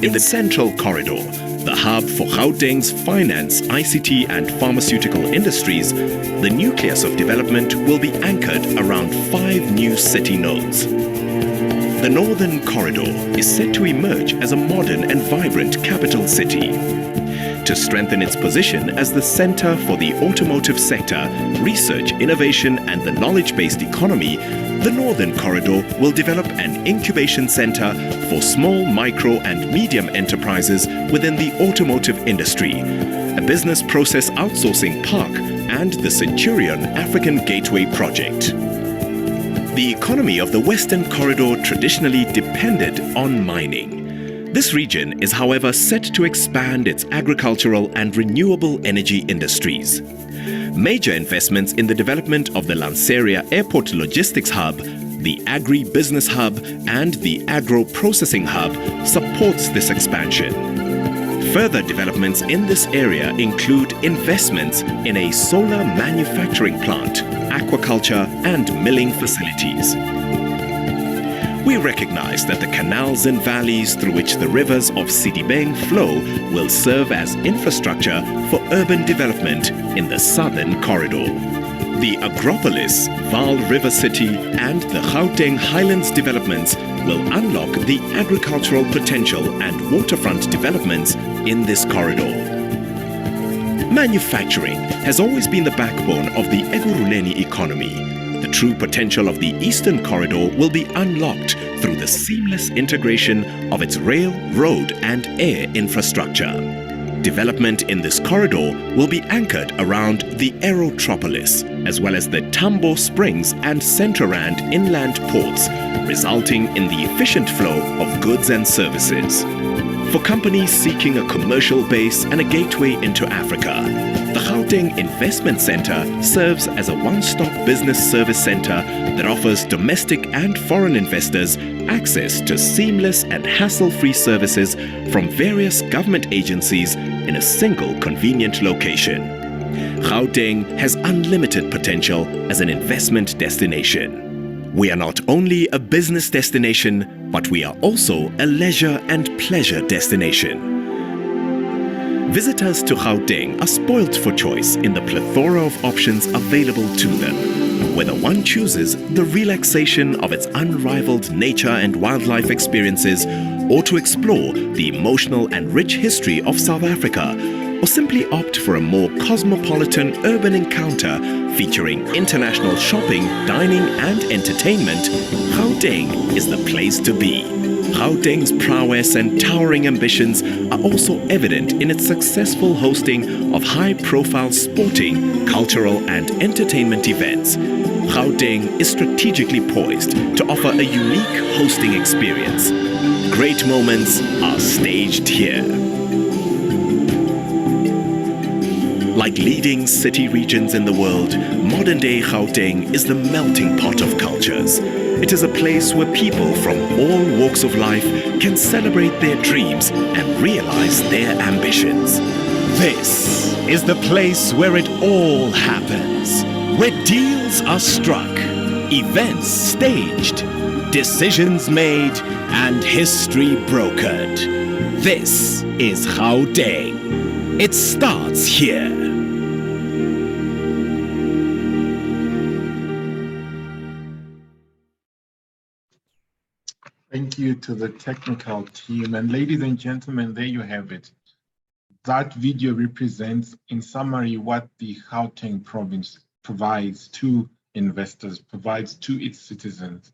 In the Central Corridor, the hub for Gauteng's finance, ICT and pharmaceutical industries, the nucleus of development will be anchored around 5 new city nodes. The Northern Corridor is set to emerge as a modern and vibrant capital city. To strengthen its position as the center for the automotive sector, research, innovation and the knowledge-based economy, the Northern Corridor will develop an incubation center for small, micro and medium enterprises within the automotive industry, a business process outsourcing park and the Centurion African Gateway project. The economy of the Western Corridor traditionally depended on mining. This region is, however, set to expand its agricultural and renewable energy industries. Major investments in the development of the Lanseria Airport Logistics Hub, the Agri-Business Hub and the Agro-Processing Hub supports this expansion. Further developments in this area include investments in a solar manufacturing plant, aquaculture and milling facilities. We recognize that the canals and valleys through which the rivers of Sidibeng flow will serve as infrastructure for urban development in the Southern Corridor. The Agropolis, Vaal River City and the Gauteng Highlands developments will unlock the agricultural potential and waterfront developments in this corridor. Manufacturing has always been the backbone of the Ekurhuleni economy. The true potential of the Eastern Corridor will be unlocked through the seamless integration of its rail, road and air infrastructure. Development in this corridor will be anchored around the Aerotropolis, as well as the Tambo Springs and Centrorand inland ports, resulting in the efficient flow of goods and services. For companies seeking a commercial base and a gateway into Africa, the Gauteng Investment Center serves as a one-stop business service center that offers domestic and foreign investors access to seamless and hassle-free services from various government agencies in a single convenient location. Gauteng has unlimited potential as an investment destination. We are not only a business destination, but we are also a leisure and pleasure destination. Visitors to Gauteng are spoilt for choice in the plethora of options available to them. Whether one chooses the relaxation of its unrivaled nature and wildlife experiences, or to explore the emotional and rich history of South Africa, or simply opt for a more cosmopolitan urban encounter featuring international shopping, dining and entertainment, Gauteng is the place to be. Gauteng's prowess and towering ambitions are also evident in its successful hosting of high-profile sporting, cultural and entertainment events. Gauteng is strategically poised to offer a unique hosting experience. Great moments are staged here. Like leading city regions in the world, modern-day Gauteng is the melting pot of cultures. It is a place where people from all walks of life can celebrate their dreams and realize their ambitions. This is the place where it all happens, where deals are struck, events staged, decisions made, and history brokered. This is Gauteng. It starts here. Thank you to the technical team. And ladies and gentlemen, there you have it. That video represents, in summary, what the Gauteng province provides to investors, provides to its citizens.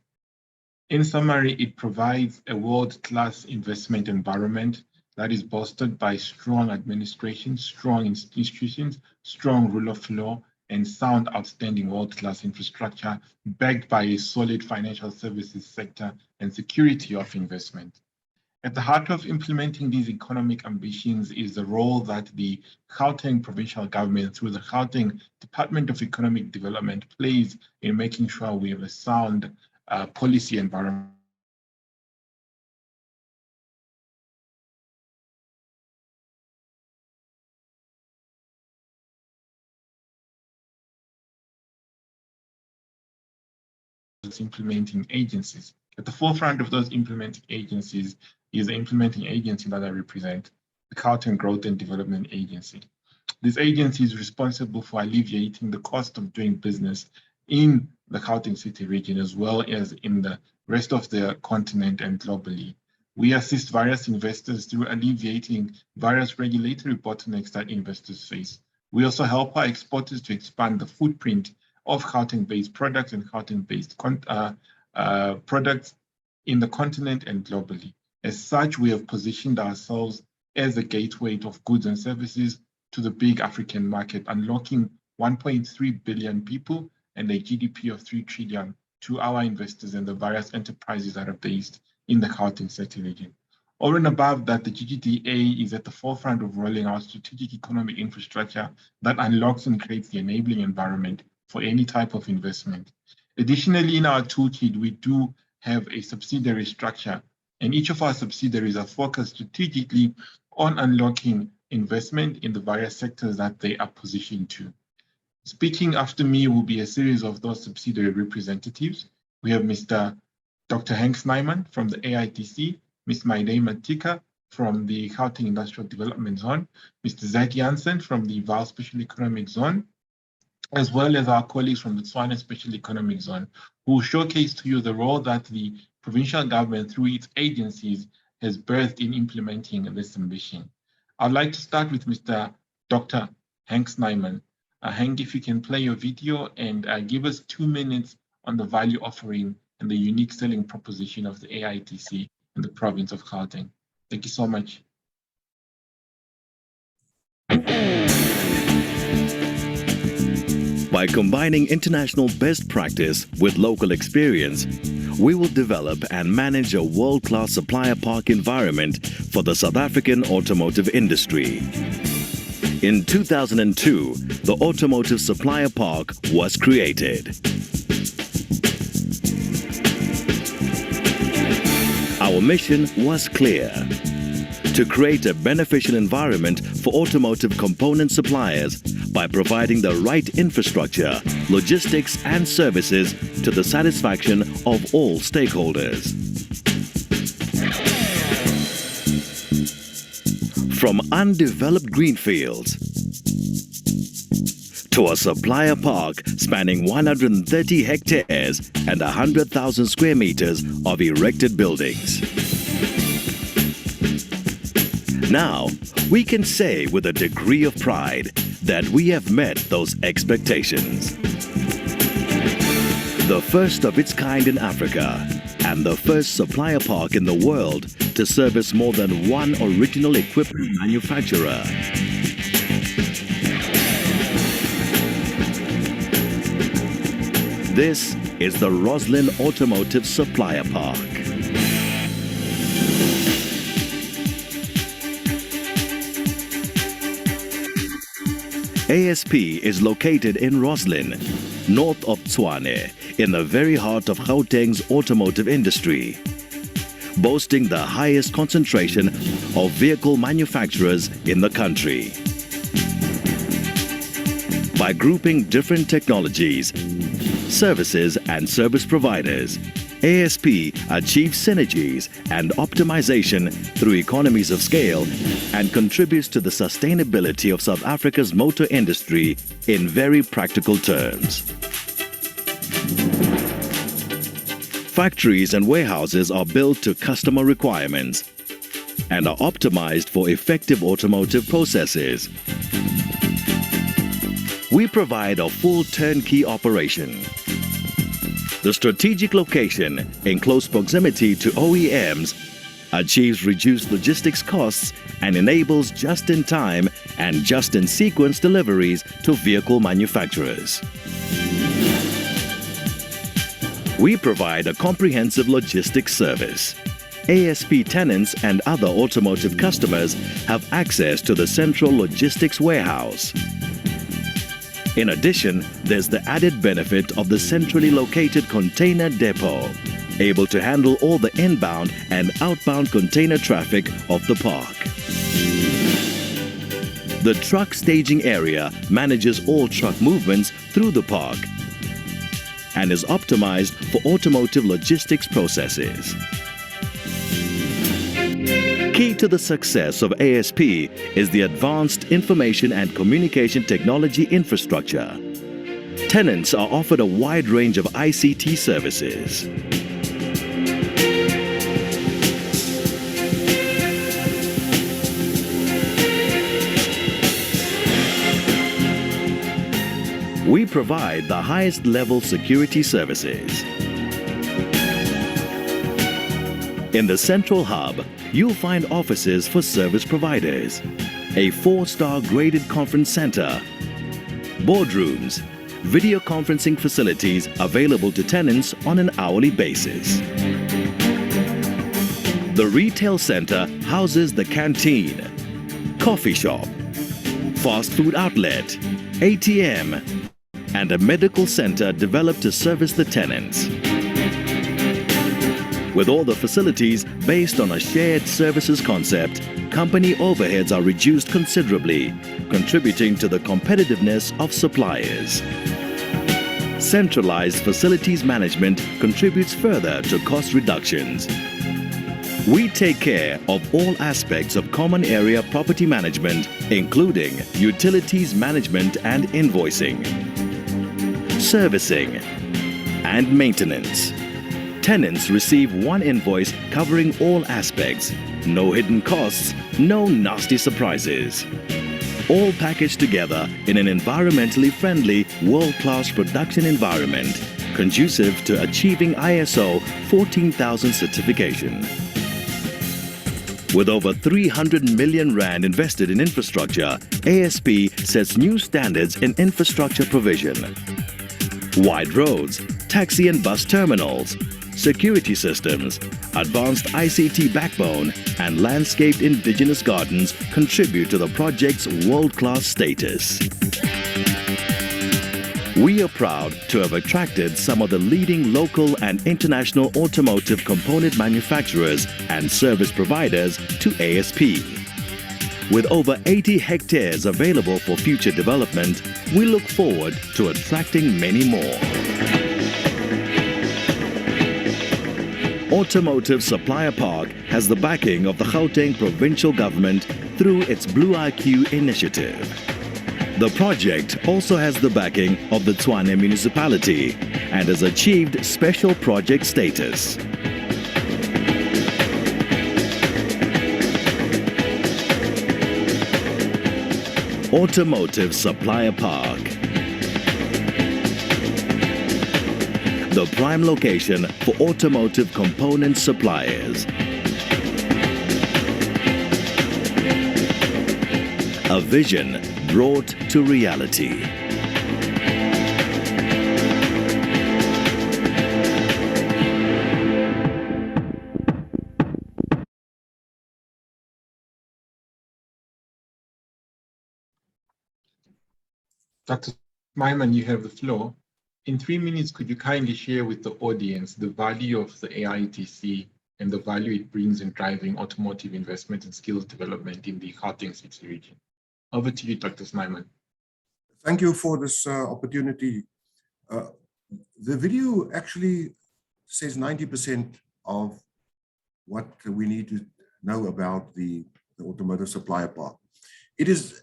In summary, it provides a world-class investment environment that is bolstered by strong administration, strong institutions, strong rule of law, and sound, outstanding world-class infrastructure backed by a solid financial services sector and security of investment. At the heart of implementing these economic ambitions is the role that the Gauteng provincial government, through the Gauteng Department of Economic Development, plays in making sure we have a sound policy environment. Implementing agencies. At the forefront of those implementing agencies is the implementing agency that I represent, the Gauteng Growth and Development Agency. This agency is responsible for alleviating the cost of doing business in the Gauteng City region, as well as in the rest of the continent and globally. We assist various investors through alleviating various regulatory bottlenecks that investors face. We also help our exporters to expand the footprint of Gauteng-based products and Gauteng-based products in the continent and globally. As such, we have positioned ourselves as a gateway of goods and services to the big African market, unlocking 1.3 billion people and a GDP of 3 trillion to our investors and the various enterprises that are based in the Gauteng City region. Over and above that, the GGDA is at the forefront of rolling out strategic economic infrastructure that unlocks and creates the enabling environment for any type of investment. Additionally, in our toolkit, we do have a subsidiary structure, and each of our subsidiaries are focused strategically on unlocking investment in the various sectors that they are positioned to. Speaking after me will be a series of those subsidiary representatives. We have Mr. Dr. Hank Snyman from the AITC, Ms. Maide Matika from the Gauteng Industrial Development Zone, Mr. Zach Janssen from the Vaal Special Economic Zone, as well as our colleagues from the Tshwane Special Economic Zone, who will showcase to you the role that the provincial government through its agencies has birthed in implementing this ambition. I'd like to start with Mr. Dr. Hank Snyman. Hank, if you can play your video and give us 2 minutes on the value offering and the unique selling proposition of the AITC in the province of Gauteng. Thank you so much. By combining international best practice with local experience, we will develop and manage a world-class supplier park environment for the South African automotive industry. In 2002, the Automotive Supplier Park was created. Our mission was clear: to create a beneficial environment for automotive component suppliers by providing the right infrastructure, logistics, and services to the satisfaction of all stakeholders. From undeveloped greenfields to a supplier park spanning 130 hectares and 100,000 square meters of erected buildings. Now, we can say with a degree of pride that we have met those expectations. The first of its kind in Africa and the first supplier park in the world to service more than one original equipment manufacturer. This is the Roslyn Automotive Supplier Park. ASP is located in Roslyn, north of Tshwane, in the very heart of Gauteng's automotive industry, boasting the highest concentration of vehicle manufacturers in the country. By grouping different technologies, services and service providers, ASP achieves synergies and optimization through economies of scale and contributes to the sustainability of South Africa's motor industry in very practical terms. Factories and warehouses are built to customer requirements and are optimized for effective automotive processes. We provide a full turnkey operation. The strategic location in close proximity to OEMs achieves reduced logistics costs and enables just-in-time and just-in-sequence deliveries to vehicle manufacturers. We provide a comprehensive logistics service. ASP tenants and other automotive customers have access to the central logistics warehouse. In addition, there's the added benefit of the centrally located container depot, able to handle all the inbound and outbound container traffic of the park. The truck staging area manages all truck movements through the park and is optimized for automotive logistics processes. Key to the success of ASP is the advanced information and communication technology infrastructure. Tenants are offered a wide range of ICT services. We provide the highest level security services. In the central hub, you'll find offices for service providers, a 4-star graded conference center, boardrooms, video conferencing facilities available to tenants on an hourly basis. The retail center houses the canteen, coffee shop, fast food outlet, ATM, and a medical center developed to service the tenants. With all the facilities based on a shared services concept, company overheads are reduced considerably, contributing to the competitiveness of suppliers. Centralized facilities management contributes further to cost reductions. We take care of all aspects of common area property management, including utilities management and invoicing, servicing, and maintenance. Tenants receive one invoice covering all aspects. No hidden costs, no nasty surprises. All packaged together in an environmentally friendly, world-class production environment, conducive to achieving ISO 14000 certification. With over 300 million rand invested in infrastructure, ASP sets new standards in infrastructure provision. Wide roads, taxi and bus terminals, security systems, advanced ICT backbone, and landscaped indigenous gardens contribute to the project's world-class status. We are proud to have attracted some of the leading local and international automotive component manufacturers and service providers to ASP. With over 80 hectares available for future development, we look forward to attracting many more. Automotive Supplier Park has the backing of the Gauteng provincial government through its Blue IQ initiative. The project also has the backing of the Tshwane municipality and has achieved special project status. Automotive Supplier Park, the prime location for automotive component suppliers. A vision brought to reality. Dr. Myman, you have the floor. In 3 minutes, could you kindly share with the audience the value of the AITC and the value it brings in driving automotive investment and skills development in the Gauteng City region? Over to you, Dr. Snyman. Thank you for this opportunity. The video actually says 90% of what we need to know about the automotive supplier park.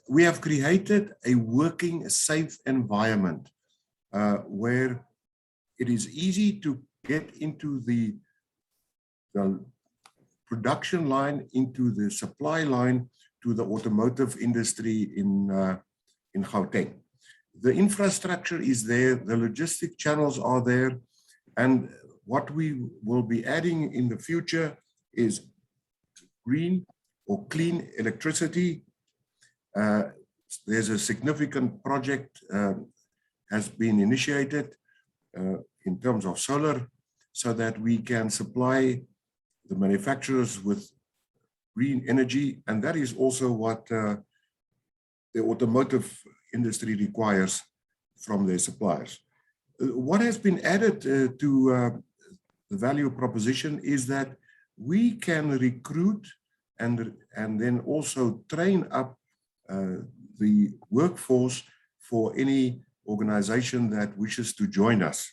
We have created a working, safe environment where it is easy to get into the production line, into the supply line to the automotive industry in Gauteng. The infrastructure is there, the logistic channels are there, and what we will be adding in the future is green or clean electricity. There's a significant project has been initiated in terms of solar so that we can supply the manufacturers with green energy, and that is also what the automotive industry requires from their suppliers. What has been added to the value proposition is that we can recruit and then also train up the workforce for any organization that wishes to join us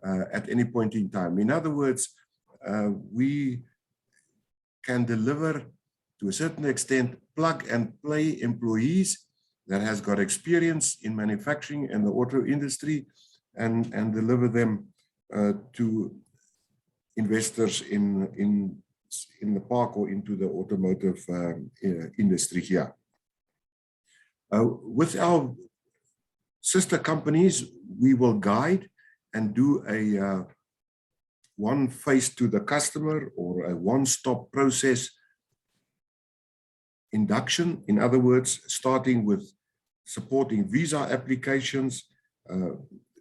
at any point in time. In other words, we can deliver to a certain extent plug and play employees that has got experience in manufacturing and the auto industry and deliver them to investors in the park or into the automotive industry here. With our sister companies, we will guide and do a one face to the customer or a one-stop process induction. In other words, starting with supporting visa applications,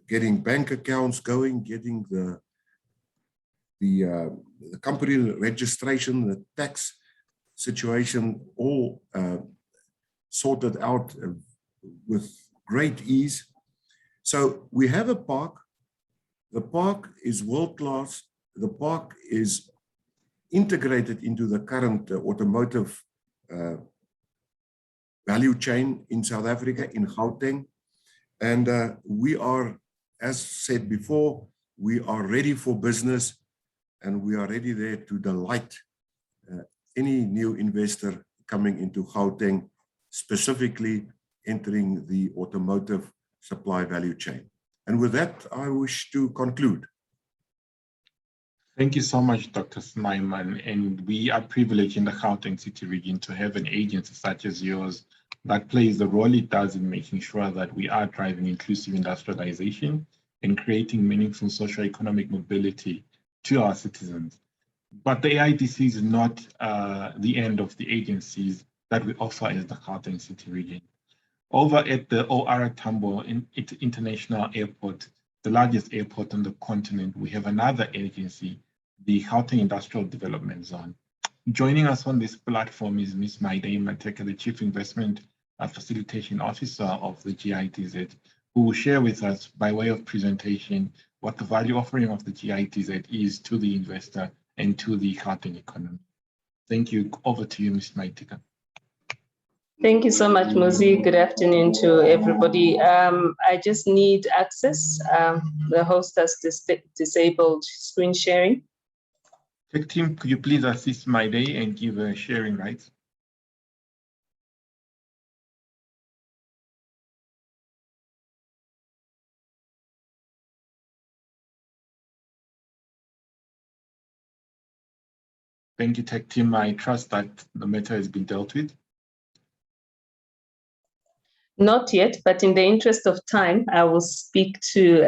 getting bank accounts going, getting the company registration, the tax situation all sorted out with great ease. So we have a park. The park is world-class. The park is integrated into the current automotive value chain in South Africa, in Gauteng. And we are, as said before, we are ready for business and we are ready there to delight any new investor coming into Gauteng, specifically entering the automotive supply value chain. And with that, I wish to conclude. Thank you so much, Dr. Snyman. And we are privileged in the Gauteng City region to have an agency such as yours that plays the role it does in making sure that we are driving inclusive industrialization and creating meaningful socio-economic mobility to our citizens. But the AITC is not the end of the agencies that we offer as the Gauteng City region. Over at the OR Tambo International Airport, the largest airport on the continent, we have another agency, the Gauteng Industrial Development Zone. Joining us on this platform is Ms. Maidei Mateka, the Chief Investment Facilitation Officer of the GITZ, who will share with us by way of presentation what the value offering of the GITZ is to the investor and to the Gauteng economy. Thank you. Over to you, Ms. Mateka. Thank you so much, Muzi. Good afternoon to everybody. I just need access. The host has disabled screen sharing. Tech team, could you please assist Maidei and give her sharing rights? Thank you, Tech team. I trust that the matter has been dealt with. Not yet, but in the interest of time, I will speak to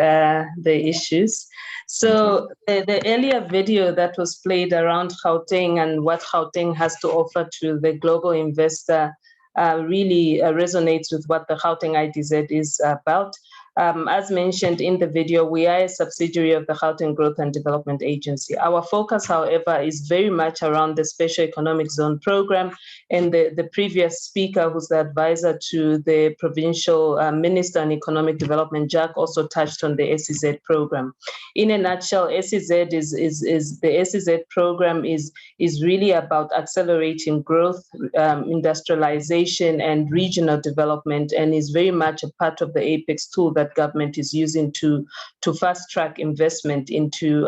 the issues. So the earlier video that was played around Gauteng and what Gauteng has to offer to the global investor really resonates with what the Gauteng ITZ is about. as mentioned in the video, we are a subsidiary of the Gauteng Growth and Development Agency. Our focus, however, is very much around the Special Economic Zone program, and the previous speaker, who's the advisor to the Provincial Minister on Economic Development, Jack, also touched on the SEZ program. In a nutshell, SEZ the SEZ program is really about accelerating growth, industrialization, and regional development, and is very much a part of the APEX tool that government is using to fast track investment into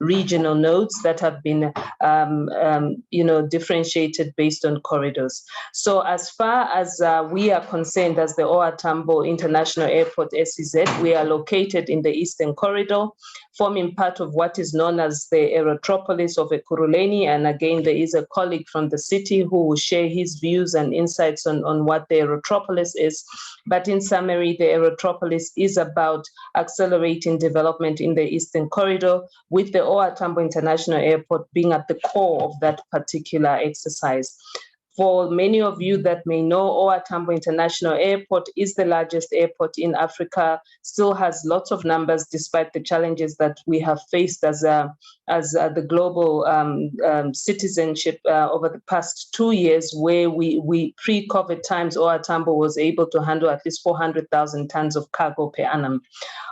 regional nodes that have been differentiated based on corridors. So as far as we are concerned, as the OR Tambo International Airport SEZ, we are located in the Eastern Corridor, forming part of what is known as the Aerotropolis of Ekurhuleni. And again, there is a colleague from the city who will share his views and insights on what the Aerotropolis is. But in summary, the Aerotropolis is about accelerating development in the Eastern Corridor, with the OR Tambo International Airport being at the core of that particular exercise. For many of you that may know, OR Tambo International Airport is the largest airport in Africa, still has lots of numbers despite the challenges that we have faced as the global citizenship over the past 2 years, where we pre-COVID times, OR Tambo was able to handle at least 400,000 tons of cargo per annum.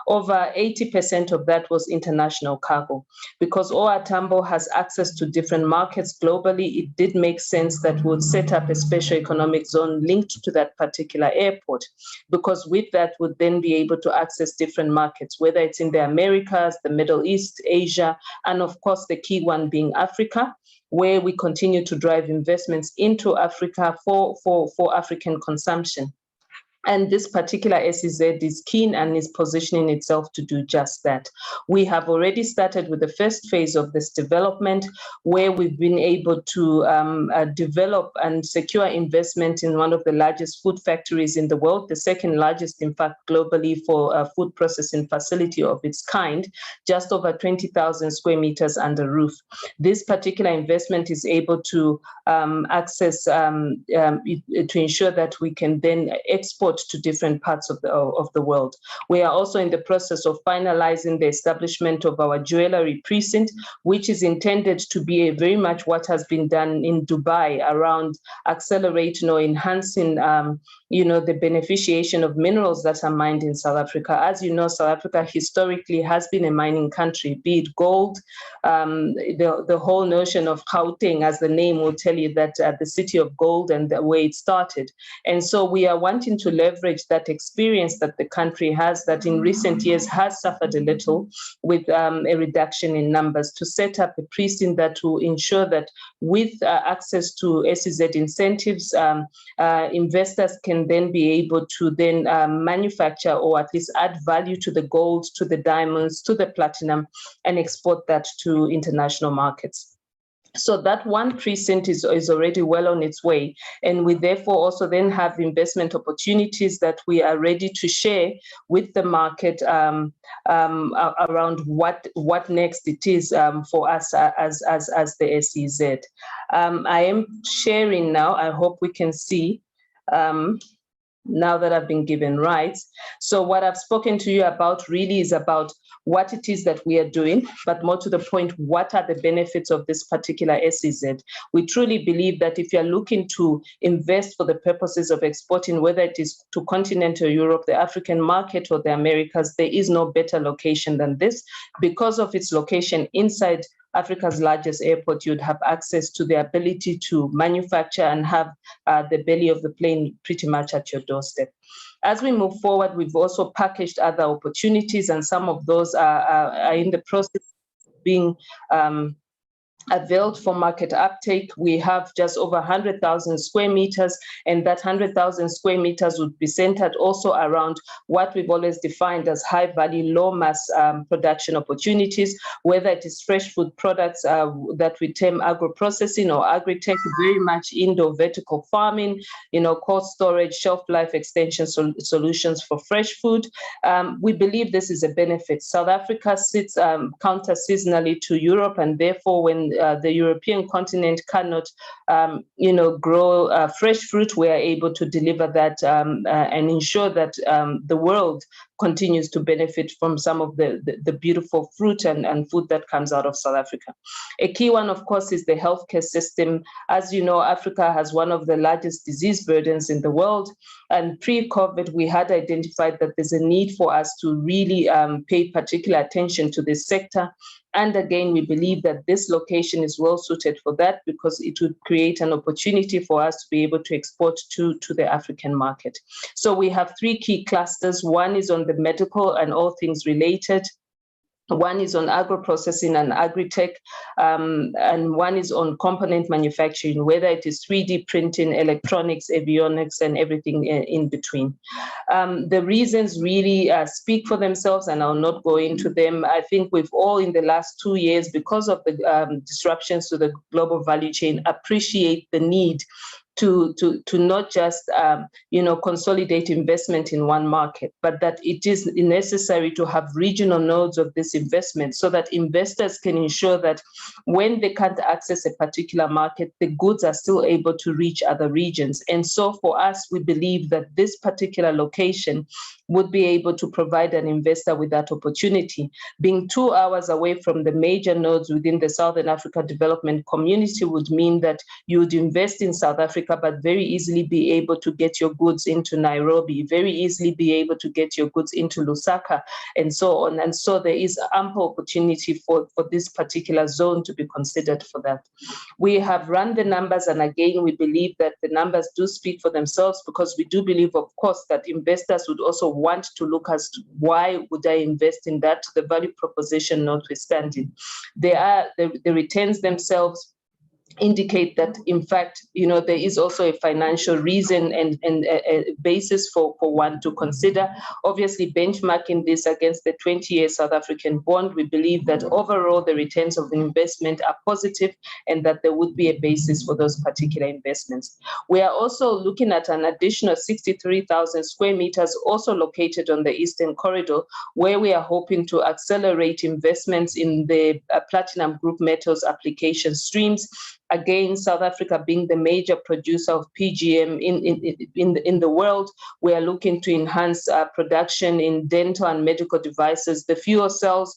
Over 80% of that was international cargo. Because OR Tambo has access to different markets globally, it did make sense that we would set up a special economic zone linked to that particular airport, because with that would then be able to access different markets, whether it's in the Americas, the Middle East, Asia, and of course the key one being Africa, where we continue to drive investments into Africa for African consumption. And this particular SEZ is keen and is positioning itself to do just that. We have already started with the first phase of this development, where we've been able to develop and secure investment in one of the largest food factories in the world, the second largest, in fact, globally for a food processing facility of its kind, just over 20,000 square meters under roof. This particular investment is able to access, to ensure that we can then export to different parts of the world. We are also in the process of finalizing the establishment of our jewelry precinct, which is intended to be very much what has been done in Dubai around accelerating or enhancing the beneficiation of minerals that are mined in South Africa. As you know, South Africa historically has been a mining country, be it gold. The whole notion of Gauteng, as the name will tell you, that the city of gold and the way it started. And so we are wanting to leverage that experience that the country has, that in recent years has suffered a little with a reduction in numbers, to set up a precinct that will ensure that with access to SEZ incentives, investors can then be able to then manufacture or at least add value to the gold, to the diamonds, to the platinum, and export that to international markets. So that one precinct is already well on its way. And we therefore also then have investment opportunities that we are ready to share with the market around what next it is for us as the SEZ. I am sharing now. I hope we can see now that I've been given rights. So what I've spoken to you about really is about what it is that we are doing, but more to the point, what are the benefits of this particular SEZ? We truly believe that if you're looking to invest for the purposes of exporting, whether it is to continental Europe, the African market, or the Americas, there is no better location than this. Because of its location inside Africa's largest airport, you'd have access to the ability to manufacture and have the belly of the plane pretty much at your doorstep. As we move forward, we've also packaged other opportunities, and some of those are in the process of being availed for market uptake. We have just over 100,000 square meters, and that 100,000 square meters would be centered also around what we've always defined as high value, low mass production opportunities, whether it is fresh food products that we term agro-processing or agri-tech, very much indoor vertical farming, cold storage, shelf life extension solutions for fresh food. We believe this is a benefit. South Africa sits counter-seasonally to Europe, and therefore when the European continent cannot, grow fresh fruit, we are able to deliver that and ensure that the world continues to benefit from some of the beautiful fruit and food that comes out of South Africa. A key one, of course, is the healthcare system. As you know, Africa has one of the largest disease burdens in the world. And pre-COVID, we had identified that there's a need for us to really pay particular attention to this sector. And again, we believe that this location is well suited for that because it would create an opportunity for us to be able to export to the African market. So we have three key clusters. One is on the medical and all things related. One is on agro-processing and agri-tech, and one is on component manufacturing, whether it is 3D printing, electronics, avionics, and everything in between. The reasons really speak for themselves, and I'll not go into them. I think we've all, in the last 2 years, because of the disruptions to the global value chain, appreciate the need to not just consolidate investment in one market, but that it is necessary to have regional nodes of this investment so that investors can ensure that when they can't access a particular market, the goods are still able to reach other regions. And so for us, we believe that this particular location would be able to provide an investor with that opportunity. Being 2 hours away from the major nodes within the Southern Africa Development Community would mean that you would invest in South Africa, but very easily be able to get your goods into Nairobi, very easily be able to get your goods into Lusaka, and so on. And so there is ample opportunity for this particular zone to be considered for that. We have run the numbers, and again, we believe that the numbers do speak for themselves, because we do believe, of course, that investors would also want to look as to why would I invest in that, the value proposition notwithstanding. The returns themselves indicate that, in fact, there is also a financial reason and a basis for one to consider. Obviously, benchmarking this against the 20-year South African bond, we believe that overall the returns of the investment are positive and that there would be a basis for those particular investments. We are also looking at an additional 63,000 square meters also located on the Eastern Corridor, where we are hoping to accelerate investments in the platinum group metals application streams. Again, South Africa being the major producer of PGM in the world, we are looking to enhance production in dental and medical devices, the fuel cells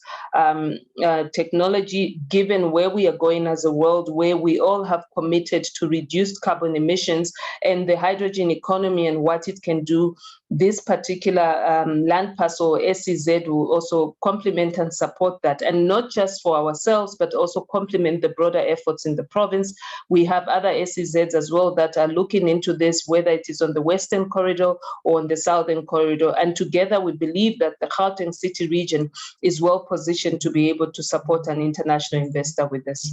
technology, given where we are going as a world, where we all have committed to reduced carbon emissions, and the hydrogen economy and what it can do. This particular land parcel, SEZ, will also complement and support that, and not just for ourselves, but also complement the broader efforts in the province. We have other SEZs as well that are looking into this, whether it is on the Western Corridor or on the Southern Corridor. And together, we believe that the Gauteng City region is well positioned to be able to support an international investor with this.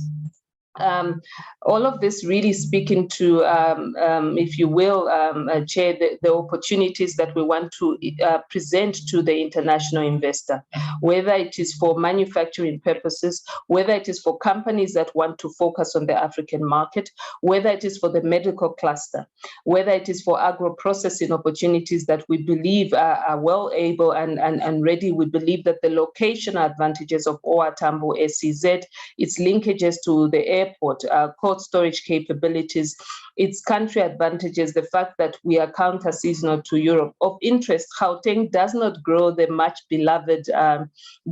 All of this really speaking to, if you will, Chair, the opportunities that we want to present to the international investor, whether it is for manufacturing purposes, whether it is for companies that want to focus on the African market, whether it is for the medical cluster, whether it is for agro-processing opportunities that we believe are well able and ready. We believe that the location advantages of OR Tambo SEZ, its linkages to the airport, cold storage capabilities, its country advantages, the fact that we are counter-seasonal to Europe. Of interest, Gauteng does not grow the much beloved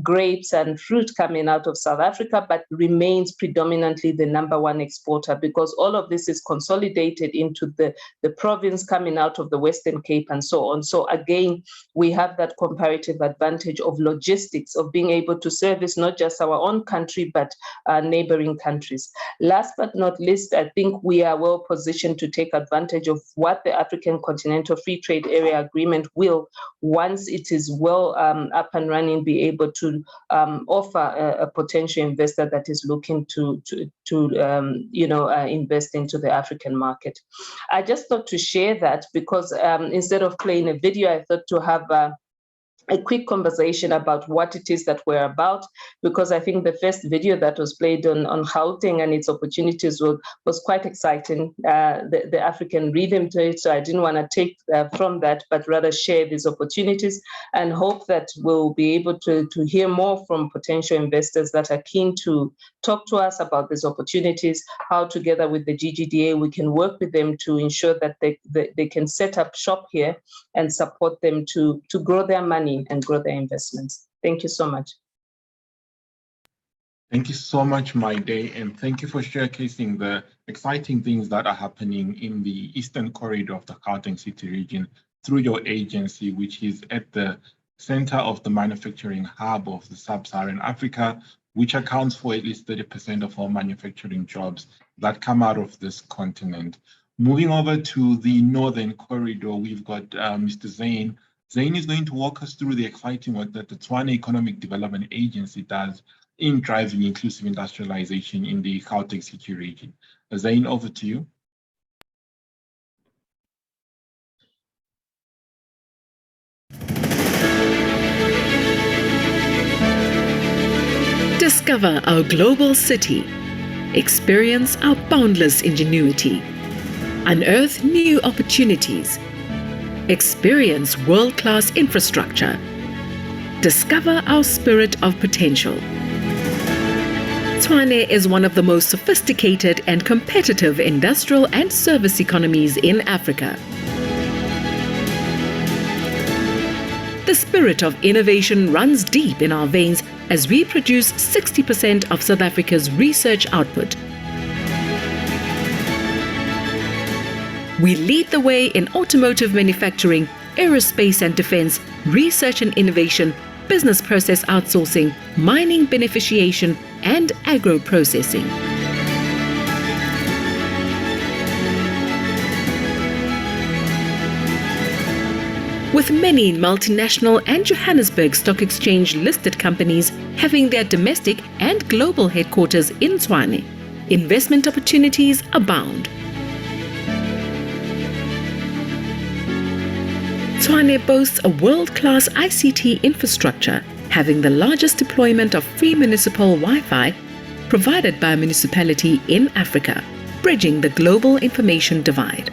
grapes and fruit coming out of South Africa, but remains predominantly the #1 exporter, because all of this is consolidated into the province coming out of the Western Cape and so on. So again, we have that comparative advantage of logistics, of being able to service not just our own country, but neighboring countries. Last but not least, I think we are well positioned to take advantage of what the African Continental Free Trade Area Agreement will, once it is well up and running, be able to offer a potential investor that is looking to invest into the African market. I just thought to share that because instead of playing a video, I thought to have a quick conversation about what it is that we're about, because I think the first video that was played on Gauteng and its opportunities was quite exciting, the African rhythm to it. So I didn't want to take from that, but rather share these opportunities and hope that we'll be able to hear more from potential investors that are keen to talk to us about these opportunities, how together with the GGDA we can work with them to ensure that they can set up shop here and support them to grow their money money and grow their investments. Thank you so much. Thank you so much, Maide, and thank you for showcasing the exciting things that are happening in the Eastern Corridor of the Gauteng City region through your agency, which is at the center of the manufacturing hub of the Sub-Saharan Africa, which accounts for at least 30% of all manufacturing jobs that come out of this continent. Moving over to the Northern Corridor, we've got Mr. Zain. Zain is going to walk us through the exciting work that the Tshwane Economic Development Agency does in driving inclusive industrialization in the Gauteng City region. Zain, over to you. Discover our global city. Experience our boundless ingenuity. Unearth new opportunities. Experience world-class infrastructure. Discover our spirit of potential. Tshwane is one of the most sophisticated and competitive industrial and service economies in Africa. The spirit of innovation runs deep in our veins as we produce 60% of South Africa's research output. We lead the way in automotive manufacturing, aerospace and defense, research and innovation, business process outsourcing, mining beneficiation, and agro-processing. With many multinational and Johannesburg Stock Exchange listed companies having their domestic and global headquarters in Tshwane, investment opportunities abound. Tshwane boasts a world-class ICT infrastructure, having the largest deployment of free municipal Wi-Fi provided by a municipality in Africa, bridging the global information divide.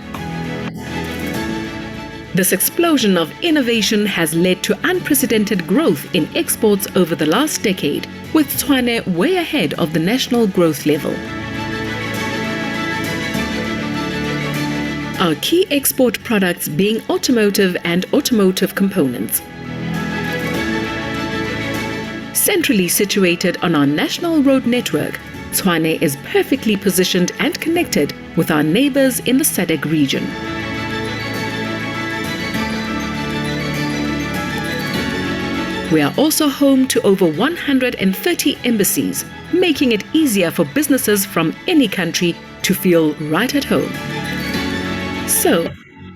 This explosion of innovation has led to unprecedented growth in exports over the last decade, with Tshwane way ahead of the national growth level. Our key export products being automotive and automotive components. Centrally situated on our national road network, Tshwane is perfectly positioned and connected with our neighbors in the SADC region. We are also home to over 130 embassies, making it easier for businesses from any country to feel right at home. So,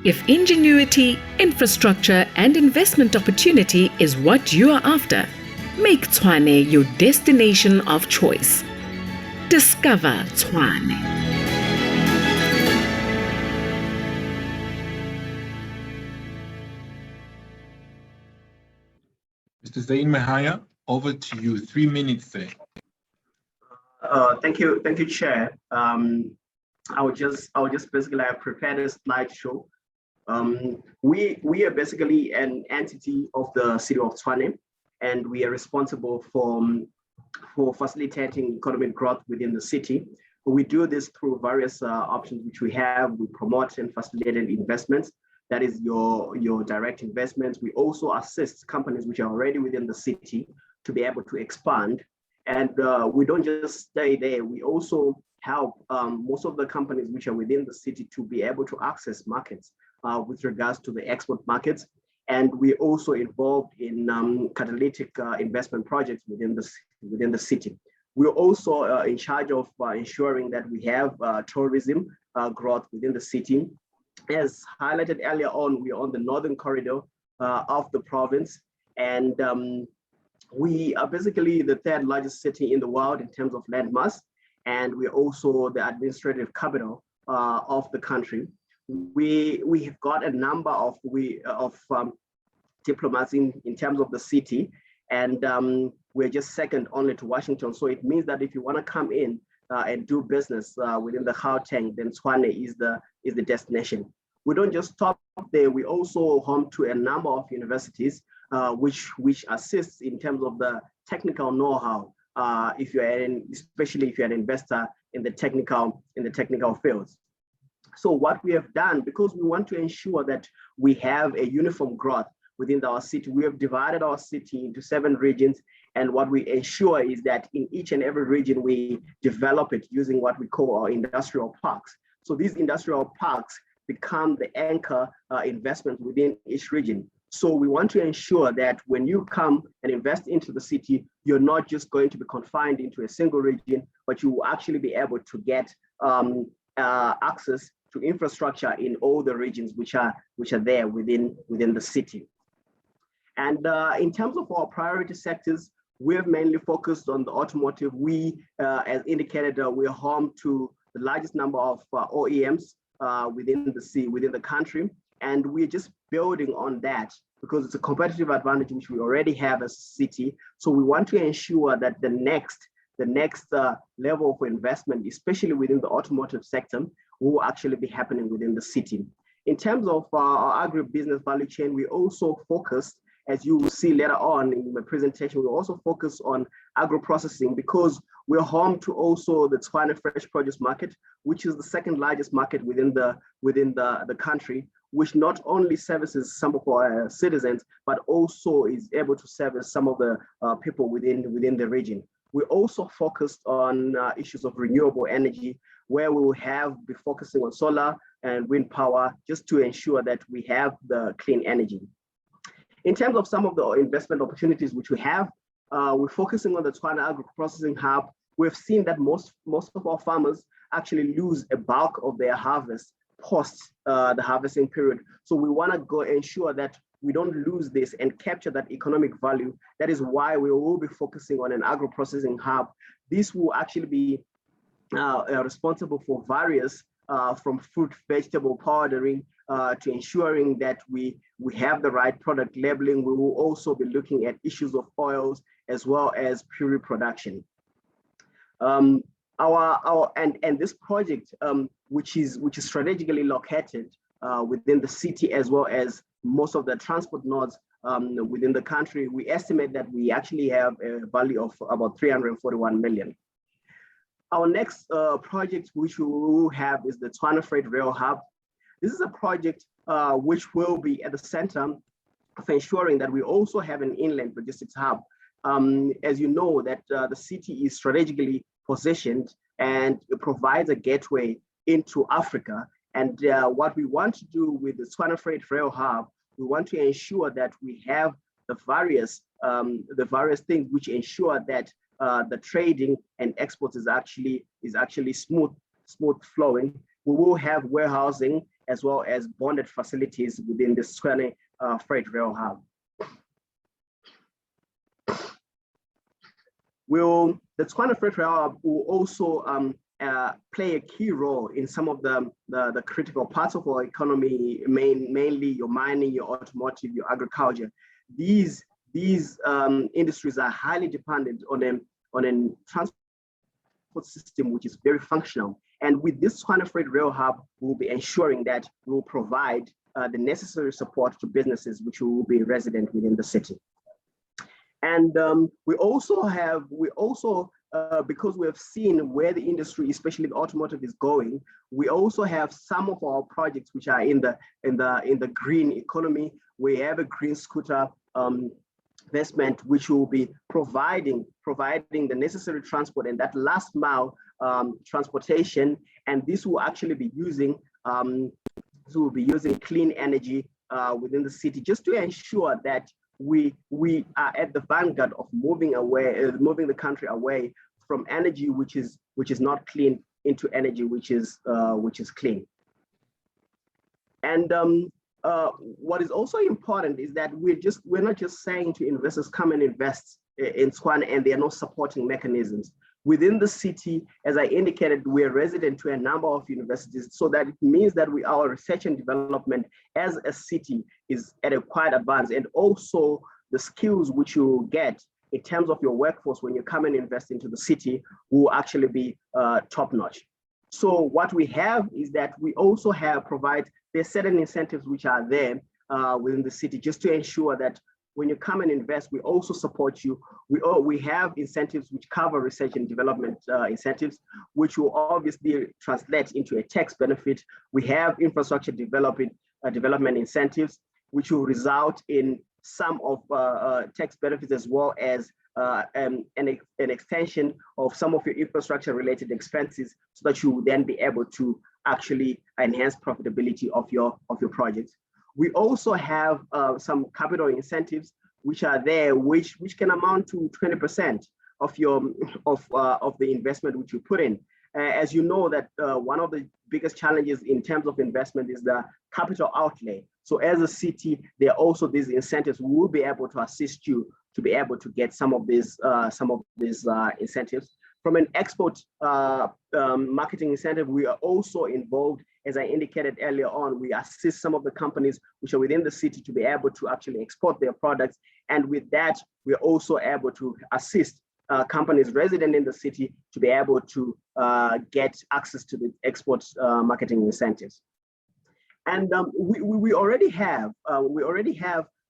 if ingenuity, infrastructure, and investment opportunity is what you are after, make Tshwane your destination of choice. Discover Tshwane. Mr. Zain Mahaya, over to you. 3 minutes there. Thank you, Chair. I would just basically have prepared a slideshow. We are basically an entity of the city of Tshwane, and we are responsible for facilitating economic growth within the city. We do this through various options which we have. We promote and facilitate investments. That is your direct investments. We also assist companies which are already within the city to be able to expand. And we don't just stay there. We also help most of the companies which are within the city to be able to access markets with regards to the export markets. And we're also involved in catalytic investment projects within the city. We're also in charge of ensuring that we have tourism growth within the city. As highlighted earlier on, we are on the northern corridor of the province, and we are basically the third largest city in the world in terms of landmass, and we're also the administrative capital of the country. We have got a number of diplomats in terms of the city, and we're just second only to Washington. So it means that if you want to come in and do business within the Gauteng, then Tshwane is the destination. We don't just stop there. We also home to a number of universities which assists in terms of the technical know-how. Especially if you're an investor in the technical fields. So what we have done, because we want to ensure that we have a uniform growth within our city. We have divided our city into 7 regions. And what we ensure is that in each and every region, we develop it using what we call our industrial parks. So these industrial parks become the anchor investment within each region. So we want to ensure that when you come and invest into the city, you're not just going to be confined into a single region, but you will actually be able to get access to infrastructure in all the regions which are there within the city. And in terms of our priority sectors, we have mainly focused on the automotive. We, as indicated, we are home to the largest number of OEMs within the country, and we're just building on that because it's a competitive advantage which we already have as a city. So we want to ensure that the next level of investment, especially within the automotive sector, will actually be happening within the city. In terms of our agribusiness value chain, we also focused, as you will see later on in my presentation, we also focus on agro-processing because we're home to also the Tshwane fresh produce market, which is the 2nd largest market within the country, which not only services some of our citizens, but also is able to service some of the people within the region. We also focused on issues of renewable energy, where we will be focusing on solar and wind power, just to ensure that we have the clean energy. In terms of some of the investment opportunities which we have, we're focusing on the Tshwane Agro-Processing Hub. We've seen that most of our farmers actually lose a bulk of their harvest post the harvesting period. So we want to go ensure that we don't lose this and capture that economic value. That is why we will be focusing on an agro-processing hub. This will actually be responsible for various from fruit, vegetable powdering to ensuring that we have the right product labeling. We will also be looking at issues of oils as well as puree production. This project, which is strategically located within the city as well as most of the transport nodes within the country, we estimate that we actually have a value of about 341 million. Our next project which we will have is the Tshwane Freight Rail Hub. This is a project which will be at the center of ensuring that we also have an inland logistics hub. As you know, that the city is strategically positioned and it provides a gateway into Africa. And what we want to do with the Tshwane Freight Rail Hub, we want to ensure that we have the various things which ensure that the trading and exports is actually smooth flowing. We will have warehousing as well as bonded facilities within the Tshwane Freight Rail Hub. The Tshwane Freight Rail Hub will also play a key role in some of the critical parts of our economy, mainly your mining, your automotive, your agriculture. These industries are highly dependent on a transport system which is very functional. And with this Tshwane Freight Rail Hub, we'll be ensuring that we will provide the necessary support to businesses which will be resident within the city. And we also, because we have seen where the industry, especially the automotive, is going, we also have some of our projects which are in the green economy. We have a green scooter investment which will be providing the necessary transport and that last mile transportation, and this will actually be using clean energy within the city, just to ensure that we are at the vanguard of moving the country away from energy which is not clean into energy which is clean. And what is also important is that we're not just saying to investors, come and invest in Tshwane, and there are no supporting mechanisms. Within the city, as I indicated, we are resident to a number of universities, so that it means that our research and development as a city is at a quite advanced, and also the skills which you get in terms of your workforce when you come and invest into the city will actually be top-notch. So what we have is that we also there's certain incentives which are there within the city, just to ensure that when you come and invest, we also support you. We have incentives which cover research and development incentives, which will obviously translate into a tax benefit. We have infrastructure development incentives, which will result in some of tax benefits, as well as an extension of some of your infrastructure related expenses, so that you will then be able to actually enhance profitability of your projects. We also have some capital incentives which are there, which can amount to 20% of your of the investment which you put in. As you know, that one of the biggest challenges in terms of investment is the capital outlay. So as a city, there are also these incentives. We will be able to assist you to be able to get some of these incentives. From an export marketing incentive, we are also involved. As I indicated earlier on, we assist some of the companies which are within the city to be able to actually export their products. And with that, we're also able to assist companies resident in the city to be able to get access to the export marketing incentives. And we already have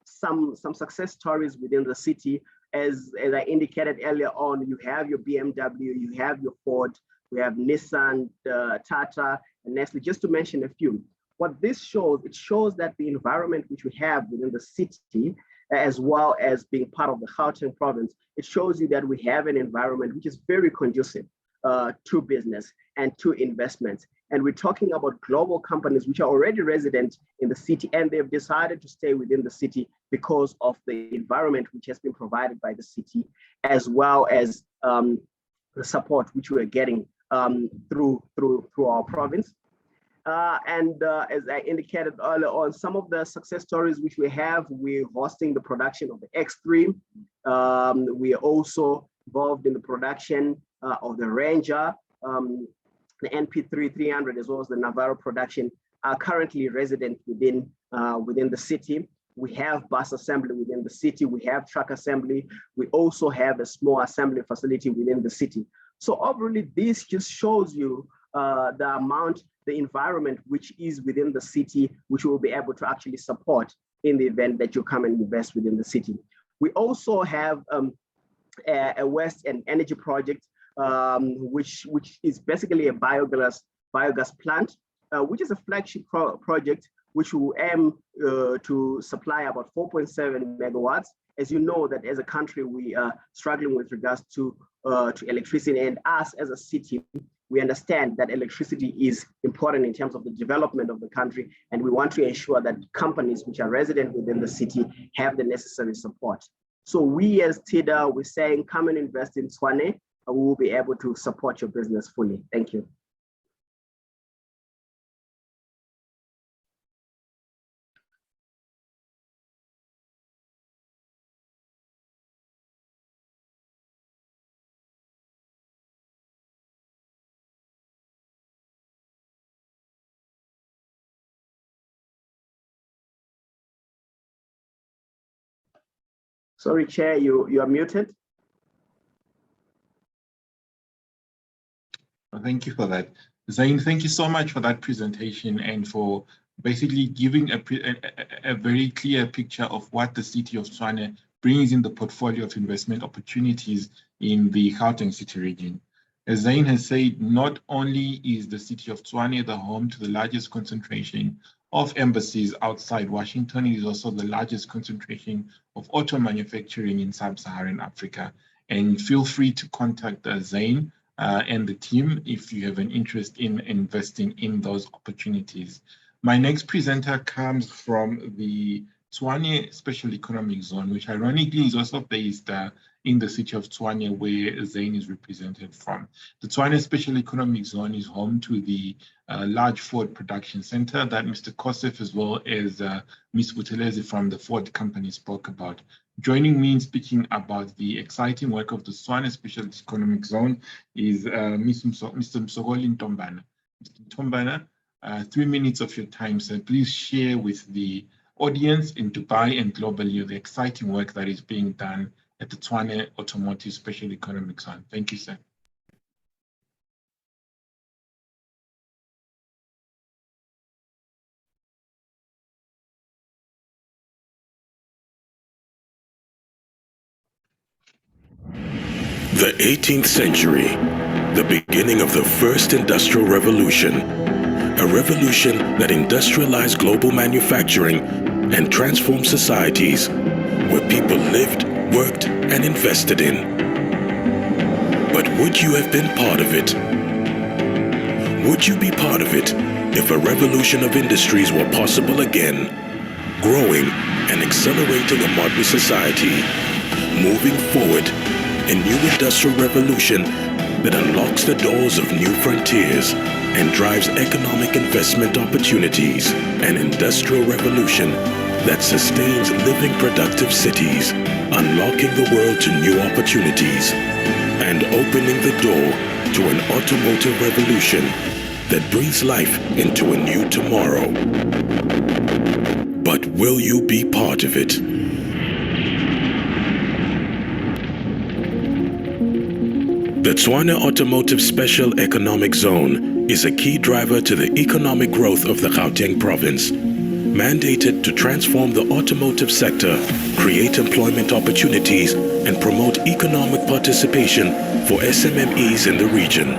some success stories within the city. As I indicated earlier on, you have your BMW, you have your Ford, we have Nissan, Tata, and Nestle, just to mention a few. What this shows, it shows that the environment which we have within the city, as well as being part of the Gauteng province, it shows you that we have an environment which is very conducive to business and to investments. And we're talking about global companies which are already resident in the city, and they've decided to stay within the city because of the environment which has been provided by the city, as well as the support which we're getting through our province. As I indicated earlier on, some of the success stories which we have, we're hosting the production of the X3. We are also involved in the production of the Ranger, the NP3 300, as well as the Navarro production, are currently resident within the city. We have bus assembly within the city. We have truck assembly. We also have a small assembly facility within the city. So overall, this just shows you the environment which is within the city, which we'll be able to actually support in the event that you come and invest within the city. We also have a waste and energy project, which is basically a biogas plant, which is a flagship project, which will aim to supply about 4.7 megawatts. As you know, that as a country, we are struggling with regards to electricity, and us as a city, we understand that electricity is important in terms of the development of the country, and we want to ensure that companies which are resident within the city have the necessary support. So we as TIDA, we're saying, come and invest in Tshwane, and we will be able to support your business fully. Thank you. Sorry, Chair, you are muted. Thank you for that. Zain, thank you so much for that presentation and for basically giving a very clear picture of what the city of Tshwane brings in the portfolio of investment opportunities in the Gauteng city region. As Zain has said, not only is the city of Tshwane the home to the largest concentration of embassies outside Washington, it is also the largest concentration of auto manufacturing in sub-Saharan Africa. And feel free to contact Zain and the team if you have an interest in investing in those opportunities. My next presenter comes from the Tshwane Special Economic Zone, which ironically is also based in the city of Tshwane, where Zain is represented from. The Tshwane Special Economic Zone is home to the large Ford production center that Mr. Kosef, as well as Ms. Buthelezi from the Ford company, spoke about. Joining me in speaking about the exciting work of the Tshwane Special Economic Zone is Mr. Msogoli Ntombana. Mr. Ntombana, 3 minutes of your time, sir. Please share with the audience in Dubai and globally the exciting work that is being done at the Tshwane Automotive Special Economic Zone. Thank you, sir. The 18th century, the beginning of the first industrial revolution, a revolution that industrialized global manufacturing and transformed societies where people lived, worked, and invested in. But would you have been part of it? Would you be part of it if a revolution of industries were possible again, growing and accelerating a modern society, moving forward, a new industrial revolution that unlocks the doors of new frontiers and drives economic investment opportunities, an industrial revolution that sustains living productive cities, unlocking the world to new opportunities, and opening the door to an automotive revolution that breathes life into a new tomorrow. But will you be part of it? The Tshwane Automotive Special Economic Zone is a key driver to the economic growth of the Gauteng province, mandated to transform the automotive sector, create employment opportunities, and promote economic participation for SMMEs in the region.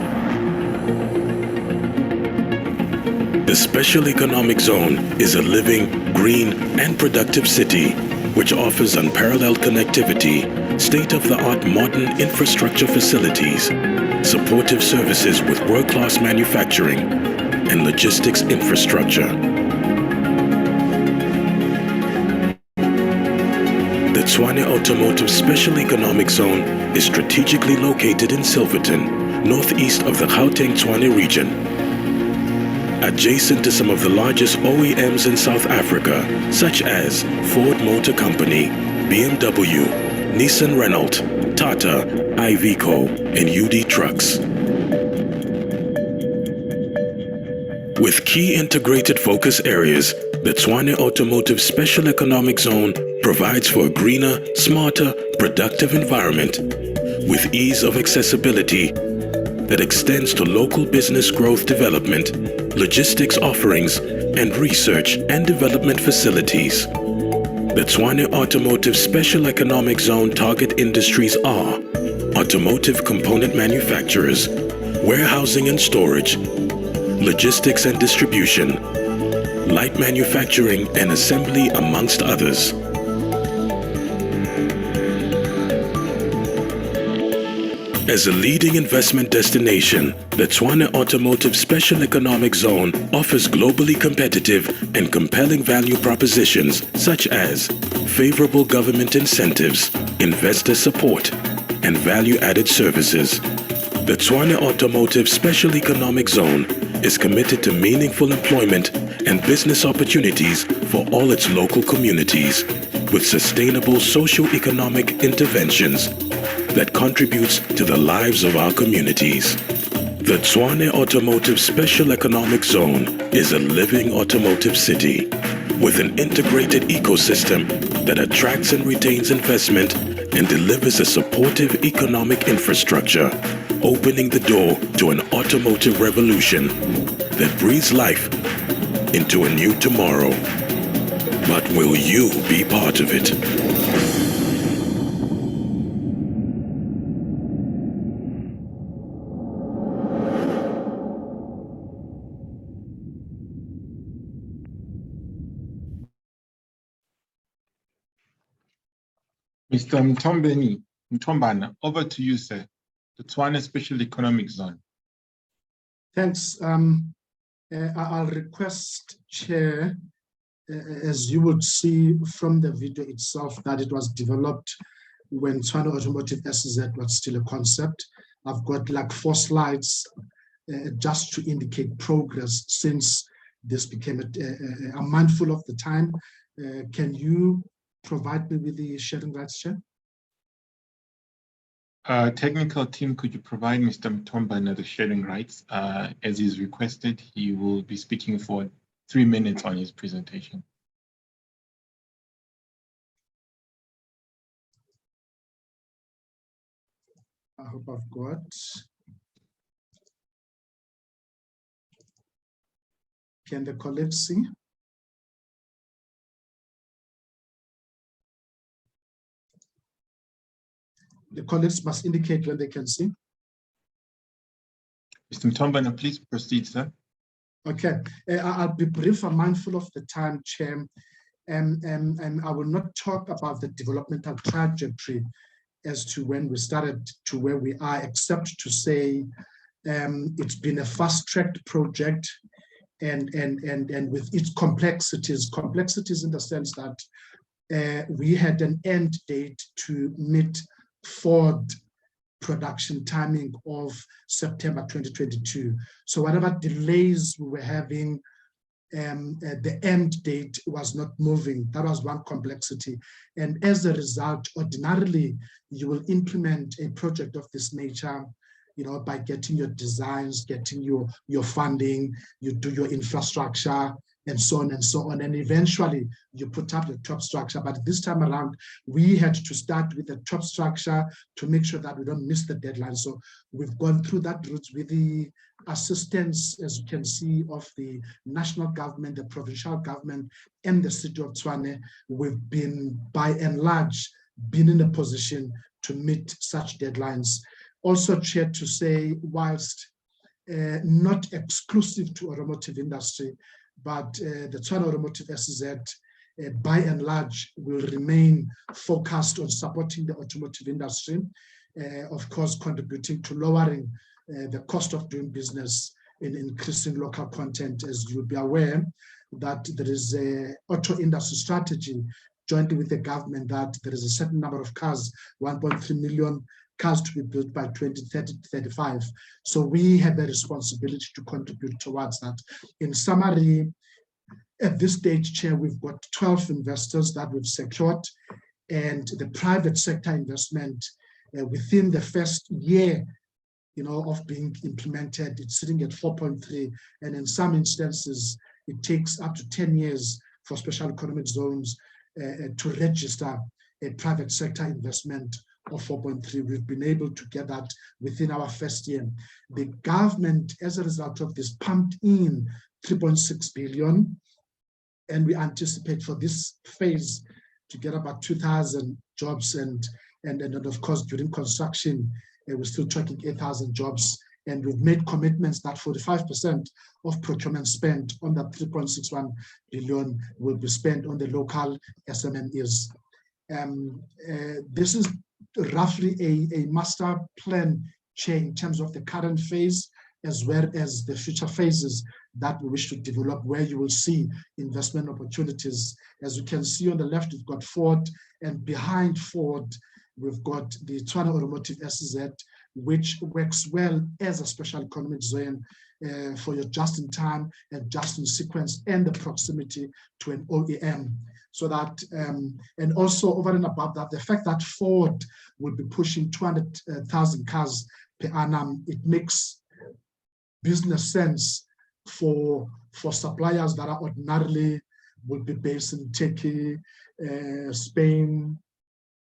The Special Economic Zone is a living, green, and productive city which offers unparalleled connectivity, state-of-the-art modern infrastructure facilities, supportive services with world-class manufacturing, and logistics infrastructure. The Tshwane Automotive Special Economic Zone is strategically located in Silverton, northeast of the Gauteng-Tshwane region. Adjacent to some of the largest OEMs in South Africa, such as Ford Motor Company, BMW, Nissan Renault, Tata, Iveco, and UD Trucks. With key integrated focus areas, the Tshwane Automotive Special Economic Zone provides for a greener, smarter, productive environment with ease of accessibility that extends to local business growth development, logistics offerings, and research and development facilities. The Tshwane Automotive Special Economic Zone target industries are automotive component manufacturers, warehousing and storage, logistics and distribution, light manufacturing and assembly, amongst others. As a leading investment destination, the Tshwane Automotive Special Economic Zone offers globally competitive and compelling value propositions such as favorable government incentives, investor support, and value-added services. The Tshwane Automotive Special Economic Zone is committed to meaningful employment and business opportunities for all its local communities, with sustainable socio-economic interventions that contributes to the lives of our communities. The Tshwane Automotive Special Economic Zone is a living automotive city with an integrated ecosystem that attracts and retains investment and delivers a supportive economic infrastructure, opening the door to an automotive revolution that breathes life into a new tomorrow. But will you be part of it? Mr. Mtombana, over to you, sir. The Tshwane Special Economic Zone. Thanks. I'll request, Chair, as you would see from the video itself, that it was developed when Tshwane Automotive SZ was still a concept. I've got like 4 slides just to indicate progress since this became I'm mindful of the time. Can you provide me with the sharing rights, Chair? Technical team, could you provide Mr. Mtombana the sharing rights? As is requested, he will be speaking for 3 minutes on his presentation. I hope I've got. Can the colleagues see? The colleagues must indicate when they can see. Mr. Mtombana, please proceed, sir. Okay, I'll be brief. I'm mindful of the time, Chair. I will not talk about the developmental trajectory as to when we started to where we are, except to say it's been a fast-tracked project, and with its complexities in the sense that we had an end date to meet Ford production timing of September 2022. So whatever delays we were having, the end date was not moving. That was one complexity. And as a result, ordinarily, you will implement a project of this nature, you know, by getting your designs, getting your funding, you do your infrastructure, and so on and so on. And eventually you put up the top structure. But this time around, we had to start with the top structure to make sure that we don't miss the deadline. So we've gone through that route with the assistance, as you can see, of the national government, the provincial government, and the city of Tshwane. We've been, by and large, been in a position to meet such deadlines. Also, Chair, to say, whilst not exclusive to automotive industry, but the Tshwane Automotive SEZ, by and large, will remain focused on supporting the automotive industry, of course, contributing to lowering the cost of doing business in increasing local content. As you'll be aware, that there is an auto industry strategy jointly with the government, that there is a certain number of cars, 1.3 million cars to be built by 2030-35. So we have a responsibility to contribute towards that. In summary, at this stage, Chair, we've got 12 investors that we've secured, and the private sector investment within the first year, you know, of being implemented, it's sitting at 4.3, and in some instances, it takes up to 10 years for special economic zones to register a private sector investment of 4.3. We've been able to get that within our first year. The government, as a result of this, pumped in 3.6 billion, and we anticipate for this phase to get about 2,000 jobs, and of course, during construction, we're still tracking 8,000 jobs, and we've made commitments that 45% of procurement spent on that 3.61 billion will be spent on the local SMMEs. This is roughly a master plan change in terms of the current phase, as well as the future phases that we wish to develop, where you will see investment opportunities. As you can see on the left, we've got Ford, and behind Ford, we've got the Tshwane Automotive SEZ, which works well as a special economic zone for your just-in-time and just-in-sequence, and the proximity to an OEM. So that, and also over and above that, the fact that Ford will be pushing 200,000 cars per annum, it makes business sense for suppliers that are ordinarily will be based in Turkey, Spain,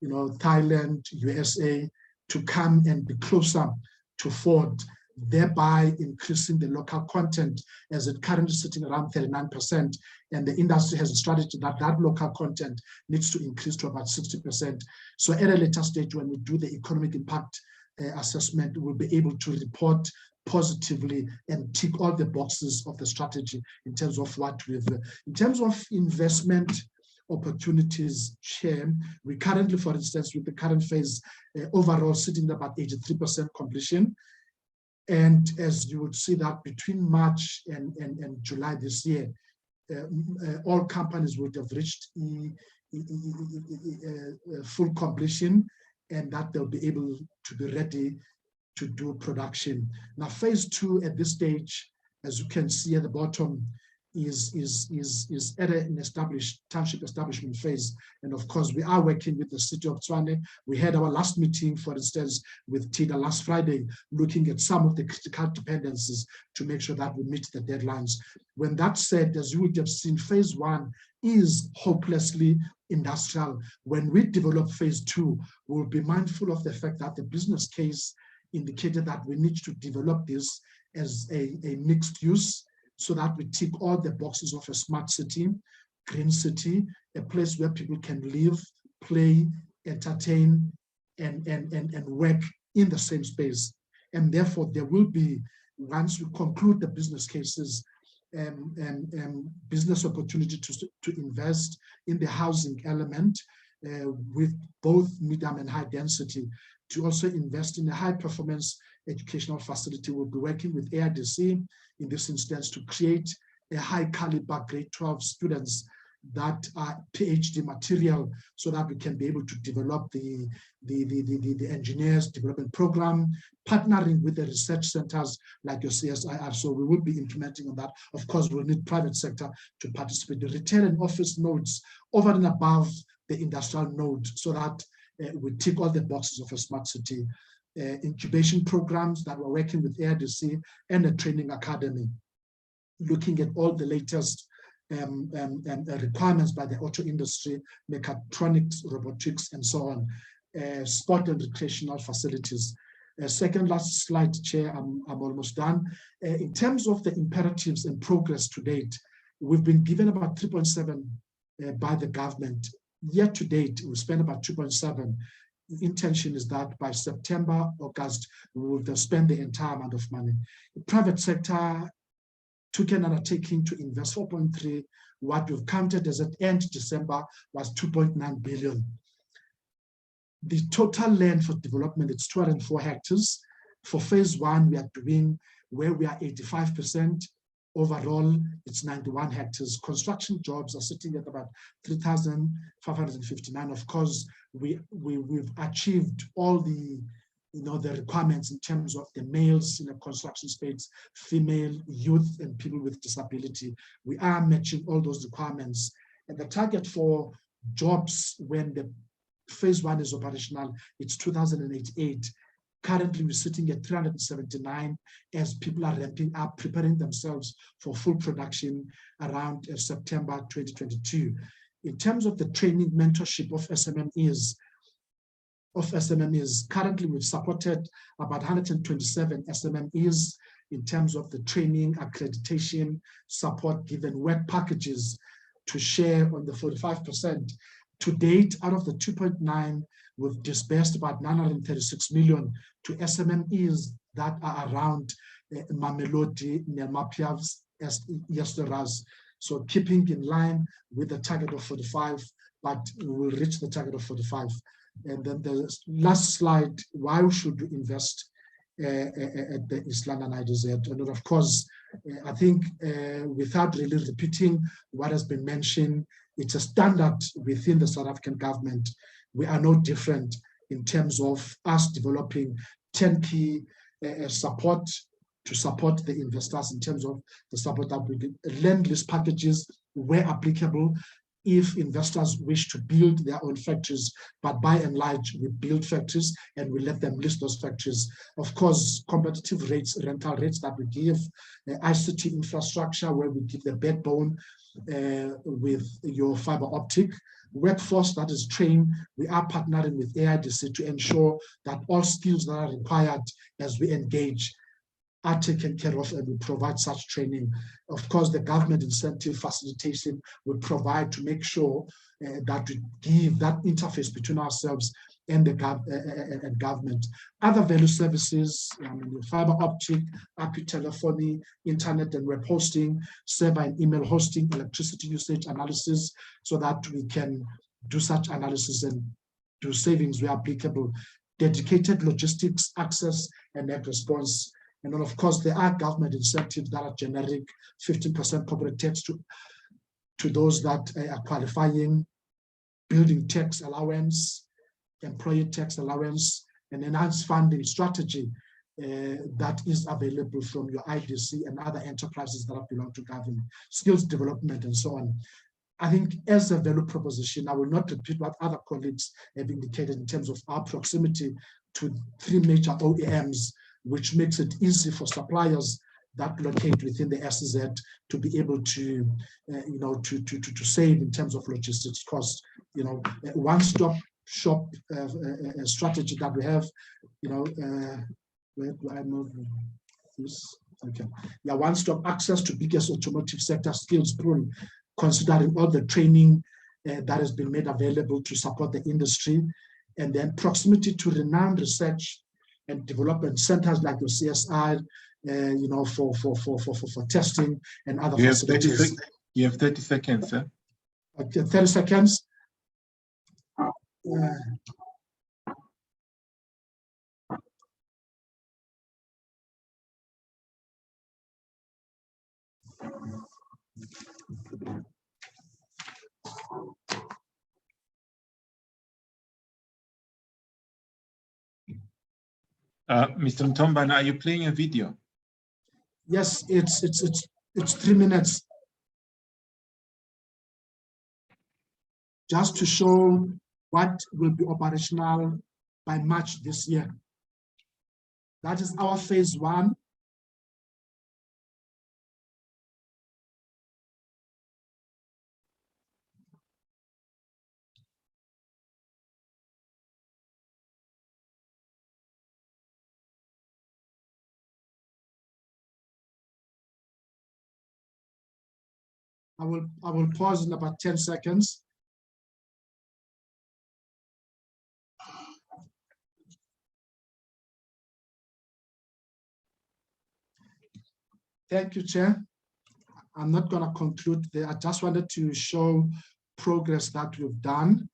you know, Thailand, USA, to come and be closer to Ford, thereby increasing the local content, as it currently sitting around 39%. And the industry has a strategy that that local content needs to increase to about 60%. So at a later stage, when we do the economic impact assessment, we'll be able to report positively and tick all the boxes of the strategy in terms of what we've, in terms of investment opportunities, Chair. We currently, for instance, with the current phase, overall sitting at about 83% completion. And as you would see that between March and July this year, all companies would have reached full completion, and that they'll be able to be ready to do production. Now, phase 2 at this stage, as you can see at the bottom, is at an established township establishment phase. And of course, we are working with the city of Tshwane. We had our last meeting, for instance, with TIDA last Friday, looking at some of the critical dependencies to make sure that we meet the deadlines. When that's said, as you would have seen, phase 1 is hopelessly industrial. When we develop phase 2, we'll be mindful of the fact that the business case indicated that we need to develop this as a mixed use, so that we tick all the boxes of a smart city, green city, a place where people can live, play, entertain, and work in the same space. And therefore, there will be, once we conclude the business cases, business opportunity to invest in the housing element with both medium and high density, to also invest in a high performance educational facility. We'll be working with AIDC in this instance to create a high caliber grade 12 students that are PhD material, so that we can be able to develop the engineers development program, partnering with the research centers like your CSIR. So we will be implementing on that. Of course, we'll need private sector to participate. The retail and office nodes over and above the industrial node, so that we tick all the boxes of a smart city. Incubation programs that we're working with AIDC and a training academy, looking at all the latest requirements by the auto industry, mechatronics, robotics, and so on. Sport and recreational facilities. Second last slide, Chair, I'm almost done. In terms of the imperatives and progress to date, we've been given about 3.7 by the government. Year to date, we spent about 2.7. The intention is that by September, August, we will spend the entire amount of money. The private sector took an undertaking to invest 4.3. What we've counted as at end December was 2.9 billion. The total land for development, it's 204 hectares. For phase one, we are doing where we are 85%. Overall, it's 91 hectares. Construction jobs are sitting at about 3,559. Of course, we've achieved all the the requirements in terms of the males in the construction space, female, youth, and people with disability. We are matching all those requirements. And the target for jobs when the phase one is operational, it's 2088. Currently, we're sitting at 379 as people are ramping up, preparing themselves for full production around September 2022. In terms of the training mentorship of SMMEs, currently we've supported about 127 SMMEs in terms of the training, accreditation, support, given work packages to share on the 45%. To date, out of the 2.9, we've disbursed about 936 million to SMMEs that are around Mamelodi, Nelmapiavs, Yesterdas. So keeping in line with the target of 45, but we will reach the target of 45. And then the last slide, why should we invest at the East London IDZ? And of course, I think without really repeating what has been mentioned, it's a standard within the South African government. We are no different in terms of us developing 10 key support to support the investors in terms of the support that we lend lease packages where applicable, if investors wish to build their own factories, but by and large, we build factories and we let them list those factories. Of course, competitive rates, rental rates that we give, ICT infrastructure where we give the backbone with your fiber optic, workforce that is trained. We are partnering with AIDC to ensure that all skills that are required as we engage are taken care of, and we provide such training. Of course, the government incentive facilitation will provide to make sure that we give that interface between ourselves and the government. Other value services, fiber optic, IP telephony, internet and web hosting, server and email hosting, electricity usage analysis, so that we can do such analysis and do savings where applicable. Dedicated logistics, access, and net response. And then, of course, there are government incentives that are generic, 15% corporate tax to those that are qualifying, building tax allowance, employee tax allowance, and enhanced funding strategy that is available from your IDC and other enterprises that belong to government, skills development, and so on. I think as a value proposition, I will not repeat what other colleagues have indicated in terms of our proximity to 3 major OEMs, which makes it easy for suppliers that locate within the SZ to be able to, to save in terms of logistics costs. One-stop shop strategy that we have. Where do I move this? Okay. Yeah, one-stop access to biggest automotive sector skills pool, considering all the training that has been made available to support the industry, and then proximity to renowned research and development centers like the CSI, for testing and other facilities. You have 30 seconds, sir. Okay, 30 seconds. Mr. Mtombana, are you playing a video? Yes, it's 3 minutes. Just to show what will be operational by March this year. That is our phase 1. I will pause in about 10 seconds. Thank you, Chair. I'm not going to conclude there. I just wanted to show progress that we've done,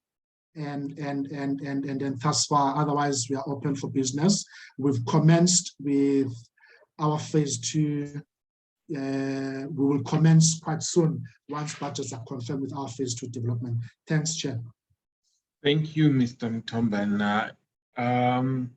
and then thus far, otherwise we are open for business. We've commenced with our phase 2. We will commence quite soon once budgets are confirmed with our phase 2 development. Thanks, Chair. Thank you, Mr. Mtombana. And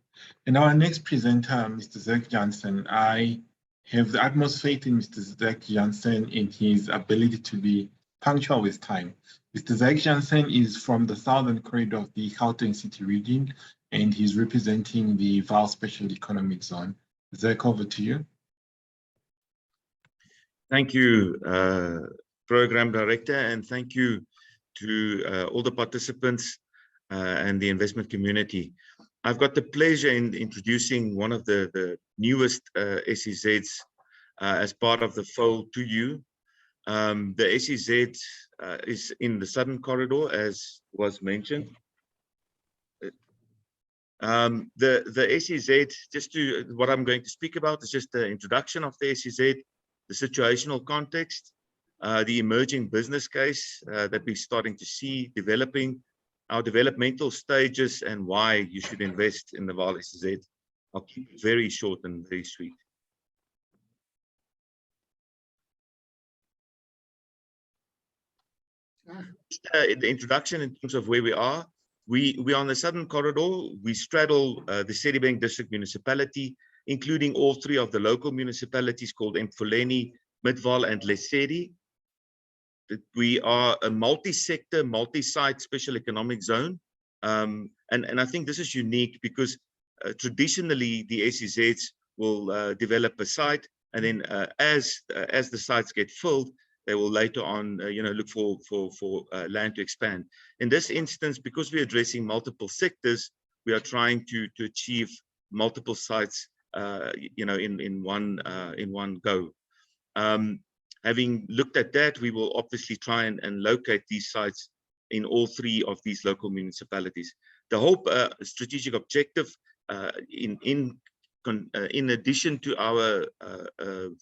our next presenter, Mr. Zach Jansen, I have the utmost faith in Mr. Zach Jansen in his ability to be punctual with time. Mr. Zach Jansen is from the southern corridor of the Gauteng City region, and he's representing the Vaal Special Economic Zone. Zach, over to you. Thank you, Program Director, and thank you to all the participants and the investment community. I've got the pleasure in introducing one of the newest SEZs as part of the fold to you. The SEZ is in the Southern Corridor, as was mentioned. The SEZ, what I'm going to speak about is just the introduction of the SEZ, the situational context, the emerging business case that we're starting to see developing, our developmental stages, and why you should invest in the Vaal SEZ. I'll keep it very short and very sweet. The introduction in terms of where we are. We are on the Southern Corridor. We straddle the Sedibeng District Municipality, including all 3 of the local municipalities called Mfuleni, Midvaal, and Lesedi. We are a multi-sector, multi-site special economic zone. And I think this is unique because traditionally the SEZs will develop a site, and then as the sites get filled, they will later on look for land to expand. In this instance, because we're addressing multiple sectors, we are trying to achieve multiple sites in one go. Having looked at that, we will obviously try and locate these sites in all 3 of these local municipalities. The whole strategic objective, in addition to our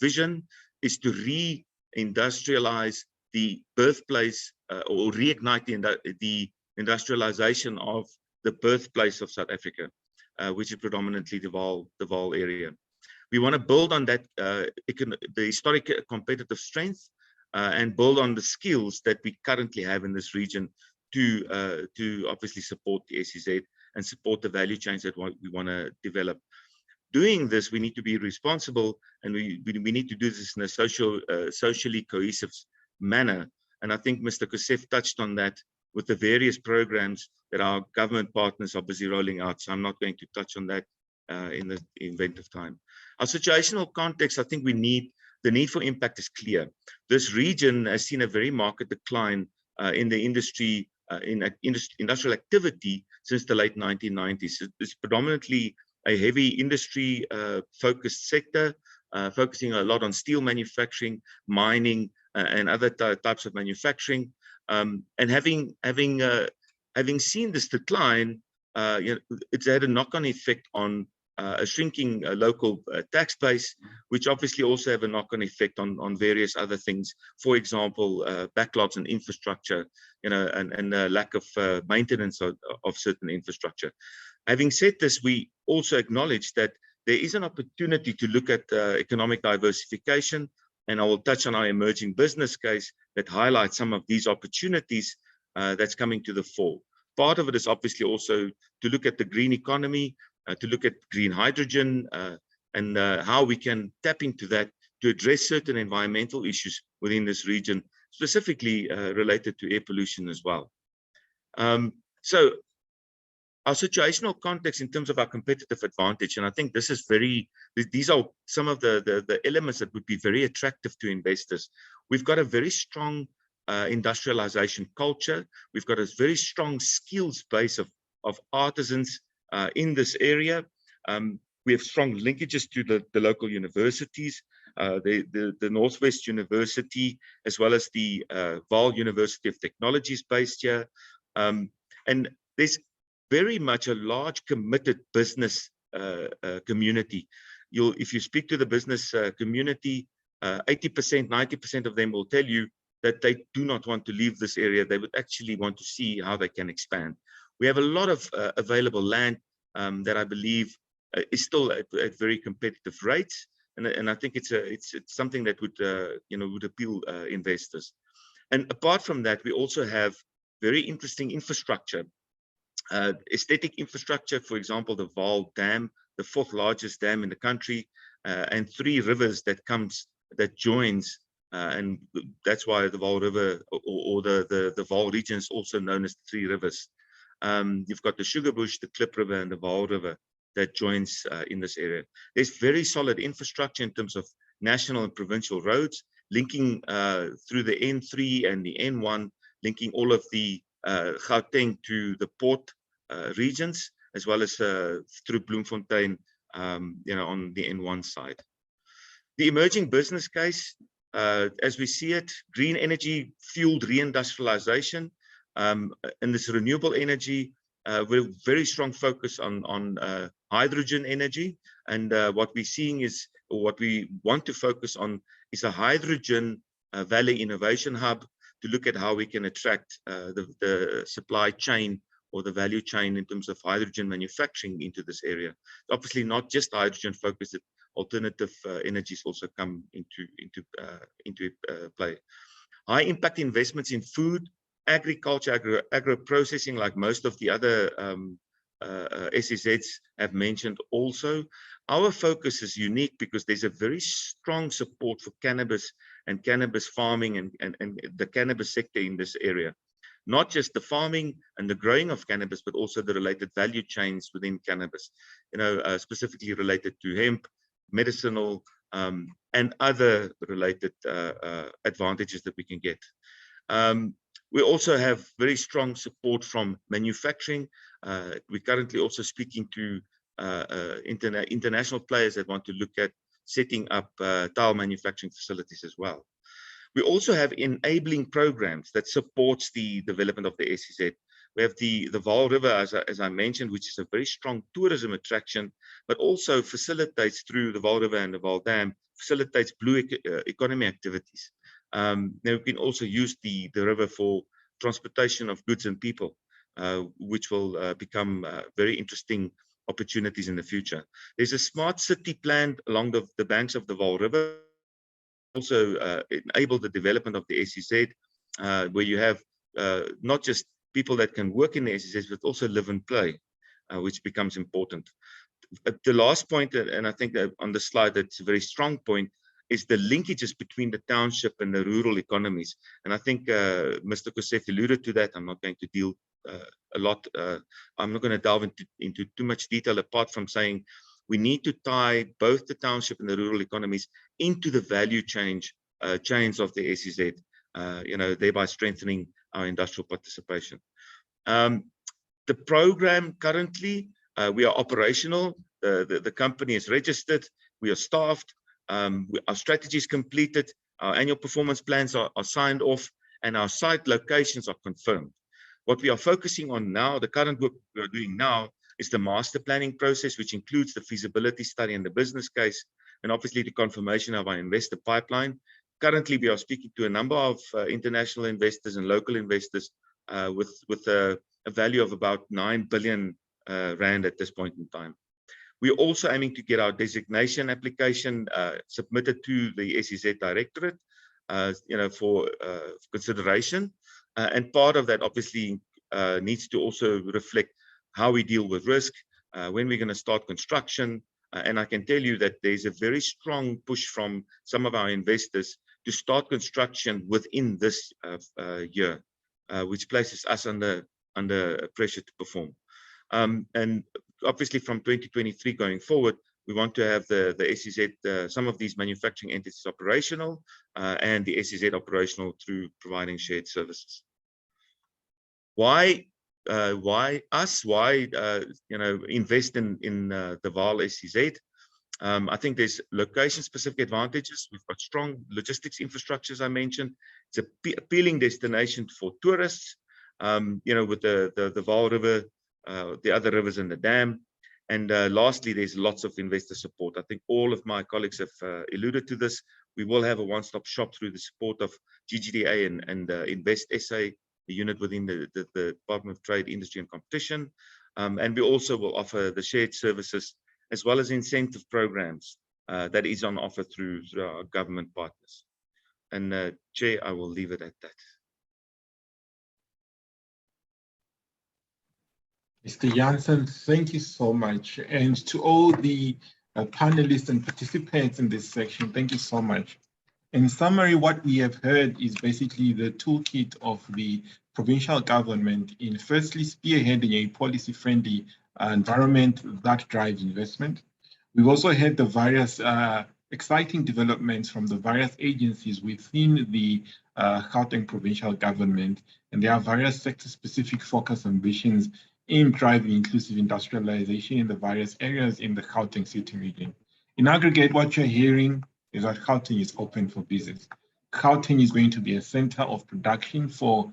vision, is to re-industrialize the birthplace or reignite the industrialization of the birthplace of South Africa, which is predominantly the Vaal area. We want to build on that the historic competitive strength and build on the skills that we currently have in this region to obviously support the SEZ and support the value chains that we want to develop. Doing this, we need to be responsible, and we need to do this in a socially cohesive manner. And I think Mr. Kusef touched on that with the various programs that our government partners are busy rolling out. So I'm not going to touch on that in the event of time. Our situational context, I think the need for impact is clear. This region has seen a very marked decline in the industry, industrial activity since the late 1990s. It's predominantly a heavy industry focused sector, focusing a lot on steel manufacturing, mining, and other types of manufacturing. And having seen this decline, it's had a knock-on effect on a shrinking local tax base, which obviously also have a knock-on effect on various other things. For example, backlogs in infrastructure, and lack of maintenance of certain infrastructure. Having said this, we also acknowledge that there is an opportunity to look at economic diversification, and I will touch on our emerging business case that highlights some of these opportunities that's coming to the fore. Part of it is obviously also to look at the green economy, to look at green hydrogen, and how we can tap into that to address certain environmental issues within this region, specifically related to air pollution as well. So our situational context in terms of our competitive advantage, and I think this is these are some of the elements that would be very attractive to investors. We've got a very strong industrialization culture. We've got a very strong skills base of artisans in this area. We have strong linkages to the local universities, the Northwest University, as well as the Vaal University of Technology is based here. And there's very much a large committed business community. If you speak to the business community, 80%, 90% of them will tell you that they do not want to leave this area. They would actually want to see how they can expand. We have a lot of available land that I believe is still at very competitive rates, and I think it's something that would would appeal investors. And apart from that, we also have very interesting infrastructure, aesthetic infrastructure. For example, the Vaal Dam, the 4th largest dam in the country, and 3 rivers that joins, and that's why the Vaal River or the Vaal region is also known as 3 rivers. You've got the Sugarbush, the Klip River, and the Vaal River that joins in this area. There's very solid infrastructure in terms of national and provincial roads, linking through the N3 and the N1, linking all of the Gauteng to the port regions, as well as through Bloemfontein, on the N1 side. The emerging business case, as we see it, green energy fueled reindustrialization, and this renewable energy, with very strong focus on hydrogen energy. And what we're seeing is, or what we want to focus on, is a hydrogen valley innovation hub to look at how we can attract the supply chain or the value chain in terms of hydrogen manufacturing into this area. Obviously, not just hydrogen focused, alternative energies also come into play. High impact investments in food, agriculture, agro-processing, like most of the other SEZs have mentioned also. Our focus is unique because there's a very strong support for cannabis and cannabis farming and the cannabis sector in this area. Not just the farming and the growing of cannabis, but also the related value chains within cannabis, specifically related to hemp, medicinal, and other related advantages that we can get. We also have very strong support from manufacturing. We're currently also speaking to international players that want to look at setting up tile manufacturing facilities as well. We also have enabling programs that supports the development of the SEZ. We have the Vaal River, as I mentioned, which is a very strong tourism attraction, but also facilitates through the Vaal River and the Vaal Dam, facilitates blue economy activities. Now we can also use the river for transportation of goods and people, which will become very interesting opportunities in the future. There's a smart city planned along the banks of the Vaal River, also enable the development of the SEZ, where you have not just people that can work in the SEZ, but also live and play, which becomes important. The last point, and I think that on the slide that's a very strong point, is the linkages between the township and the rural economies. And I think Mr. Kosef alluded to that. I'm not going to deal a lot. I'm not going to delve into too much detail, apart from saying we need to tie both the township and the rural economies into the value chains of the SEZ, thereby strengthening our industrial participation. The program currently, we are operational. The company is registered. We are staffed. Our strategy is completed. Our annual performance plans are signed off, and our site locations are confirmed. What we are focusing on now, the current work we are doing now, is the master planning process, which includes the feasibility study and the business case, and obviously the confirmation of our investor pipeline. Currently, we are speaking to a number of international investors and local investors with a value of about 9 billion rand at this point in time. We're also aiming to get our designation application submitted to the SEZ Directorate, for consideration. And part of that obviously needs to also reflect how we deal with risk, when we're going to start construction. And I can tell you that there's a very strong push from some of our investors to start construction within this year, which places us under pressure to perform. And obviously from 2023 going forward, we want to have the SEZ, some of these manufacturing entities operational, and the SEZ operational through providing shared services. Why us? Why invest in the Vaal SEZ? I think there's location-specific advantages. We've got strong logistics infrastructure, as I mentioned. It's an appealing destination for tourists, with the Vaal River, the other rivers and the dam. And lastly, there's lots of investor support. I think all of my colleagues have alluded to this. We will have a one-stop shop through the support of GGDA and Invest SA, the unit within the Department of Trade, Industry and Competition. And we also will offer the shared services as well as incentive programs that is on offer through our government partners. And Chair, I will leave it at that. Mr. Jansen, thank you so much. And to all the panelists and participants in this section, thank you so much. In summary, what we have heard is basically the toolkit of the provincial government in firstly spearheading a policy-friendly environment that drives investment. We've also had the various exciting developments from the various agencies within the Gauteng provincial government, and there are various sector-specific focus ambitions in driving inclusive industrialization in the various areas in the Gauteng city region. In aggregate, what you're hearing is that Gauteng is open for business. Gauteng is going to be a center of production for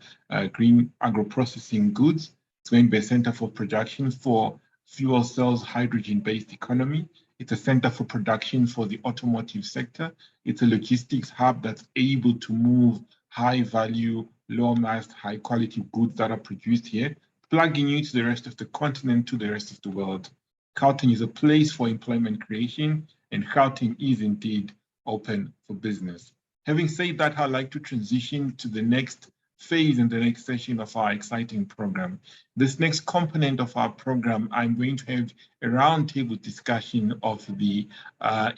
green agro-processing goods. It's going to be a center for production for fuel cells, hydrogen-based economy. It's a center for production for the automotive sector. It's a logistics hub that's able to move high-value, low-mass, high-quality goods that are produced here, plugging you to the rest of the continent, to the rest of the world. Gauteng is a place for employment creation, and Gauteng is indeed open for business. Having said that, I'd like to transition to the next phase in the next session of our exciting program. This next component of our program, I'm going to have a roundtable discussion of the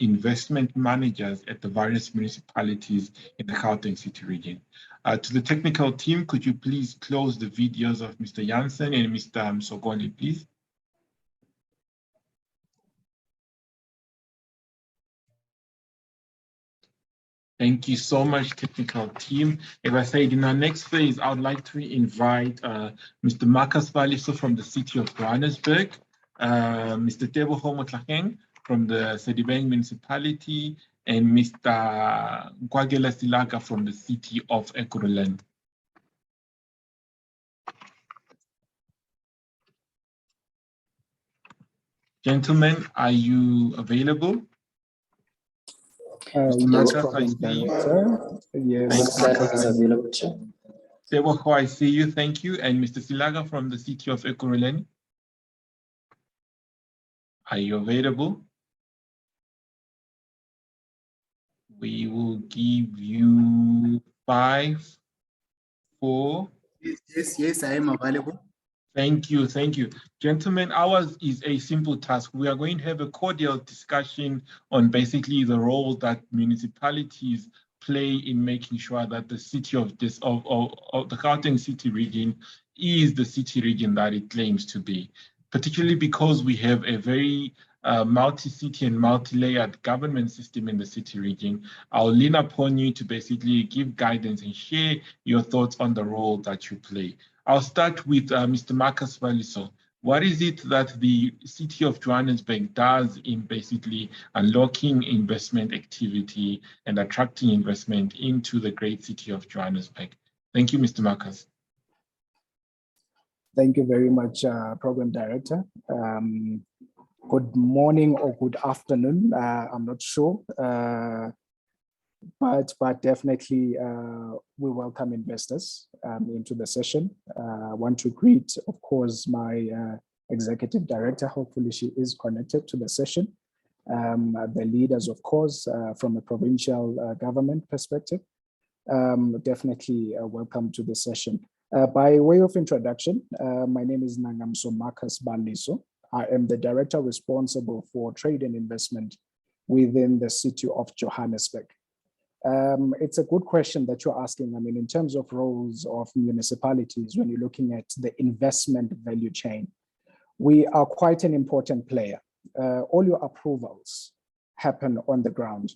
investment managers at the various municipalities in the Gauteng city region. To the technical team, could you please close the videos of Mr. Jansen and Mr. Msogoni, please? Thank you so much, technical team. As I said, in our next phase, I would like to invite Mr. Marcus Valiso from the city of Johannesburg, Mr. Teboho Motlakeng from the Sedibeng municipality, and Mr. Kwagela Silaga from the city of Ekurhuleni. Gentlemen, are you available? Yes, Program Director. Yes, that is available too. Teboho, I see you, thank you. And Mr. Silaga from the city of Ekurhuleni. Are you available? We will give you 5, 4. Yes, I am available. Thank you, thank you. Gentlemen, ours is a simple task. We are going to have a cordial discussion on basically the role that municipalities play in making sure that the city of the Gauteng city region is the city region that it claims to be, particularly because we have a very multi-city and multi-layered government system in the city region. I'll lean upon you to basically give guidance and share your thoughts on the role that you play. I'll start with Mr. Marcus Valiso. What is it that the city of Johannesburg does in basically unlocking investment activity and attracting investment into the great city of Johannesburg? Thank you, Mr. Marcus. Thank you very much, Program Director. Good morning or good afternoon. I'm not sure, but definitely we welcome investors into the session. I want to greet, of course, my Executive Director. Hopefully she is connected to the session. The leaders, of course, from a provincial government perspective. Definitely welcome to the session. By way of introduction, my name is Nangamso Marcus Baliso. I am the director responsible for trade and investment within the city of Johannesburg. It's a good question that you're asking. I mean, in terms of roles of municipalities, when you're looking at the investment value chain, we are quite an important player. All your approvals happen on the ground.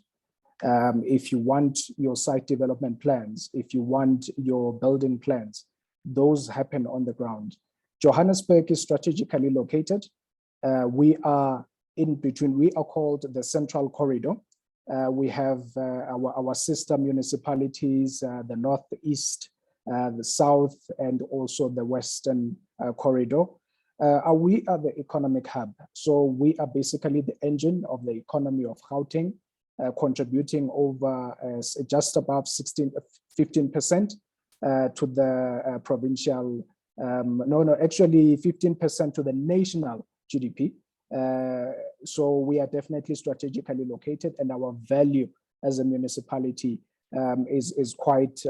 If you want your site development plans, if you want your building plans, those happen on the ground. Johannesburg is strategically located. We are in between, we are called the Central Corridor. We have our sister municipalities, the Northeast, the South, and also the Western Corridor. We are the economic hub. So we are basically the engine of the economy of Gauteng, contributing over just above 15% to the provincial, actually 15% to the national GDP. So we are definitely strategically located, and our value as a municipality is quite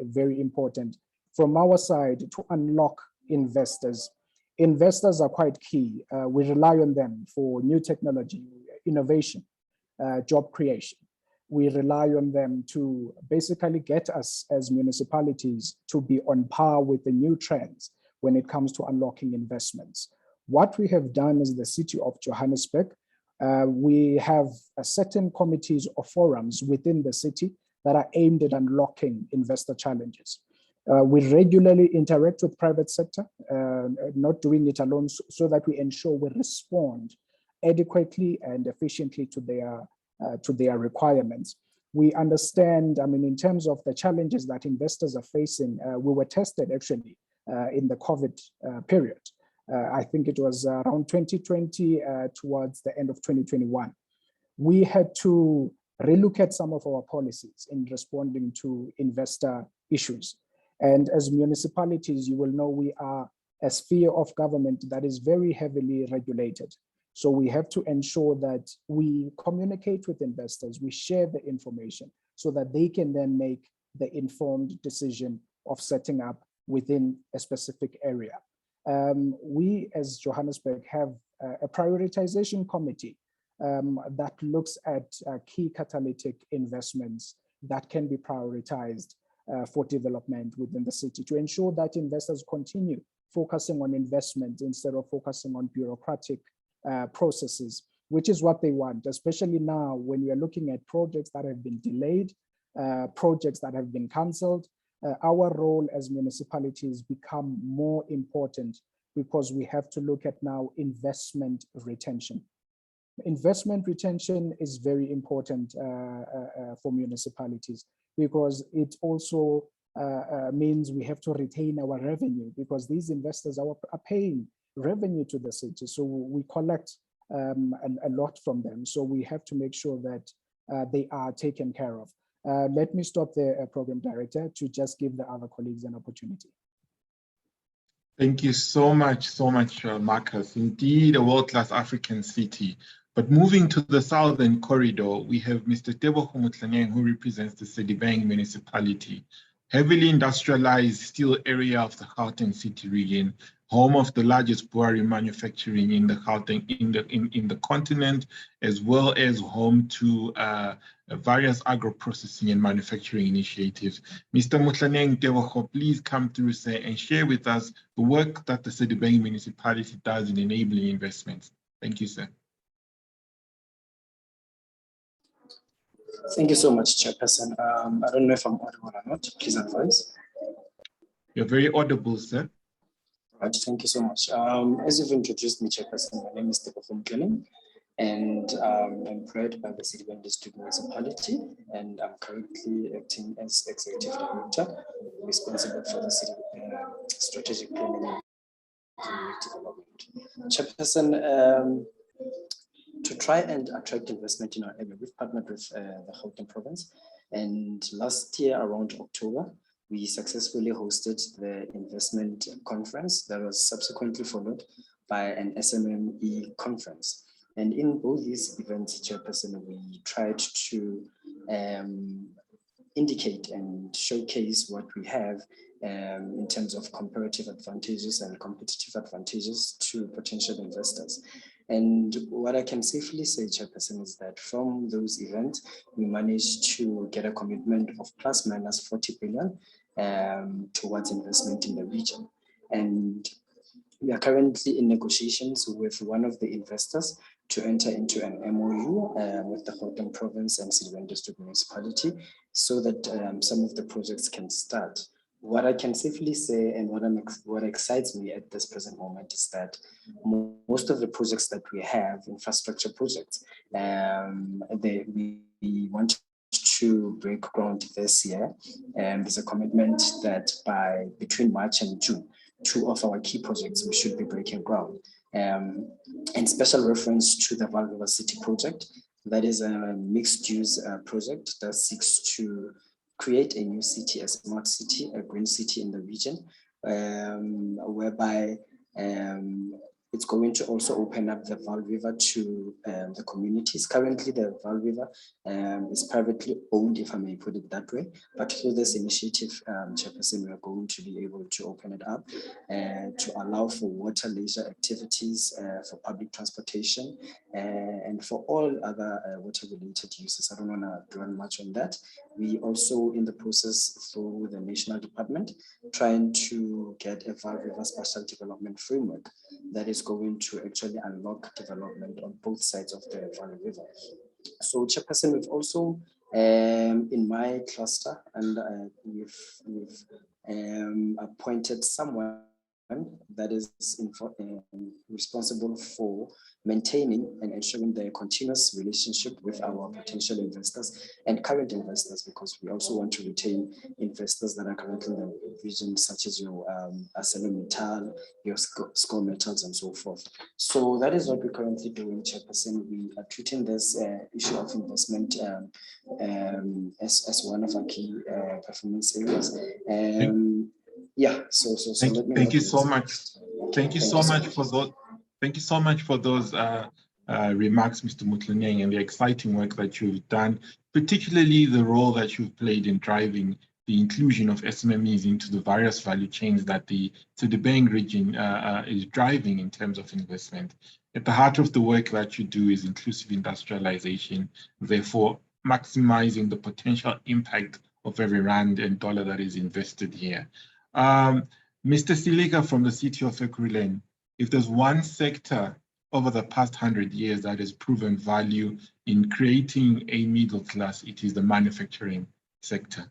very important. From our side, to unlock investors. Investors are quite key. We rely on them for new technology, innovation, job creation. We rely on them to basically get us as municipalities to be on par with the new trends when it comes to unlocking investments. What we have done as the city of Johannesburg, we have certain committees or forums within the city that are aimed at unlocking investor challenges. We regularly interact with private sector, not doing it alone, so that we ensure we respond adequately and efficiently to their requirements. We understand, I mean, in terms of the challenges that investors are facing, we were tested actually in the COVID period. I think it was around 2020 towards the end of 2021. We had to relook at some of our policies in responding to investor issues. And as municipalities, you will know we are a sphere of government that is very heavily regulated. So we have to ensure that we communicate with investors, we share the information so that they can then make the informed decision of setting up within a specific area. We as Johannesburg have a prioritization committee that looks at key catalytic investments that can be prioritized for development within the city to ensure that investors continue focusing on investment instead of focusing on bureaucratic processes, which is what they want, especially now when we are looking at projects that have been delayed, projects that have been cancelled. Our role as municipalities become more important because we have to look at now investment retention. Investment retention is very important for municipalities because it also means we have to retain our revenue because these investors are paying revenue to the city. So we collect a lot from them. So we have to make sure that they are taken care of. Let me stop there, Program Director, to just give the other colleagues an opportunity. Thank you so much, Marcus. Indeed, a world-class African city. But moving to the southern corridor, we have Mr. Tebogo Motlanyeng, who represents the Sedibeng municipality. Heavily industrialized steel area of the Gauteng city region, home of the largest brewery manufacturing in the Gauteng in the continent, as well as home to various agro-processing and manufacturing initiatives. Mr. Motlanyeng Tebogo, please come through, sir, and share with us the work that the Sedibeng municipality does in enabling investments. Thank you, sir. Thank you so much, Chairperson. I don't know if I'm audible or not. Please advise. You're very audible, sir. Right, thank you so much. As you've introduced me, Chairperson, my name is Tebogo Motlanyeng, and I'm employed by the Sedibeng District Municipality, and I'm currently acting as Executive Director, responsible for the city strategic planning development. Chairperson, to try and attract investment in our area, we've partnered with the Gauteng province, and last year around October, we successfully hosted the investment conference that was subsequently followed by an SMME conference. And in both these events, Chairperson, we tried to indicate and showcase what we have in terms of comparative advantages and competitive advantages to potential investors. And what I can safely say, Chairperson, is that from those events, we managed to get a commitment of plus minus 40 billion towards investment in the region. And we are currently in negotiations with one of the investors to enter into an MOU with the Gauteng province and Silvan District Municipality so that some of the projects can start. What I can safely say and what excites me at this present moment is that most of the projects that we have, infrastructure projects, we want to break ground this year. And there's a commitment that by between March and June, 2 of our key projects, we should be breaking ground. And special reference to the Val River City project, that is a mixed use project that seeks to create a new city, a smart city, a green city in the region, whereby it's going to also open up the Val River to the communities. Currently, the Val River is privately owned, if I may put it that way. But through this initiative, Chairperson, we are going to be able to open it up to allow for water leisure activities, for public transportation, and for all other water-related uses. I don't want to dwell much on that. We also in the process through the national department trying to get a Val River Spatial Development Framework that is going to actually unlock development on both sides of the Val River. So, Chairperson, we've also in my cluster, and we've appointed someone that is responsible for maintaining and ensuring the continuous relationship with our potential investors and current investors, because we also want to retain investors that are currently in the region, such as your ArcelorMittal, your Score Metals, and so forth. So that is what we're currently doing, Chairperson. We are treating this issue of investment as one of our key performance areas. Yeah, so thank you so much. Thank you so much for those. Thank you so much for those remarks, Mr. Mutlunyeng, and the exciting work that you've done, particularly the role that you've played in driving the inclusion of SMMEs into the various value chains that the Sedibeng region is driving in terms of investment. At the heart of the work that you do is inclusive industrialization, therefore maximizing the potential impact of every rand and dollar that is invested here. Mr. Silika from the city of Ekurhuleni, if there's one sector over the past 100 years that has proven value in creating a middle class, it is the manufacturing sector.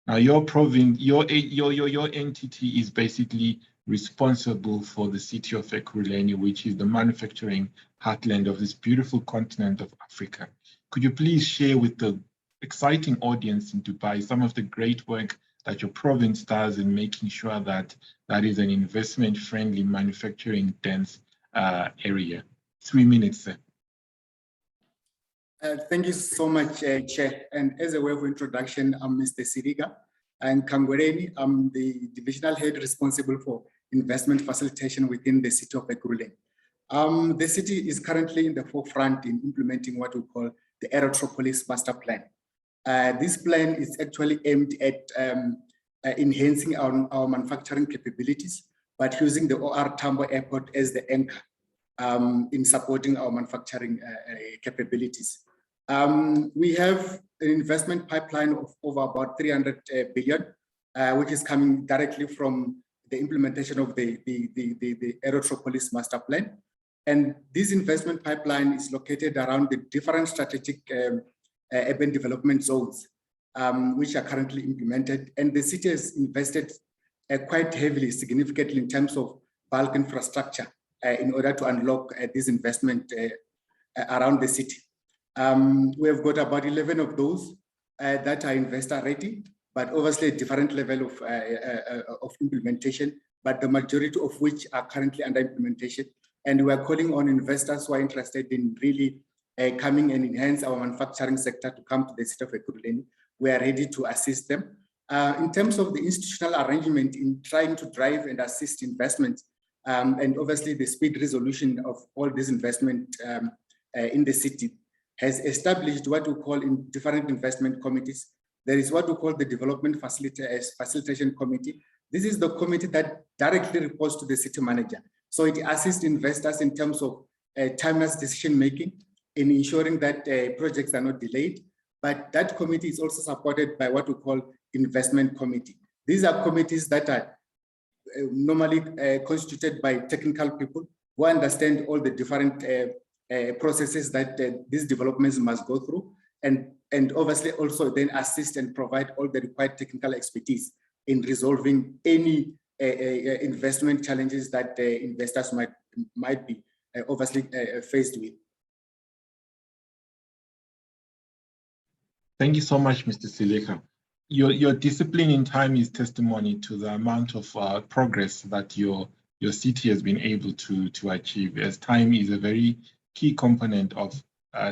Now, your province, your entity is basically responsible for the city of Ekurhuleni, which is the manufacturing heartland of this beautiful continent of Africa. Could you please share with the exciting audience in Dubai some of the great work that your province does in making sure that that is an investment-friendly, manufacturing-dense area? 3 minutes, sir. Thank you so much, Chair. And as a way of introduction, I'm Mr. Siriga. I'm Kangwereni. I'm the divisional head responsible for investment facilitation within the city of Ekurhuleni. The city is currently in the forefront in implementing what we call the Aerotropolis Master Plan. This plan is actually aimed at enhancing our manufacturing capabilities, but using the OR Tambo Airport as the anchor in supporting our manufacturing capabilities. We have an investment pipeline of over about 300 billion, which is coming directly from the implementation of the Aerotropolis Master Plan. And this investment pipeline is located around the different strategic urban development zones, which are currently implemented. And the city has invested quite heavily, significantly in terms of bulk infrastructure in order to unlock this investment around the city. We have got about 11 of those that are investor ready, but obviously a different level of implementation but the majority of which are currently under implementation. And we are calling on investors who are interested in really coming and enhance our manufacturing sector to come to the city of Ekurhuleni. We are ready to assist them. In terms of the institutional arrangement in trying to drive and assist investment, and obviously the speed resolution of all this investment in the city has established what we call in different investment committees. There is what we call the Development Facilitation Committee. This is the committee that directly reports to the city manager. So it assists investors in terms of timeless decision making in ensuring that projects are not delayed. But that committee is also supported by what we call investment committee. These are committees that are normally constituted by technical people who understand all the different processes that these developments must go through, and obviously also then assist and provide all the required technical expertise in resolving any investment challenges that investors might be obviously faced with. Thank you so much, Mr. Sileka. Your discipline in time is testimony to the amount of progress that your city has been able to achieve, as time is a very key component of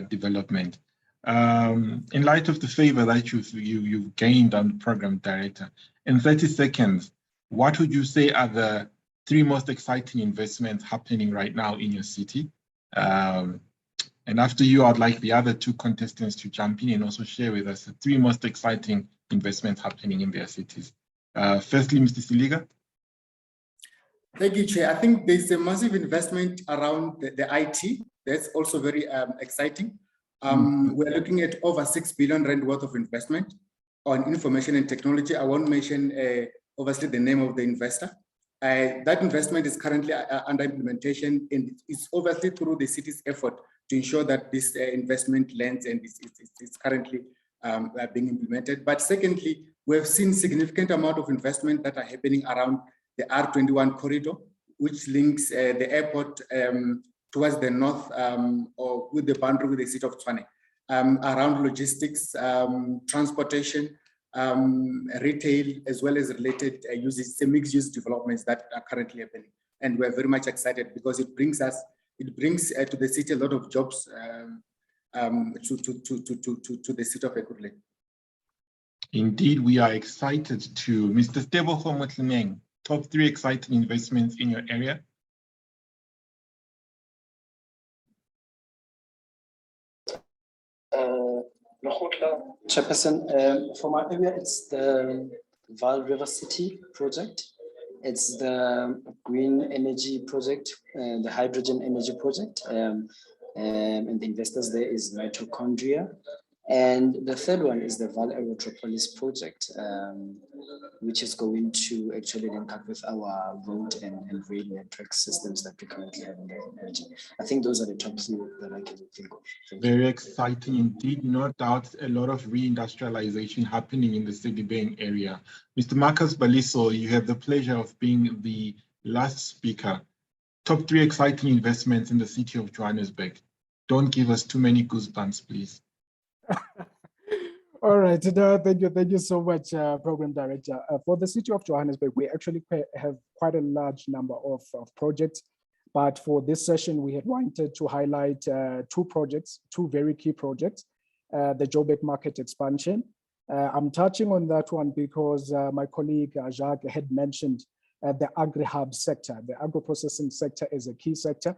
development. In light of the favor that you've gained on the program director, in 30 seconds, what would you say are the 3 most exciting investments happening right now in your city? And after you, I'd like the other 2 contestants to jump in and also share with us the 3 most exciting investments happening in their cities. Firstly, Mr. Siliga. Thank you, Chair. I think there's a massive investment around the IT. That's also very exciting. We're looking at over 6 billion rand worth of investment on information and technology. I won't mention obviously the name of the investor. That investment is currently under implementation, and it's obviously through the city's effort to ensure that this investment lands and it's currently being implemented. But secondly, we've seen significant amount of investment that are happening around the R21 corridor, which links the airport towards the north or with the boundary with the city of Tshwane, around logistics, transportation, retail, as well as related uses, the mixed-use developments that are currently happening. And we're very much excited because it brings to the city a lot of jobs to the city of Ekurhuleni. Indeed, we are excited too. Mr. Tebogo Motlemeng, top 3 exciting investments in your area? Chairperson, for my area, it's the Vaal River City project. It's the green energy project, the hydrogen energy project, and the investors there is Mitochondria. And the third one is the Vaal Aerotropolis project, which is going to actually link up with our road and rail network systems that we currently have in the energy. I think those are the top 3 that I can think of. Very exciting indeed. No doubt a lot of reindustrialization happening in the Sedibeng area. Mr. Marcus Baliso, you have the pleasure of being the last speaker. Top 3 exciting investments in the city of Johannesburg. Don't give us too many goosebumps, please. All right, thank you so much, Program Director. For the city of Johannesburg, we actually have quite a large number of projects, but for this session, we had wanted to highlight 2 projects, 2 very key projects, the Joburg market expansion. I'm touching on that one because my colleague Jacques had mentioned the agri-hub sector. The agro-processing sector is a key sector.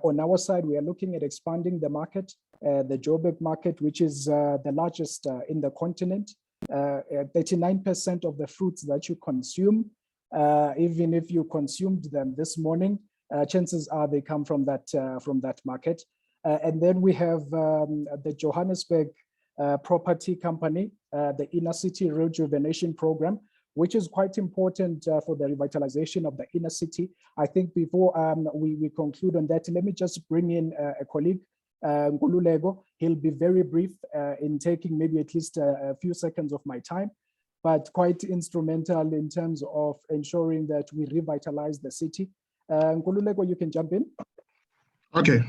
On our side, we are looking at expanding the market, the Joburg market, which is the largest in the continent. 39% of the fruits that you consume, even if you consumed them this morning, chances are they come from that market. And then we have the Johannesburg Property Company, the Inner City Rejuvenation Program, which is quite important for the revitalization of the inner city. I think before we conclude on that, let me just bring in a colleague, Nkululeko. He'll be very brief in taking maybe at least a few seconds of my time, but quite instrumental in terms of ensuring that we revitalize the city. Nkululeko, you can jump in. Okay.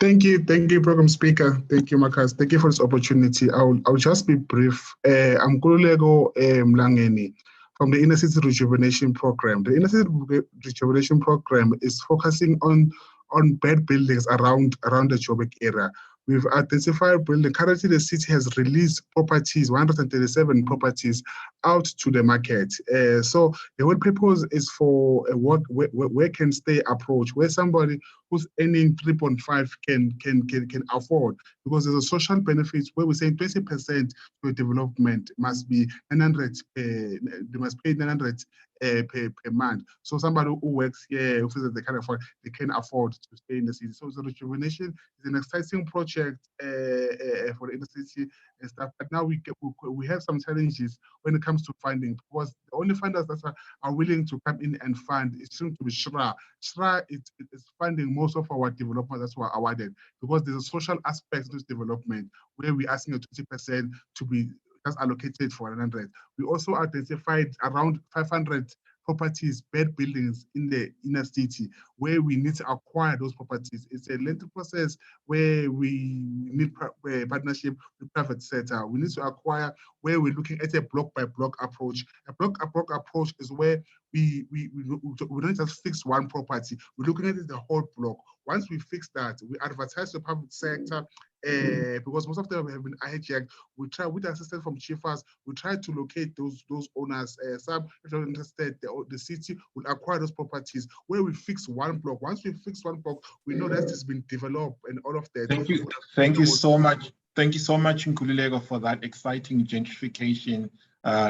Thank you, Program Speaker. Thank you, Marcus. Thank you for this opportunity. I'll just be brief. I'm Nkululeko Mlangeni from the Inner City Rejuvenation Program. The Inner City Rejuvenation Program is focusing on bad buildings around the Joburg area. We've identified building. Currently, the city has released properties, 137 properties, out to the market. So the whole purpose is for a where can stay approach, where somebody who's earning 3.5 can afford, because there's a social benefits where we say 20% to development must be 900. They must pay 900 per month. So somebody who works here, who says they can afford to stay in the city. So the rejuvenation is an exciting project for the inner city and stuff. But now we have some challenges when it comes to funding, because the only funders that are willing to come in and fund it seems to be SHRA. SHRA is funding most of our developments that were awarded, because there's a social aspect to this development where we're asking a 20% to be just allocated for 100. We also identified around 500 properties, bad buildings in the inner city, where we need to acquire those properties. It's a lengthy process where we need partnership with private sector. We need to acquire where we're looking at a block by block approach. A block approach is where we don't just fix one property. We're looking at the whole block. Once we fix that, we advertise the public sector, because most of them have been hijacked. We try, with assistance from chiefs, we try to locate those owners. Some, if they're interested, the city will acquire those properties where we fix one block. Once we fix one block, we know that it's been developed and all of that. Thank you so much. Thank you so much, Nkululeko, for that exciting gentrification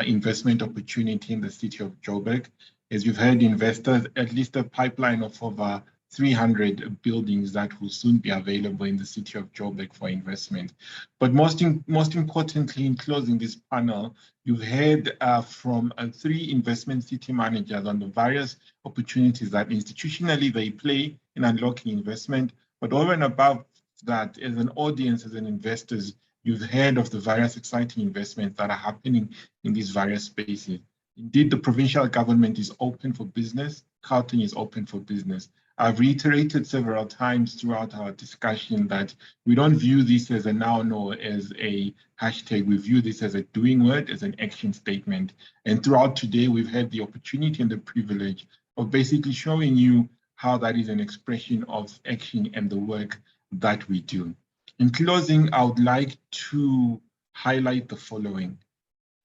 investment opportunity in the city of Joburg. As you've heard, investors, at least a pipeline of over 300 buildings that will soon be available in the city of Joburg for investment. But most importantly, in closing this panel, you've heard from 3 investment city managers on the various opportunities that institutionally they play in unlocking investment. But over and above that, as an audience, as an investors, you've heard of the various exciting investments that are happening in these various spaces. Indeed, the provincial government is open for business. Gauteng is open for business. I've reiterated several times throughout our discussion that we don't view this as a noun or as a hashtag. We view this as a doing word, as an action statement. And throughout today, we've had the opportunity and the privilege of basically showing you how that is an expression of action and the work that we do. In closing, I would like to highlight the following.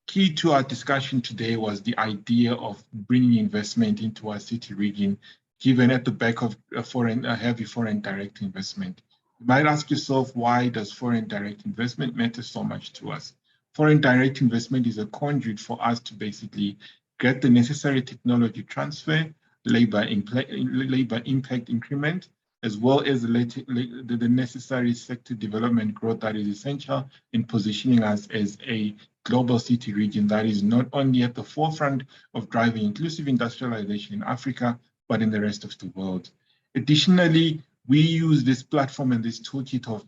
Key to our discussion today was the idea of bringing investment into our city region, given at the back of a heavy foreign direct investment. You might ask yourself, why does foreign direct investment matter so much to us? Foreign direct investment is a conduit for us to basically get the necessary technology transfer, labor impact increment, as well as the necessary sector development growth that is essential in positioning us as a global city region that is not only at the forefront of driving inclusive industrialization in Africa, but in the rest of the world. Additionally, we use this platform and this toolkit of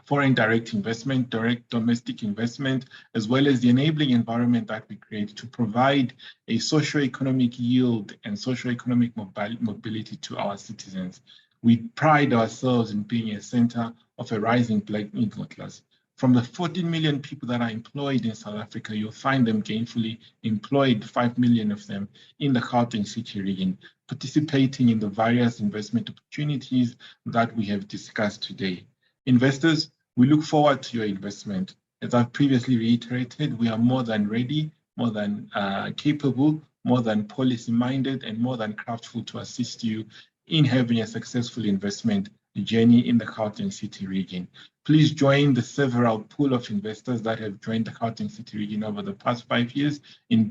foreign direct investment, direct domestic investment, as well as the enabling environment that we create to provide a socio-economic yield and socio-economic mobility to our citizens. We pride ourselves in being a center of a rising black middle class. From the 14 million people that are employed in South Africa, you'll find them gainfully employed, 5 million of them in the Gauteng city region, participating in the various investment opportunities that we have discussed today. Investors, we look forward to your investment. As I've previously reiterated, we are more than ready, more than capable, more than policy-minded, and more than craftful to assist you in having a successful investment journey in the Gauteng city region. Please join the several pool of investors that have joined the Gauteng city region over the past 5 years in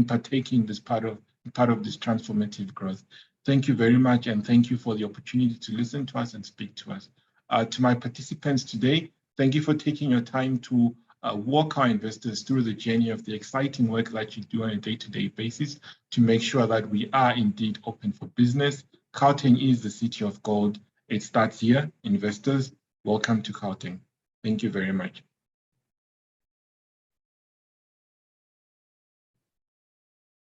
partaking this part of this transformative growth. Thank you very much, and thank you for the opportunity to listen to us and speak to us. To my participants today, thank you for taking your time to walk our investors through the journey of the exciting work that you do on a day-to-day basis to make sure that we are indeed open for business. Gauteng is the city of gold. It starts here. Investors, welcome to Gauteng. Thank you very much.